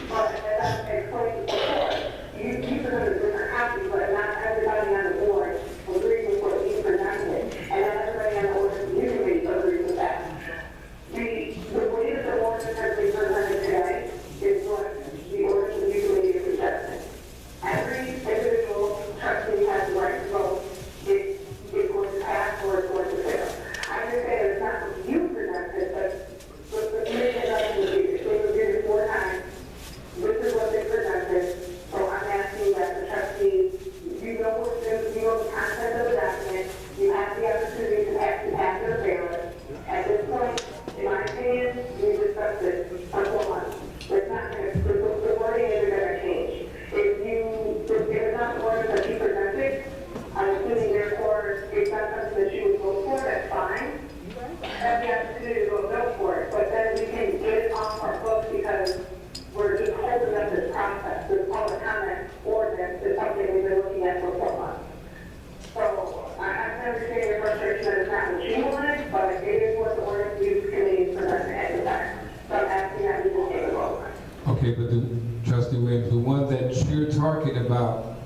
But as I explained before, you presented a different copy, but not everybody on the board agreed with what you presented. And not everybody on the ordinance review committee agreed with that. The way that the ordinance has been presented today is what the ordinance review committee is suggesting. Every individual trustee has the right to vote. It's going to pass or it's going to fail. I understand it's not what you presented, but the committee has nothing to do. They reviewed it 4 times. This is what they presented. So I'm asking that the trustees, you know what you know the content of the document. You have the opportunity to pass it or fail it. At this point, in my opinion, we discussed it for 4 months. It's not going to, the wording isn't going to change. If it's not the ordinance that you presented, I'm assuming therefore it's not something that you would vote for, that's fine. Have the opportunity to vote for it, but then we can get it off our books because we're just holding up this process. This public comment ordinance is something we've been looking at for 4 months. So I understand your frustration that it's not what you wanted, but it is what the ordinance review committee is presenting at the time. So I'm asking that we just take a vote. okay, but Trustee Williams, the one that you're talking about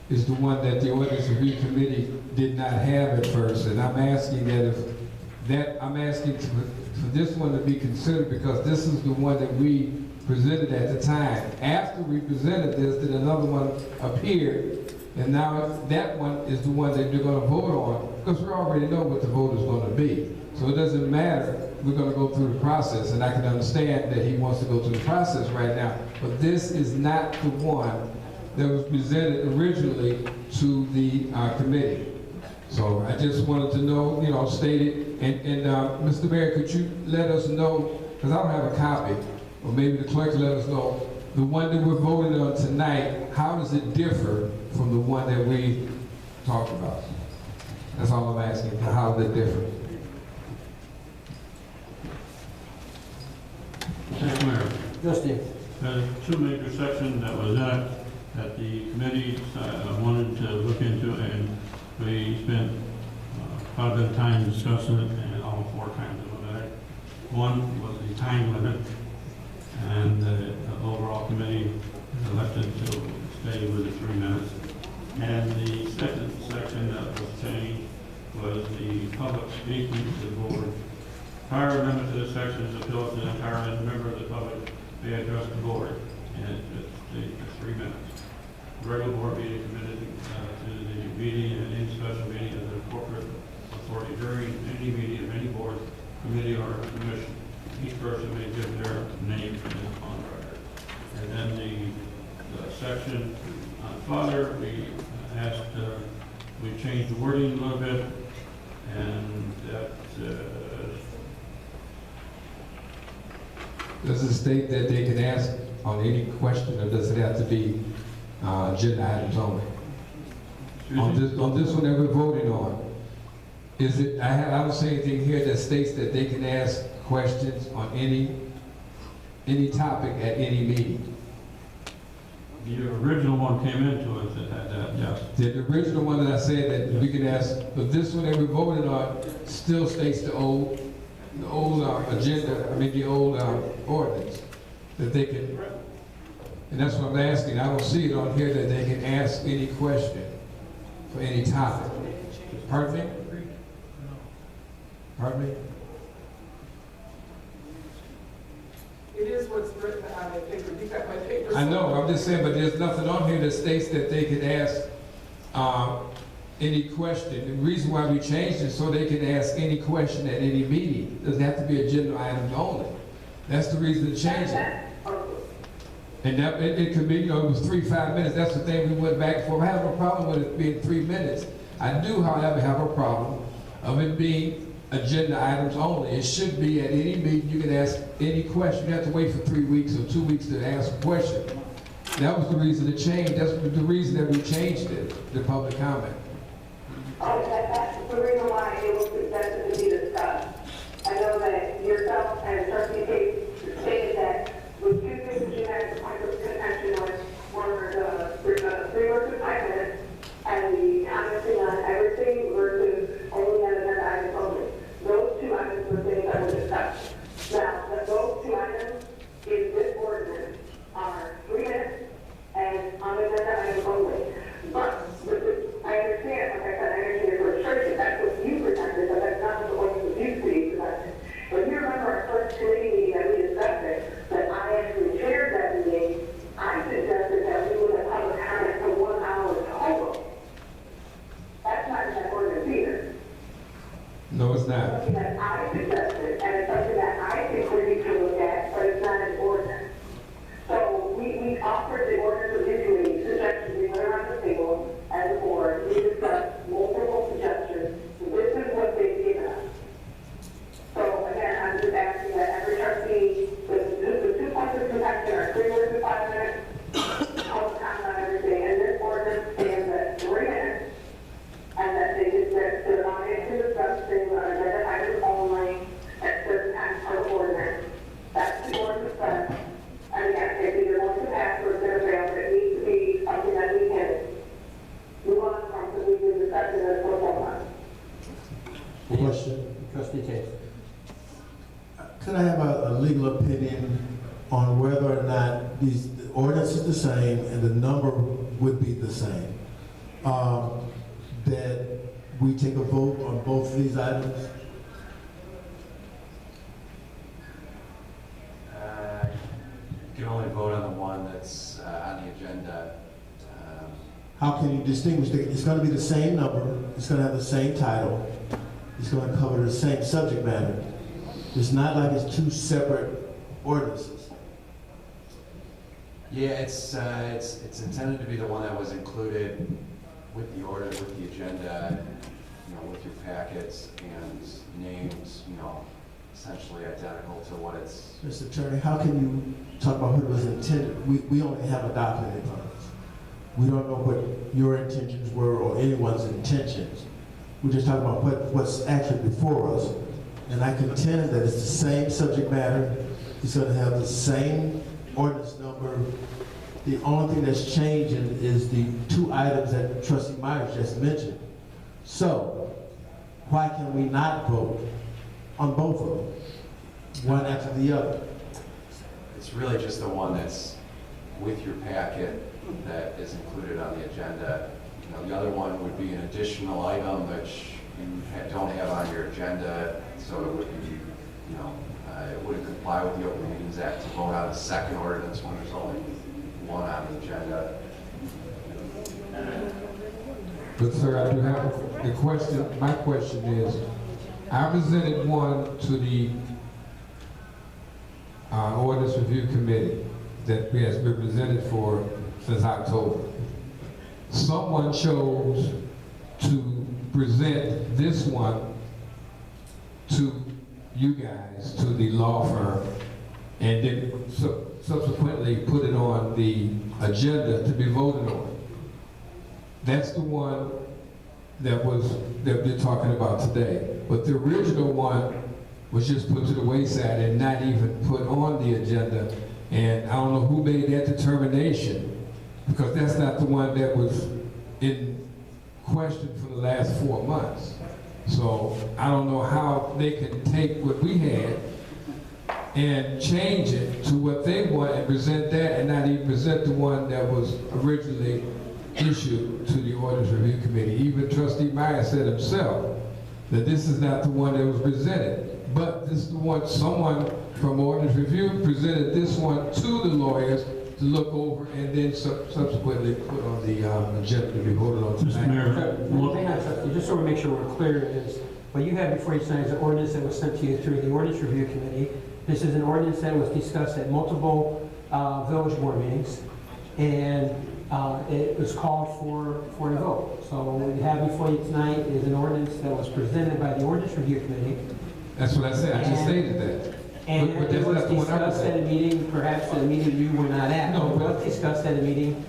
is the one that the ordinance review committee did not have at first, and I'm asking I'm asking for this one to be considered because this is the one that we presented at the time. After we presented this, then another one appeared, and now that one is the one that you're going to vote on because we already know what the vote is going to be. So it doesn't matter. We're going to go through the process, and I can understand that he wants to go through the process right now. But this is not the one that was presented originally to the committee. So I just wanted to know, state it. And Mr. Mayor, could you let us know, because I don't have a copy, or maybe the clerk let us know, the one that we're voting on tonight, how does it differ from the one that we talked about? That's all I'm asking. How does it differ? Mr. Mayor, Trustee. there's 2 major sections that was in it. that the committee wanted to look into, and we spent quite a bit of time discussing it, and all 4 times of it. One was the time limit, and the overall committee elected to stay with the 3 minutes. And the second section that was changed was the public speaking to the board. Prior amendment to this section is appeal to the entire member of the public may address the board, and it's 3 minutes. Regular board meeting committed to the meeting and any special meeting of the corporate authority during any meeting of any board, committee, or commission. Each person may give their name on record. And then the section on father, we asked, we changed the wording a little bit, and that does it state that they can ask on any question, or does it have to be agenda items only? On this one that we're voting on, is it? I don't see anything here that states that they can ask questions on any topic at any meeting. the original one came into it that had that, yes. The original one that I said that we can ask, but this one that we voted on still states the old agenda, I mean the old ordinance, that they can, and that's what I'm asking. I don't see it on here that they can ask any question for any topic. Pardon me? Pardon me? It is what's written on that paper. You got my paper. I know, I'm just saying, but there's nothing on here that states that they can ask any question. The reason why we changed it so they can ask any question at any meeting. It doesn't have to be agenda items only. That's the reason to change it. And that, it could be, you know, it was 3-5 minutes. That's the thing we went back for. I have no problem with it being 3 minutes. I do, however, have a problem of it being agenda items only. It should be at any meeting you can ask any question. You have to wait for 3 weeks or 2 weeks to ask a question. That was the reason to change. That's the reason that we changed it, the public comment. That's the reason why it was suggested to be discussed. I know that yourself and Trustee Tate stated that with 2 things that you had to point of contention with were the 3 versus 5 minutes and the commenting on everything versus only on agenda items only. Those 2 items were things that were discussed. Now, those 2 items in this ordinance are 3 minutes and on agenda items only. But I understand, like I said, I understand your frustration. That's what you presented, but that's not what the ordinance used to be presented. If you remember our first committee meeting that we discussed it, that I actually chaired that meeting, I suggested that we would have public comment for 1 hour total. That's not in that ordinance either. No, it's not. Something that I suggested, and it's something that I think we need to look at, but it's not an ordinance. So we offered the ordinance of committee suggestions, we went around the table as a board, we discussed multiple suggestions. This is what they've given us. So again, I'm just asking that every trustee, the 2 points of contention are 3 versus 5 minutes, public comment on everything, and this ordinance stands at 3 minutes, and that they just said the audience can discuss things on agenda items only at certain times per ordinance. That's the ordinance says. And again, it's either going to pass or it's going to fail, but it needs to be something that we can move on from, because we've been discussing it for so long. Question. Trustee Tate. Could I have a legal opinion on whether or not the ordinance is the same and the number would be the same? That we take a vote on both of these items? You can only vote on the one that's on the agenda. How can you distinguish? It's going to be the same number, it's going to have the same title, it's going to cover the same subject matter. It's not like it's 2 separate ordinances. Yeah, it's intended to be the one that was included with the order, with the agenda, you know, with your packets and names, you know, essentially identical to what it's. Mr. Attorney, how can you talk about what was intended? We only have a document in front of us. We don't know what your intentions were or anyone's intentions. We're just talking about what's actually before us. And I contend that it's the same subject matter. It's going to have the same ordinance number The only thing that's changing is the two items that Trustee Myers just mentioned. So, why can we not vote on both of them, one after the other? It's really just the one that's with your packet that is included on the agenda. You know, the other one would be an additional item which you don't have on your agenda, so it would be, you know, it wouldn't comply with the Open Meetings Act to vote on a second ordinance when there's only one on the agenda. But sir, I do have a question. My question is, I presented one to the Ordinance Review Committee that has been presented for since October. Someone chose to present this one to you guys, to the law firm, and then subsequently put it on the agenda to be voted on. That's the one that we're talking about today. But the original one was just put to the wayside and not even put on the agenda. And I don't know who made that determination, because that's not the one that was in question for the last 4 months. So I don't know how they can take what we had and change it to what they want and present that, and not even present the one that was originally issued to the Ordinance Review Committee. Even Trustee Meyer said himself that this is not the one that was presented, but this is the one someone from Ordinance Review presented this one to the lawyers to look over and then subsequently put on the agenda to be voted on tonight. Hang on, Trustee, just so we make sure we're clear, is what you have before you tonight is an ordinance that was sent to you through the Ordinance Review Committee. This is an ordinance that was discussed at multiple village board meetings, and it was called for a vote. So what we have before you tonight is an ordinance that was presented by the Ordinance Review Committee. That's what I said. I just stated that. And but it was discussed at a meeting, perhaps at a meeting you were not at. No, it was discussed at a meeting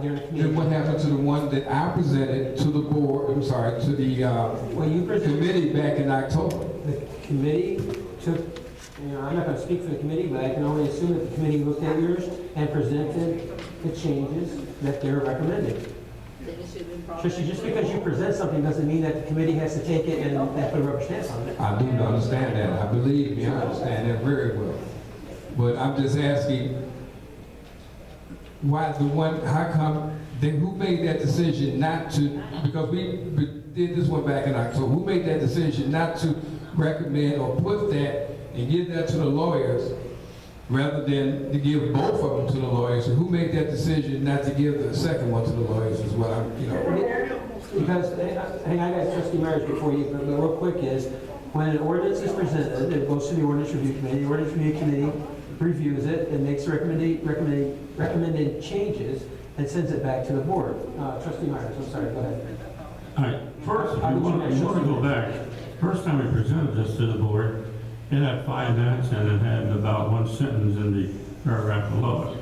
during the committee. Then what happened to the one that I presented to the board, I'm sorry, to the committee back in October? The committee took, I'm not going to speak for the committee, but I can only assume that the committee looked at yours and presented the changes that they're recommending. Trustee, just because you present something doesn't mean that the committee has to take it and put a rubber stamp on it. I do understand that. I believe me, I understand that very well. But I'm just asking, why the one, how come, who made that decision not to, because we did this one back in October, who made that decision not to recommend or put that and give that to the lawyers rather than to give both of them to the lawyers? And who made that decision not to give the second one to the lawyers is what I'm, Because, hang on, I got Trustee Myers before you, but real quick is, when an ordinance is presented, it goes to the Ordinance Review Committee. The Ordinance Review Committee reviews it and makes recommended changes and sends it back to the board. Trustee Myers, I'm sorry, go ahead. All right, first, you want to go back. First time we presented this to the board, it had 5 minutes and it had about 1 sentence in the paragraph below it.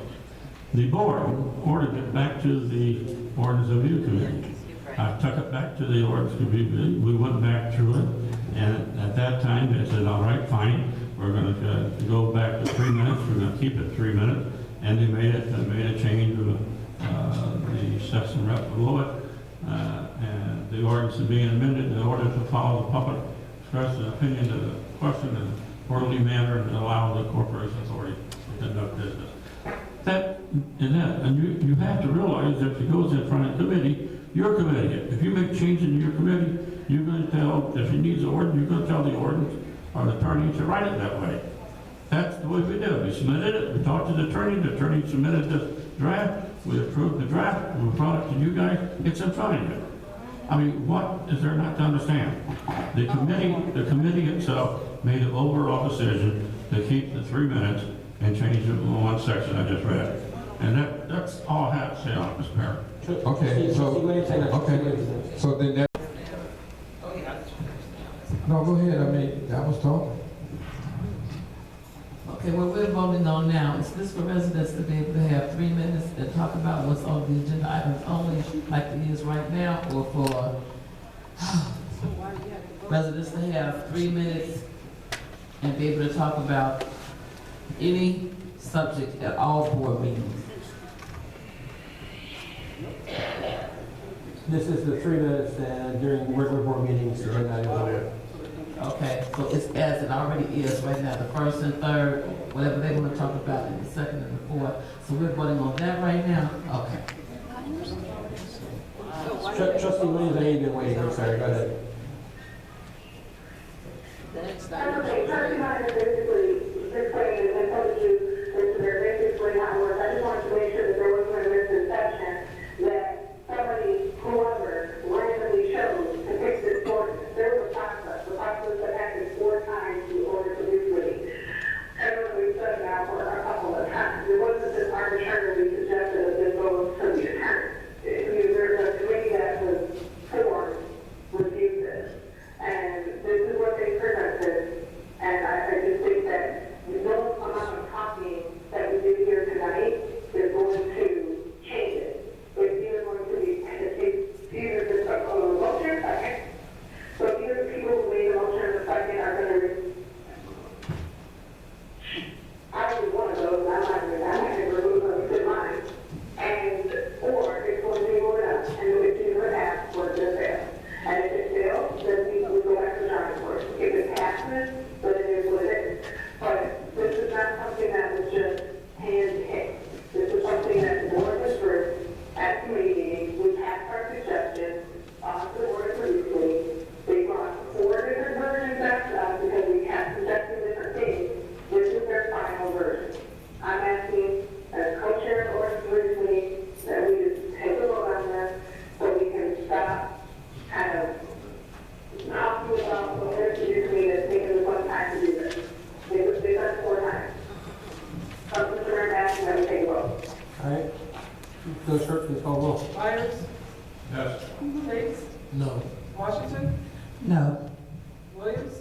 The board ordered it back to the Ordinance Review Committee. I took it back to the Ordinance Review Committee. We went back through it, and at that time they said, all right, fine, we're going to go back to 3 minutes. We're going to keep it 3 minutes, and they made a change to the section right below it, and the ordinance is being amended in order to follow the public express an opinion to the question in an orderly manner and allow the corporation authority to conduct business. And you have to realize that if it goes in front of the committee, your committee, if you make changes in your committee, you're going to tell, if it needs an ordinance, you're going to tell the ordinance or the attorney to write it that way. That's the way we do it. We submitted it, we talked to the attorney submitted the draft, we approved the draft, we brought it to you guys, it's in front of you. I mean, what is there not to understand? The committee itself made an overall decision to keep the 3 minutes and change it in one section I just read. And that's all I have to say on this, Mayor. Okay, so then that... No, go ahead, I mean, I was talking. Okay, what we're voting on now, is this for residents to be able to have 3 minutes and talk about what's on the agenda items only, like it is right now, or for residents to have 3 minutes and be able to talk about any subject at all board meetings? This is the 3 minutes during regular board meetings. Okay, so it's as it already is right now, the first and third, whatever they want to talk about in the second and the fourth. So we're voting on that right now? Okay. Trustee Williams, I know you've been waiting. I'm sorry. Go ahead. Okay, Trustee Myers basically explained and told you that they're basically not worth. I just wanted to make sure that there wasn't a misconception that somebody, whoever, randomly chose to pick this ordinance. There was a process. The process that happened 4 times in order to do it. And we've done now for a couple of times. It wasn't just arbitrarily suggested that this goes to the attorney. There's a committee that was formed, reviewed this. And this is what they presented, and I just think that no amount of talking that we do here tonight is going to change it. It's either going to be, it's either just a motion second, so either the people who made the motion in the second are going to, I was one of those, I'm not going to remove them to mine, and, or it's going to be voted up, and it's either a pass or just fail. And if it fails, then we go back to the drawing board. If it passes, then it is what it is. But this is not something that was just hand-picked. This is something that the board was first at committee meetings. We passed our suggestions to the board previously. They brought 4 different versions back to us because we have suggested different things. This is their final version. I'm asking, as co-chair of the board previously, that we just take a vote on this so we can stop kind of talking about what they're to do to me that's taken this one time to do this. They've done it 4 times. So, Mr. Mayor, asking that we take a vote. All right. Village Clerk, please call roll. Myers? Yes. Tate? No. Washington? No. Williams?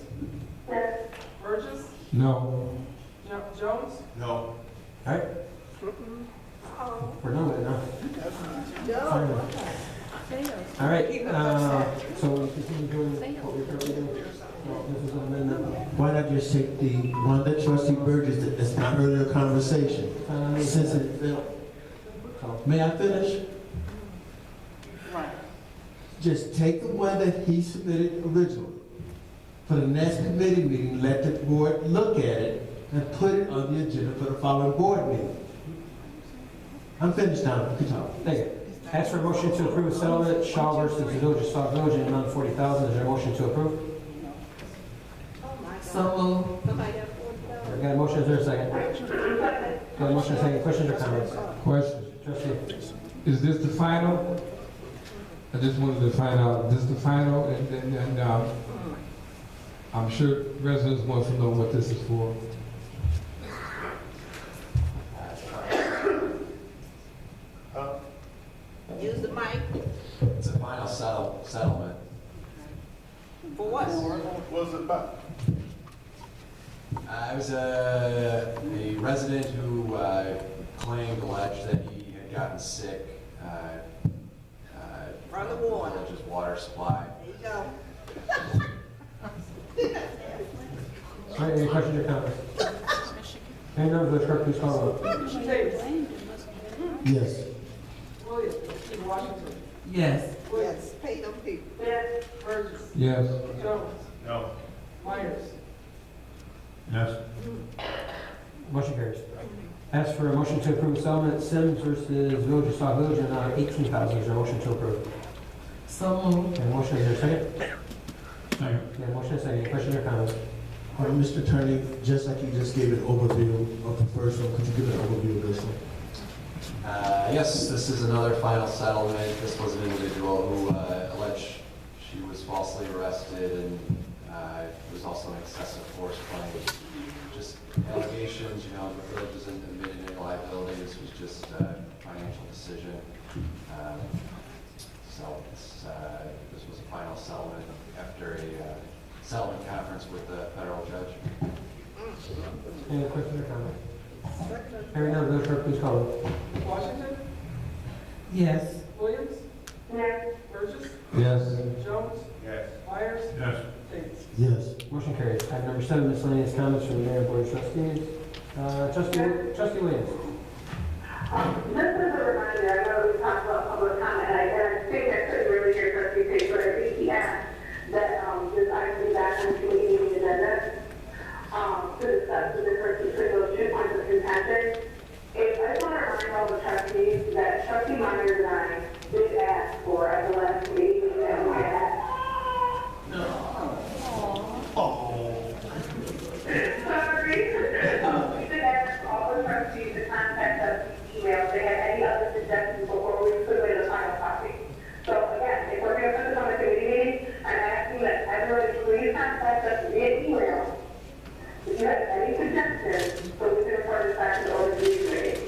Yes. Burgess? No. Jones? No. All right. We're done with it now. Finally. All right, so we continue doing what we're currently doing. This is an amendment. Why not just take the one that trustee Burgess, that's my earlier conversation? Since it, may I finish? Just take the one that he submitted originally. For the next committee meeting, let the board look at it and put it on the agenda for the following board meeting. I'm finished now. You can talk. Thank you. Ask for a motion to approve a settlement, Shaw versus the Village of Sauk Village, in the amount of $40,000. Is there a motion to approve? So moved. Got a motion, is there a second? Got a motion, second. Questions or comments? Question. Trustee. Is this the final? I just wanted to find out, is this the final? And I'm sure residents want to know what this is for. Use the mic. It's a final settlement. For what? What's it about? It was a resident who alleged that he had gotten sick From the water. The village's water supply. There you go. All right, any questions or comments? Any none, Village Clerk, please call roll. Tate? Yes. Williams? Washington? Yes. Yes, pay them people. Yes. Burgess? Yes. Jones? No. Myers? Yes. Motion carries. Ask for a motion to approve settlement Sims versus Village of Sauk Village, in the amount of $18,000. Is there a motion to approve? So moved. Got a motion, is there a second? Second. Got a motion, second. Any questions or comments? Mr. Attorney, just like you just gave an overview of the first one, could you give an overview of this one? Yes, this is another final settlement. This was an individual who alleged she was falsely arrested, and it was also an excessive force claim. Just allegations, the village isn't admitting any liability. This was just a financial decision. So this was a final settlement after a settlement conference with the federal judge. Any questions or comments? Hearing none, Village Clerk, please call roll. Washington? Yes. Williams? Yes. Burgess? Yes. Jones? Yes. Myers? Yes. Tate? Yes. Motion carries. Item number 7, miscellaneous comments from the Mayor and Board of Trustees. Trustee Williams. This is a reminder, I know we talked about public comment, and I think that could he asked that this item be back on the committee meeting agenda to discuss the difference between those 2 points of contention. I just want to remind all the trustees that Trustee Myers and I did ask for at the last committee meeting that we had. Sorry. We did ask all the trustees to contact us via email if they had any other suggestions before we submit a final copy. So again, if we're going to put this on the committee meeting, I'm asking that everybody please contact us via email if you have any suggestions, so we can report this back to the order committee.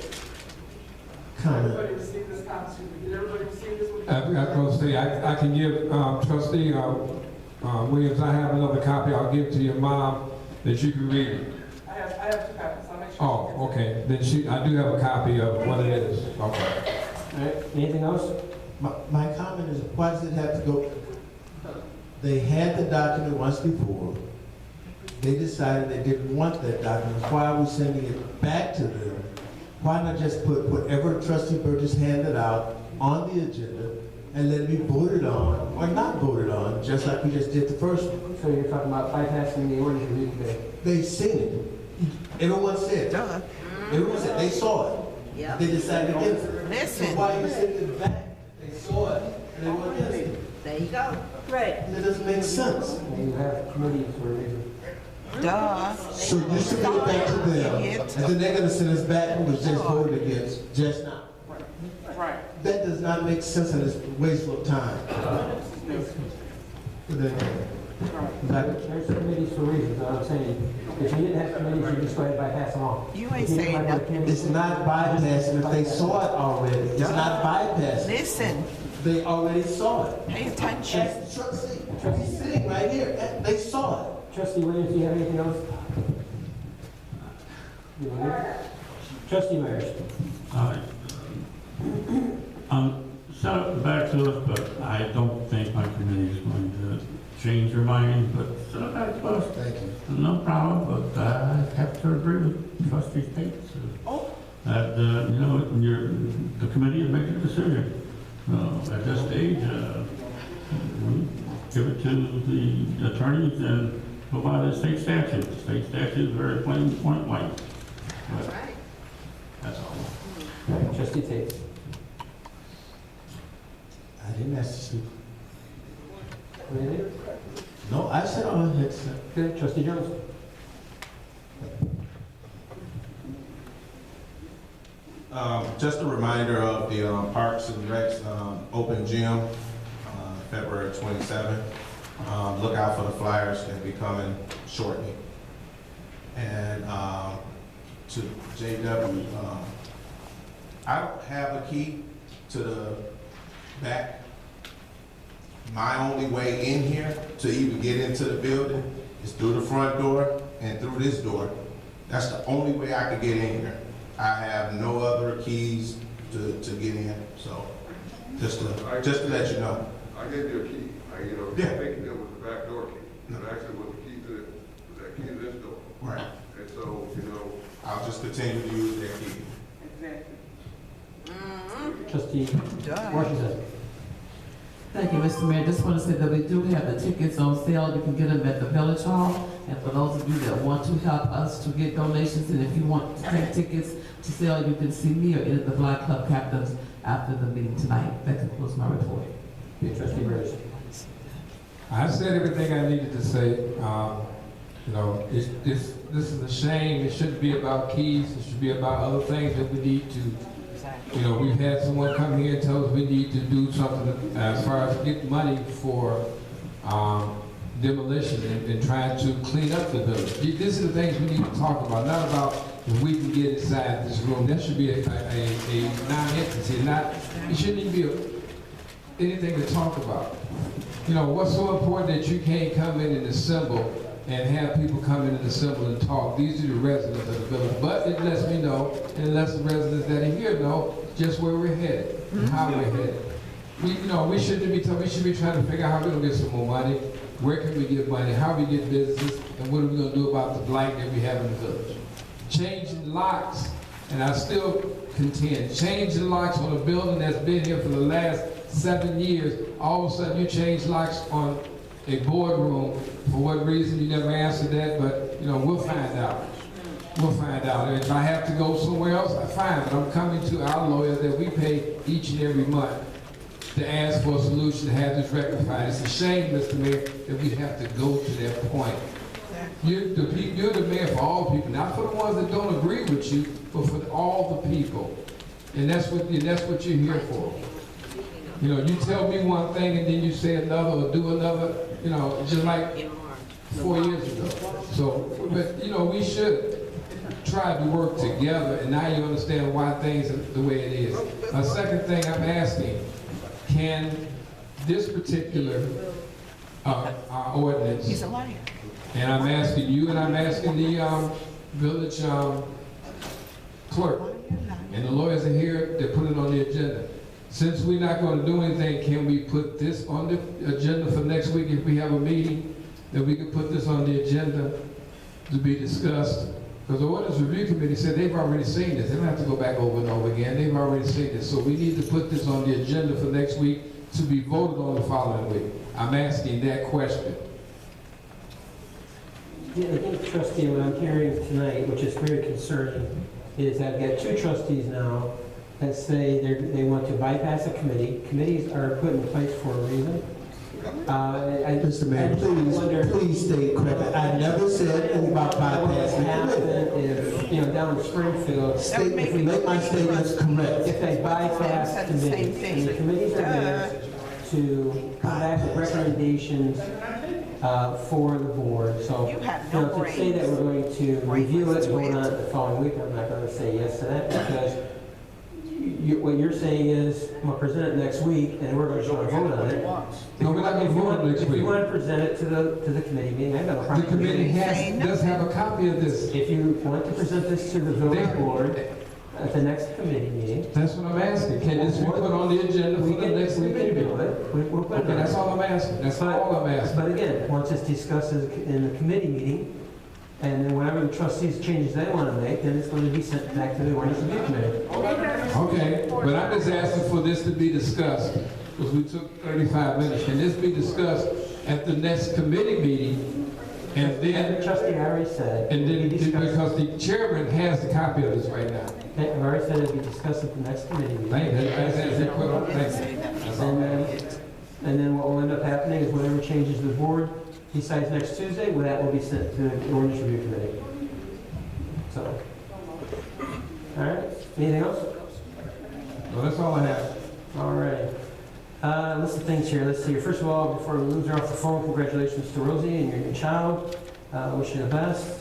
Everybody received this copy? Did everybody receive this one? I was going to say, I can give Trustee Williams, I have another copy. I'll give to your mom that you can read it. I have 2 copies. I'll make sure. Oh, okay. Then I do have a copy of what it is. Okay. All right, anything else? My comment is, why does it have to go? They had the document once before. They decided they didn't want that document. Why are we sending it back to them? Why not just put whatever Trustee Burgess handed out on the agenda and let it be voted on or not voted on, just like we just did the first one? So you're talking about bypassing the orders you read today? They seen it. Everyone said it. Everyone said they saw it. Yep. They decided against it. Listen. So why are you sending it back? They saw it and they weren't against it. There you go. Right. That doesn't make sense. And you have committees for a reason. Duh. So you submit it back to them, and then they're gonna send us back what was just voted against just now. Right. That does not make sense and it's wasteful of time. There's committees for reasons, I'm saying. If you didn't have committees, you just go ahead and bypass them all. You ain't saying nothing. It's not bypassing if they saw it already. It's not bypassing. Listen. They already saw it. Pay attention. As the trustee, he's sitting right here. They saw it. Trustee Williams, do you have anything else? You want to? Trustee Myers. All right. Send it back to us, but I don't think my committee is going to change their mind, but send it back to us. Thank you. No problem, but I have to agree with Trustee Tate. That, you know, the committee will make a decision. At this stage, give it to the attorneys and go by the state statute. The state statute is very plain, point blank. But that's all. Trustee Tate. I didn't ask to speak. Anything? No, I said all I had to say. Good. Trustee Jones. Just a reminder of the Parks and Recs open gym, February 27th. Look out for the flyers, they'll be coming shortly. And to JW, I don't have a key to the back. My only way in here to even get into the building is through the front door and through this door. That's the only way I could get in here. I have no other keys to get in, so just to let you know. I gave you a key. I think it was the back door key. It actually was the key to that key to this door. Right. And so, I'll just continue to use that key. Exactly. Trustee Washington. Thank you, Mr. Mayor. Just want to say that we do have the tickets on sale. You can get them at the Village Hall. And for those of you that want to help us to get donations, and if you want to take tickets to sell, you can see me or any of the Black Club captains after the meeting tonight. That concludes my report. Trustee Burgess. I said everything I needed to say. This is a shame. It shouldn't be about keys. It should be about other things that we need to. We've had someone come here and tell us we need to do something as far as get money for demolition and trying to clean up the village. These are the things we need to talk about, not about if we can get inside this room. That should be a non-entity. It shouldn't even be anything to talk about. What's so important that you can't come in and assemble and have people come in and assemble and talk. These are the residents of the village. But it lets me know, and it lets the residents that are here know just where we're headed, and how we're headed. We shouldn't be we should be trying to figure out how we're gonna get some more money, where can we get money, how we get business, and what are we gonna do about the blight that we have in the village. Changing locks, and I still contend, changing locks on a building that's been here for the last 7 years, all of a sudden you change locks on a boardroom. For what reason, you never answered that, but, you know, we'll find out. We'll find out. If I have to go somewhere else, fine, but I'm coming to our lawyer that we pay each and every month to ask for a solution to have this rectified. It's a shame, Mr. Mayor, that we have to go to that point. You're the mayor for all people, not for the ones that don't agree with you, but for all the people. And that's what you're here for. You know, you tell me one thing and then you say another or do another, you know, just like 4 years ago. So, but you know, we should try to work together, and now you understand why things are the way it is. A second thing I'm asking, can this particular ordinance, He's a liar. and I'm asking you and I'm asking the village clerk, and the lawyers are here, they put it on the agenda. Since we're not going to do anything, can we put this on the agenda for next week if we have a meeting, that we can put this on the agenda to be discussed? Because the Ordinance Review Committee said they've already seen this. They don't have to go back over and over again. They've already seen this. So we need to put this on the agenda for next week to be voted on the following week. I'm asking that question. Yeah, I think, trustee, what I'm hearing tonight, which is very concerning, is I've got two trustees now that say they want to bypass a committee. Committees are put in place for a reason. Mr. Mayor, please state correctly. I never said anything about bypassing the committee. If, you know, down in Springfield, If we make my statements correct. if they bypass committees, and the committees are there to come back with recommendations for the board. So, You have you no know, to say that we're going to review it and vote on it the following week, I'm not going to say yes to that, because what you're saying is, I'm going to present it next week, and we're going to vote on it. No, we're not going to vote on it next If week. you want to present it to the committee meeting, I've got no problem. The committee does have a copy of this. If you want to present this to the village board at the next committee meeting. That's what I'm asking. Can this be put on the agenda for the next We meeting? can do it. We'll put it Okay, on. that's all I'm asking. That's all I'm asking. But again, once it's discussed in the committee meeting, and then whatever the trustees changes they want to make, then it's going to be sent back to the Ordinance Review Committee. Okay, but I'm just asking for this to be discussed, because we took 35 minutes. Can this be discussed at the next committee meeting? And then, trustee, I already said. and then, because the chairman has the copy of this right now. Okay, I've already said it'll be discussed at the next committee meeting. Thank you. That's it. That's all. And then what will end up happening is whatever changes the board decides next Tuesday, well, that will be sent to the Ordinance Review Committee. So, all right, anything else? Well, that's all I have. All right. List of things here. Let's see. First of all, before we lose her off the phone, congratulations to Rosie and your new child. Wish you the best.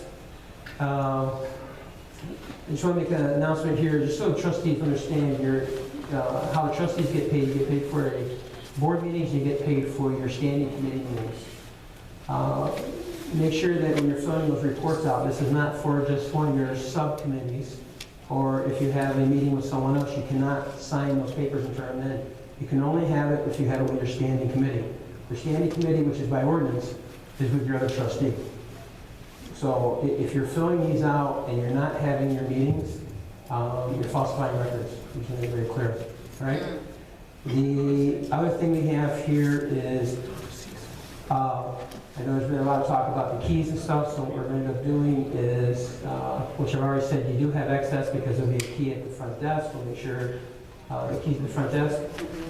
I just want to make an announcement here, just so the trustees understand how the trustees get paid. You get paid for a board meetings, you get paid for your standing committee meetings. Make sure that when you're filling those reports out, this is not for just one of your subcommittees, or if you have a meeting with someone else, you cannot sign those papers and turn them in. You can only have it if you have it with your standing committee. Your standing committee, which is by ordinance, is with your other trustee. So if you're filling these out and you're not having your meetings, you're falsifying records, which is very clear, all right? The other thing we have here is, I know there's been a lot of talk about the keys and stuff, so what we're going to end up doing is, which I've already said, you do have access because there'll be a key at the front desk. We'll make sure the keys at the front desk.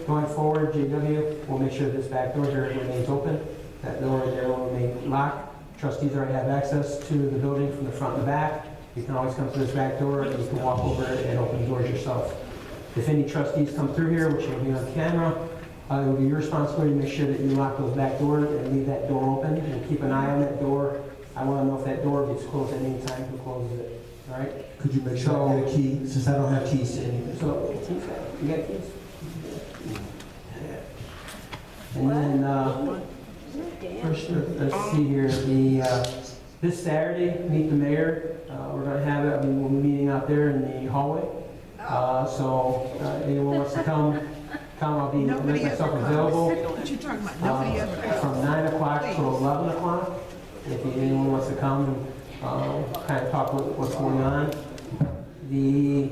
Going forward, JW, we'll make sure this back door here remains open. That door there will remain locked. Trustees already have access to the building from the front and the back. You can always come to this back door and you can walk over and open the doors yourself. If any trustees come through here, which will be on camera, it will be your responsibility to make sure that you lock those back doors and leave that door open and keep an eye on that door. I want to know if that door gets closed at any time, who closes it, all right? Could you make sure I get a key, since I don't have keys to anything? So, you got keys? And then, first, let's see here, this Saturday, Meet the Mayor, we're going to have it, we'll be meeting out there in the hallway. So, anyone wants to come, I'll be, make myself available. What you talking about? Nobody ever comes. From 9 o'clock to 11 o'clock, if anyone wants to come and kind of talk what's going on. The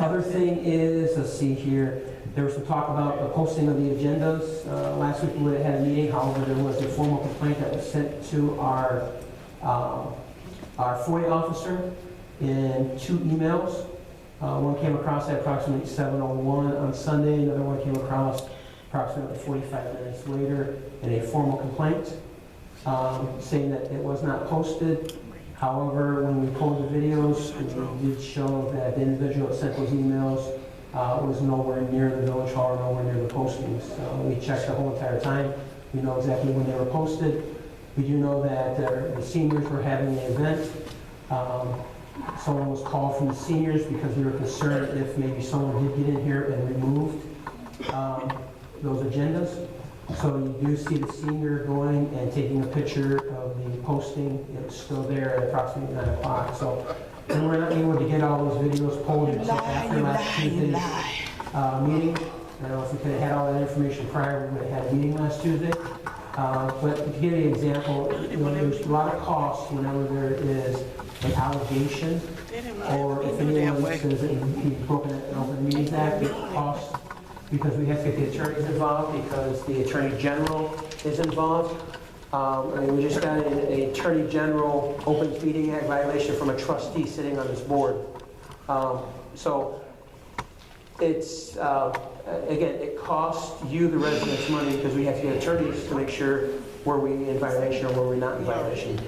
other thing is, let's see here, There was some talk about the posting of the agendas. Last week we would have had a meeting, however, there was a formal complaint that was sent to our FOIA officer in 2 emails. One came across at approximately 7:01 on Sunday, another one came across approximately 45 minutes later in a formal complaint saying that it was not posted. However, when we pulled the videos, we did show that the individual that sent those emails was nowhere near the village hall, nowhere near the postings. We checked the whole entire time. We know exactly when they were posted. We do know that the seniors were having an event. Someone was called from the seniors because we were concerned if maybe someone did get in here and removed those agendas. So you do see the senior going and taking a picture of the posting. It's still there at approximately 9 o'clock. So, and we're not able to get all those videos pulled until after last Tuesday's meeting. I don't know if we could have had all that information prior, we would have had a meeting last Tuesday. But to give you an example, there's a lot of costs whenever there is an allegation, or if anyone says that you've broken an Open Meetings Act, it costs, because we have to get the attorneys involved, because the Attorney General is involved. We just got an Attorney General Open Meeting Act violation from a trustee sitting on this board. So it's, again, it costs you, the residents, money, because we have to get attorneys to make sure were we in violation or were we not in violation.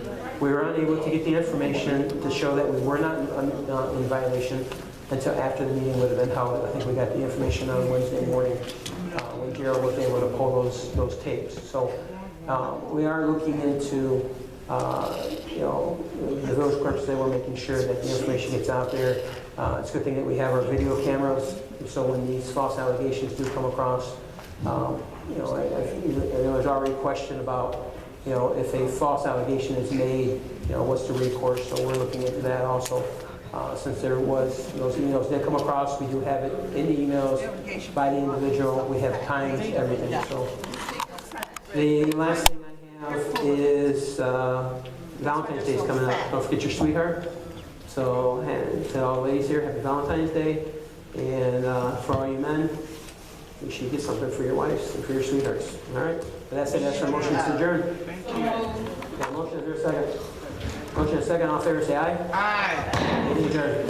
We were unable to get the information to show that we were not in violation until after the meeting would have been held. I think we got the information on Wednesday morning when Gerald was able to pull those tapes. So we are looking into, the village clerks, they were making sure that the information gets out there. It's a good thing that we have our video cameras, so when these false allegations do come across, there's already a question about, if a false allegation is made, what's the recourse? So we're looking into that also. Since there was, those emails did come across, we do have it in the emails by the individual. We have times, everything. So the last thing I have is Valentine's Day is coming up. Don't forget your sweetheart. So, and to all the ladies here, happy Valentine's Day. And for all you men, you should get something for your wives and for your sweethearts. All right? But that's it. That's our motion to adjourn. Okay, motion, is there a second? Motion and a second. All in favor, say aye. Aye. Meeting adjourned.